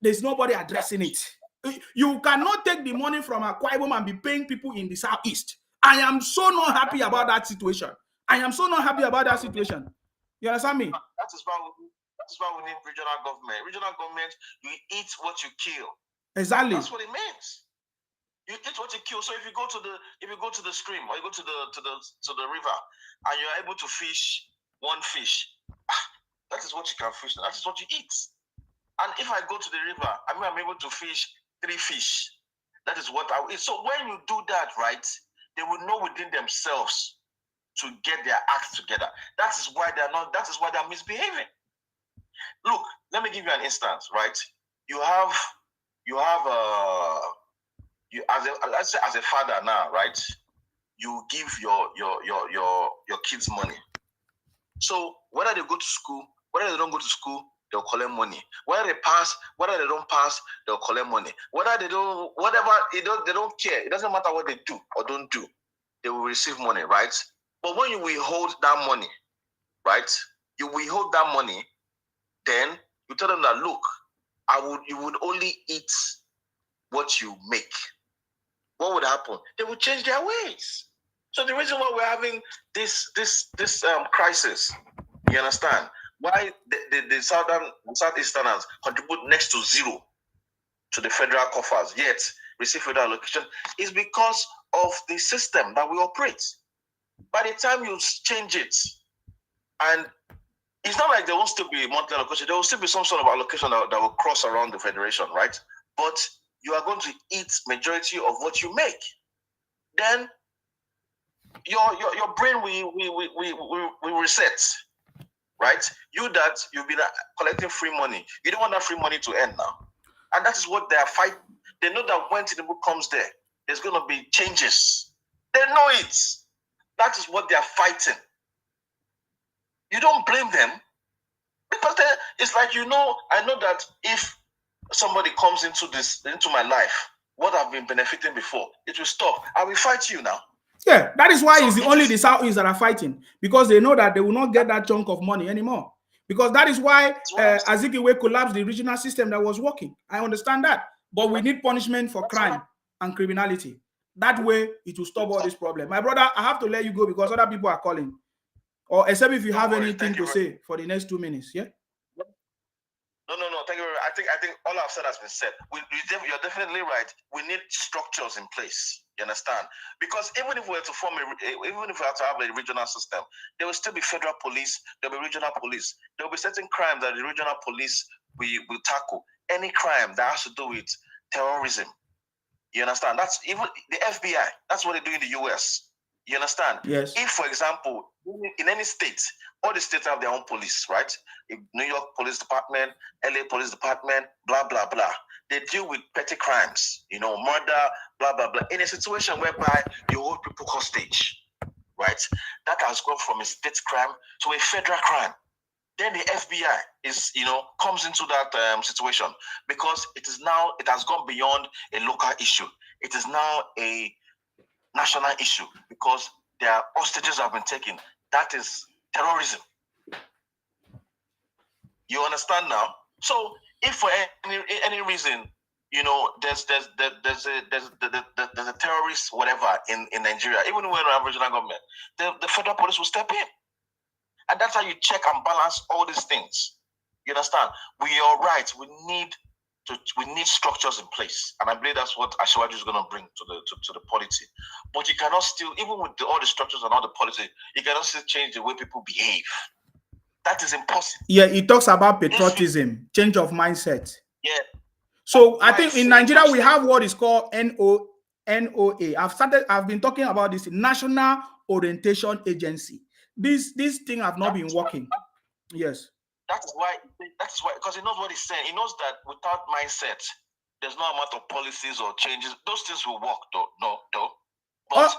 There's nobody addressing it. You cannot take the money from Akwa Ibom and be paying people in the Southeast. I am so not happy about that situation. I am so not happy about that situation. You understand me? That is why we need regional government. Regional government, you eat what you kill. Exactly. That's what it means. You eat what you kill. So if you go to the stream or you go to the river and you're able to fish one fish, that is what you can fish. That is what you eat. And if I go to the river, I'm able to fish 3 fish. That is what I will eat. So when you do that, right, they will know within themselves to get their acts together. That is why they're misbehaving. Look, let me give you an instance, right? As a father now, right? You give your kids money. So whether they go to school, whether they don't go to school, they'll collect money. Whether they pass, whether they don't pass, they'll collect money. Whether they don't, they don't care. It doesn't matter what they do or don't do. They will receive money, right? But when you withhold that money, right? You withhold that money, then you tell them that, look, you would only eat what you make. What would happen? They would change their ways. So the reason why we're having this crisis, you understand? Why the Southeasterners contribute next to zero to the federal coffers, yet receive federal allocation, is because of the system that we operate. By the time you change it, and it's not like there won't still be monthly allocation, there will still be some sort of allocation that will cross around the federation, right? But you are going to eat majority of what you make. Then your brain will reset. Right? You've been collecting free money. You don't want that free money to end now. And that is what they are fighting. They know that when Tinubu comes there, there's going to be changes. They know it. That is what they are fighting. You don't blame them. Because it's like, I know that if somebody comes into my life, what I've been benefiting before, it will stop. I will fight you now. Yeah, that is why it's only the Southeast that are fighting, because they know that they will not get that chunk of money anymore. Because that is why Azikiwe collapsed the regional system that was working. I understand that. But we need punishment for crime and criminality. That way, it will stop all this problem. My brother, I have to let you go because other people are calling. Or except if you have anything to say for the next 2 minutes, yeah? No. Thank you very much. I think all I've said has been said. You're definitely right. We need structures in place. You understand? Because even if we were to have a regional system, there will still be federal police. There will be regional police. There will be certain crimes that the regional police will tackle. Any crime that has to do with terrorism. You understand? That's even the FBI. That's what they do in the US. You understand? Yes. If, for example, in any state, all the states have their own police, right? New York Police Department, LA Police Department, blah, blah, blah. They deal with petty crimes, murder, blah, blah, blah. In a situation whereby you hold people hostage, right? That has gone from a state crime to a federal crime. Then the FBI comes into that situation because it has gone beyond a local issue. It is now a national issue because their hostages have been taken. That is terrorism. You understand now? So, if for any reason, there's a terrorist, whatever, in Nigeria, even when we have regional government, the federal police will step in, and that's how you check and balance all these things. You understand? We are right. We need structures in place, and I believe that's what Ashwaju is going to bring to the polity. But you cannot still, even with all the structures and all the policy, you cannot still change the way people behave. That is impossible. Yeah, he talks about patriotism, change of mindset. Yeah. So I think in Nigeria we have what is called NOA. I've been talking about this National Orientation Agency. This thing have not been working. Yes. That is why, because he knows what he's saying. He knows that without mindset, there's no amount of policies or changes. Those things will work, though.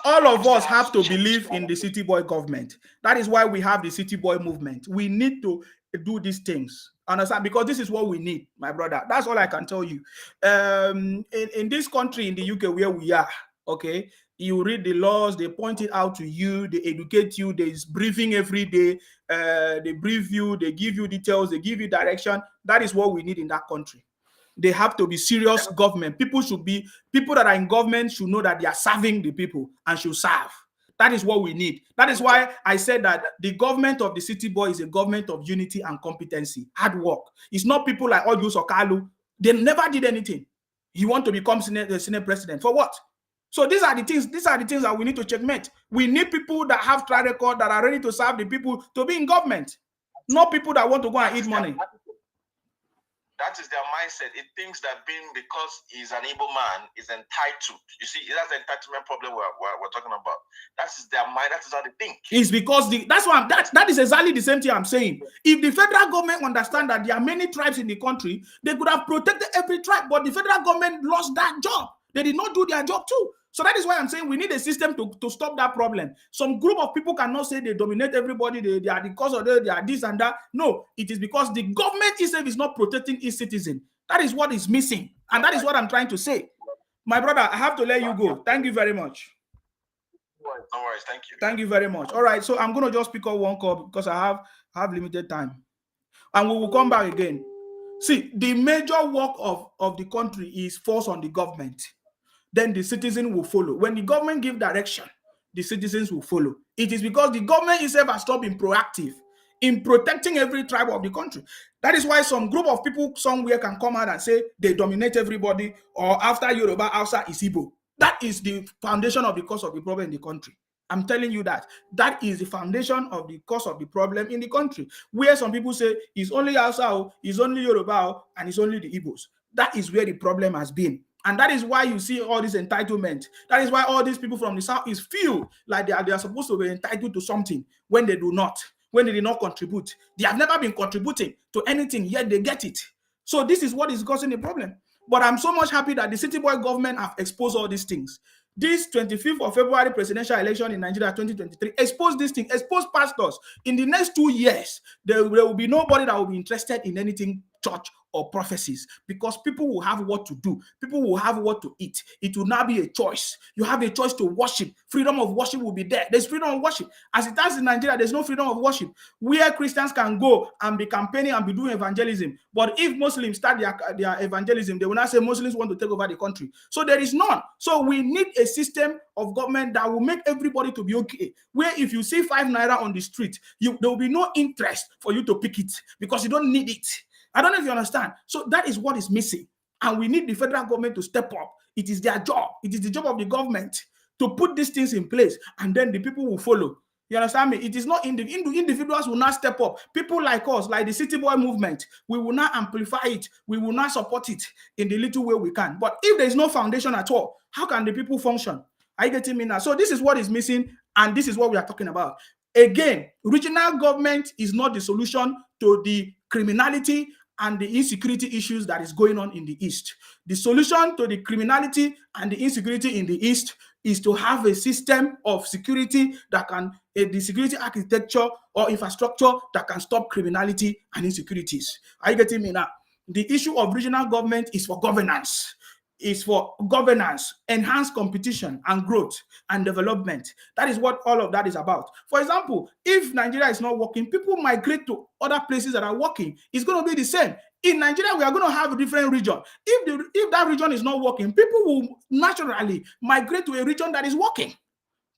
All of us have to believe in the City Boy government. That is why we have the City Boy movement. We need to do these things. Understand? Because this is what we need, my brother. That's all I can tell you. In this country, in the UK, where we are, okay, you read the laws, they point it out to you, they educate you, there's briefing every day, they brief you, they give you details, they give you direction. That is what we need in that country. They have to be serious government. People that are in government should know that they are serving the people and should serve. That is what we need. That is why I said that the government of the City Boy is a government of unity and competency, hard work. It's not people like Audius Okalu. They never did anything. He want to become Senate president. For what? So these are the things that we need to checkmate. We need people that have track record, that are ready to serve the people, to be in government. Not people that want to go and eat money. That is their mindset. It thinks that because he's an able man, is entitled. You see, that's the entitlement problem we're talking about. That is their mind. That is how they think. It's because that is exactly the same thing I'm saying. If the federal government understand that there are many tribes in the country, they could have protected every tribe, but the federal government lost that job. They did not do their job too. So that is why I'm saying we need a system to stop that problem. Some group of people cannot say they dominate everybody, they are the cause of they are this and that. No, it is because the government itself is not protecting its citizen. That is what is missing. And that is what I'm trying to say. My brother, I have to let you go. Thank you very much. No worries, thank you. Thank you very much. All right, so I'm going to just pick up one call because I have limited time. And we will come back again. See, the major work of the country is force on the government. Then the citizen will follow. When the government give direction, the citizens will follow. It is because the government itself has not been proactive in protecting every tribe of the country. That is why some group of people somewhere can come out and say they dominate everybody, or after Yoruba, outside is Igbo. That is the foundation of the cause of the problem in the country. I'm telling you that. That is the foundation of the cause of the problem in the country. Where some people say it's only Hausa, it's only Yoruba, and it's only the Igbos. That is where the problem has been. And that is why you see all this entitlement. That is why all these people from the South is feel like they are supposed to be entitled to something when they do not, when they did not contribute. They have never been contributing to anything, yet they get it. So this is what is causing the problem. But I'm so much happy that the City Boy government have exposed all these things. This 25th of February presidential election in Nigeria 2023 exposed this thing, exposed pastors. In the next 2 years, there will be nobody that will be interested in anything church or prophecies, because people will have what to do. People will have what to eat. It will now be a choice. You have a choice to worship. Freedom of worship will be there. There's freedom of worship. As it is in Nigeria, there's no freedom of worship, where Christians can go and be campaigning and be doing evangelism. But if Muslims start their evangelism, they will not say Muslims want to take over the country. So there is none. So we need a system of government that will make everybody to be okay, where if you see 5 naira on the street, there will be no interest for you to pick it because you don't need it. I don't know if you understand. So that is what is missing. And we need the federal government to step up. It is their job. It is the job of the government to put these things in place, and then the people will follow. You understand me? It is not individuals will not step up. People like us, like the City Boy movement, we will not amplify it. We will not support it in the little way we can. But if there is no foundation at all, how can the people function? Are you getting me now? So this is what is missing, and this is what we are talking about. Again, regional government is not the solution to the criminality and the insecurity issues that is going on in the East. The solution to the criminality and the insecurity in the East is to have a system of security that can, the security architecture or infrastructure that can stop criminality and insecurities. Are you getting me now? The issue of regional government is for governance. Is for governance, enhanced competition and growth and development. That is what all of that is about. For example, if Nigeria is not working, people migrate to other places that are working. It's going to be the same. In Nigeria, we are going to have a different region. If that region is not working, people will naturally migrate to a region that is working.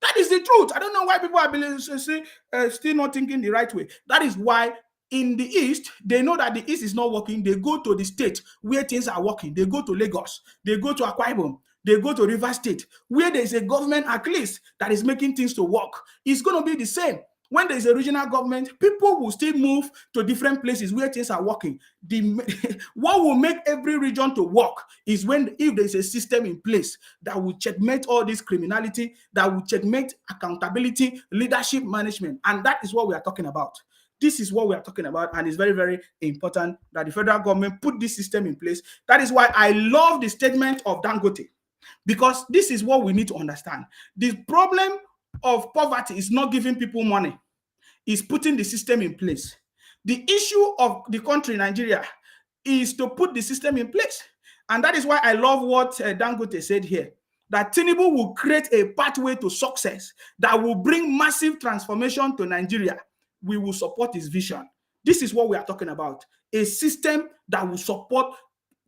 That is the truth. I don't know why people are still not thinking the right way. That is why in the East, they know that the East is not working. They go to the state where things are working. They go to Lagos. They go to Akwa Ibom. They go to River State, where there is a government at least that is making things to work. It's going to be the same. when there is a regional government, people will still move to different places where things are working. What will make every region to work is if there is a system in place that will checkmate all this criminality, that will checkmate accountability, leadership management. And that is what we are talking about. This is what we are talking about, and it's very, very important that the federal government put this system in place. That is why I love the statement of Dangote, because this is what we need to understand. The problem of poverty is not giving people money, it's putting the system in place. The issue of the country, Nigeria, is to put the system in place. And that is why I love what Dangote said here, that Tinubu will create a pathway to success that will bring massive transformation to Nigeria. We will support his vision. This is what we are talking about. A system that will support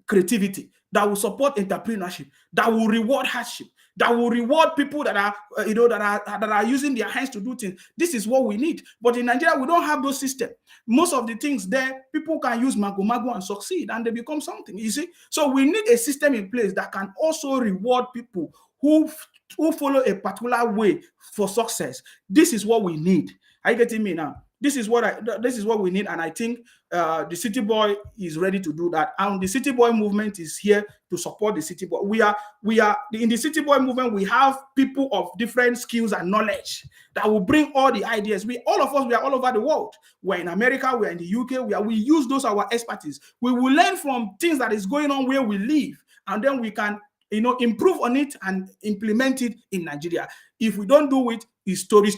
creativity, that will support entrepreneurship, that will reward hardship, that will reward people that are, that are using their hands to do things. This is what we need. But in Nigeria, we don't have those systems. Most of the things there, people can use mago and succeed, and they become something. You see, so we need a system in place that can also reward people who follow a particular way for success. This is what we need. Are you getting me now? This is what we need, and I think the City Boy is ready to do that. And the City Boy movement is here to support the City Boy. We are in the City Boy movement. We have people of different skills and knowledge that will bring all the ideas. All of us, we are all over the world. We're in America. We're in the UK. We use those our expertise. We will learn from things that is going on where we live, and then we can improve on it and implement it in Nigeria. If we don't do it, it's story.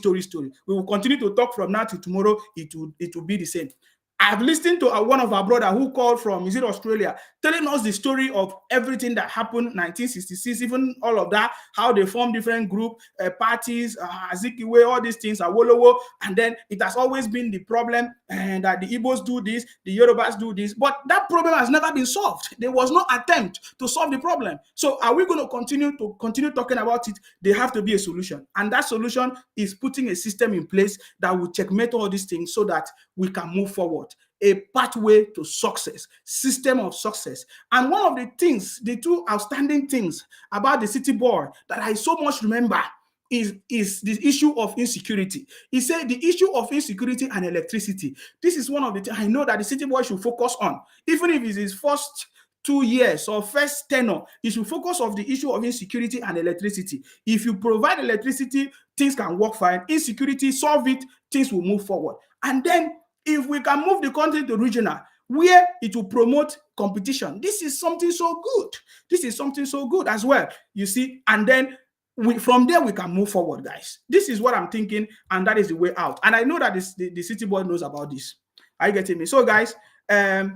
We will continue to talk from now to tomorrow. It will be the same. I've listened to one of our brother who called from, is it Australia, telling us the story of everything that happened in 1966, even all of that, how they formed different group, parties, Azikiwe, all these things, Awolowo, and then it has always been the problem and that the Igbos do this, the Yorubas do this, but that problem has never been solved. There was no attempt to solve the problem. So are we going to continue talking about it? There have to be a solution, and that solution is putting a system in place that will checkmate all these things so that we can move forward. A pathway to success, system of success. And one of the things, the two outstanding things about the City Boy that I so much remember is the issue of insecurity. He said the issue of insecurity and electricity. This is one of the things I know that the City Boy should focus on. Even if it's his first 2 years or first tenure, he should focus on the issue of insecurity and electricity. If you provide electricity, things can work fine. Insecurity, solve it, things will move forward. And then if we can move the country to regional, where it will promote competition, this is something so good. This is something so good as well, you see. And then from there, we can move forward, guys. This is what I'm thinking, and that is the way out. And I know that the City Boy knows about this. Are you getting me? So, guys, I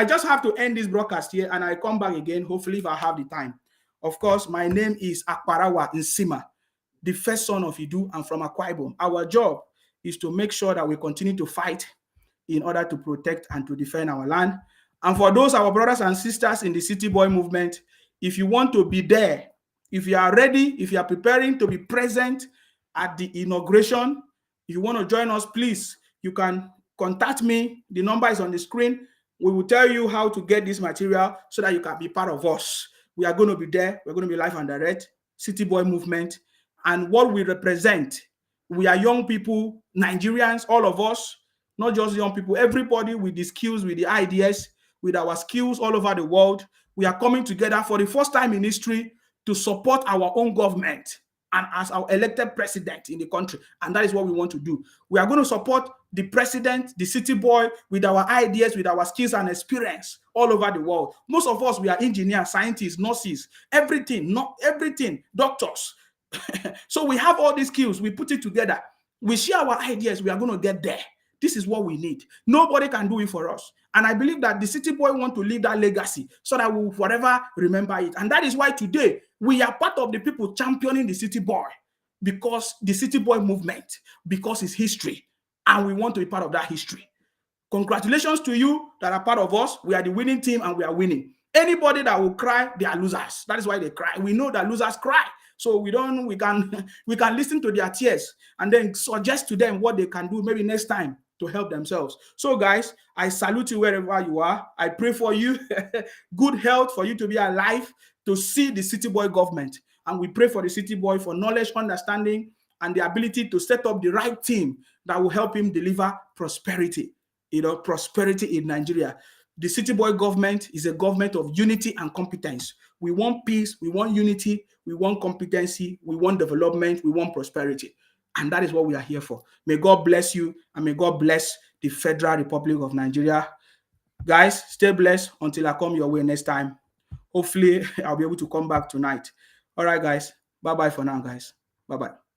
just have to end this broadcast here, and I come back again, hopefully, if I have the time. Of course, my name is Akparawa Nsima, the first son of Idu. I'm from Akwa Ibom. Our job is to make sure that we continue to fight in order to protect and to defend our land. And for those our brothers and sisters in the City Boy movement, if you want to be there, if you are ready, if you are preparing to be present at the inauguration, if you want to join us, please, you can contact me. The number is on the screen. We will tell you how to get this material so that you can be part of us. We are going to be there. We're going to be live and direct, City Boy movement. And what we represent, we are young people, Nigerians, all of us, not just young people, everybody with the skills, with the ideas, with our skills all over the world. We are coming together for the first time in history to support our own government and as our elected president in the country. And that is what we want to do. We are going to support the president, the City Boy, with our ideas, with our skills and experience all over the world. Most of us, we are engineers, scientists, nurses, everything, doctors. So we have all these skills. We put it together. We share our ideas. We are going to get there. This is what we need. Nobody can do it for us. And I believe that the City Boy want to leave that legacy so that we will forever remember it. And that is why today we are part of the people championing the City Boy, because the City Boy movement, because it's history. And we want to be part of that history. Congratulations to you that are part of us. We are the winning team and we are winning. Anybody that will cry, they are losers. That is why they cry. We know that losers cry. So we can listen to their tears and then suggest to them what they can do maybe next time to help themselves. So guys, I salute you wherever you are. I pray for you good health, for you to be alive, to see the City Boy government. And we pray for the City Boy for knowledge, understanding, and the ability to set up the right team that will help him deliver prosperity, prosperity in Nigeria. The City Boy government is a government of unity and competence. We want peace, we want unity, we want competency, we want development, we want prosperity. And that is what we are here for. May God bless you, and may God bless the Federal Republic of Nigeria. Guys, stay blessed until I come your way next time. Hopefully, I'll be able to come back tonight. All right, guys. Bye-bye for now, guys. Bye-bye.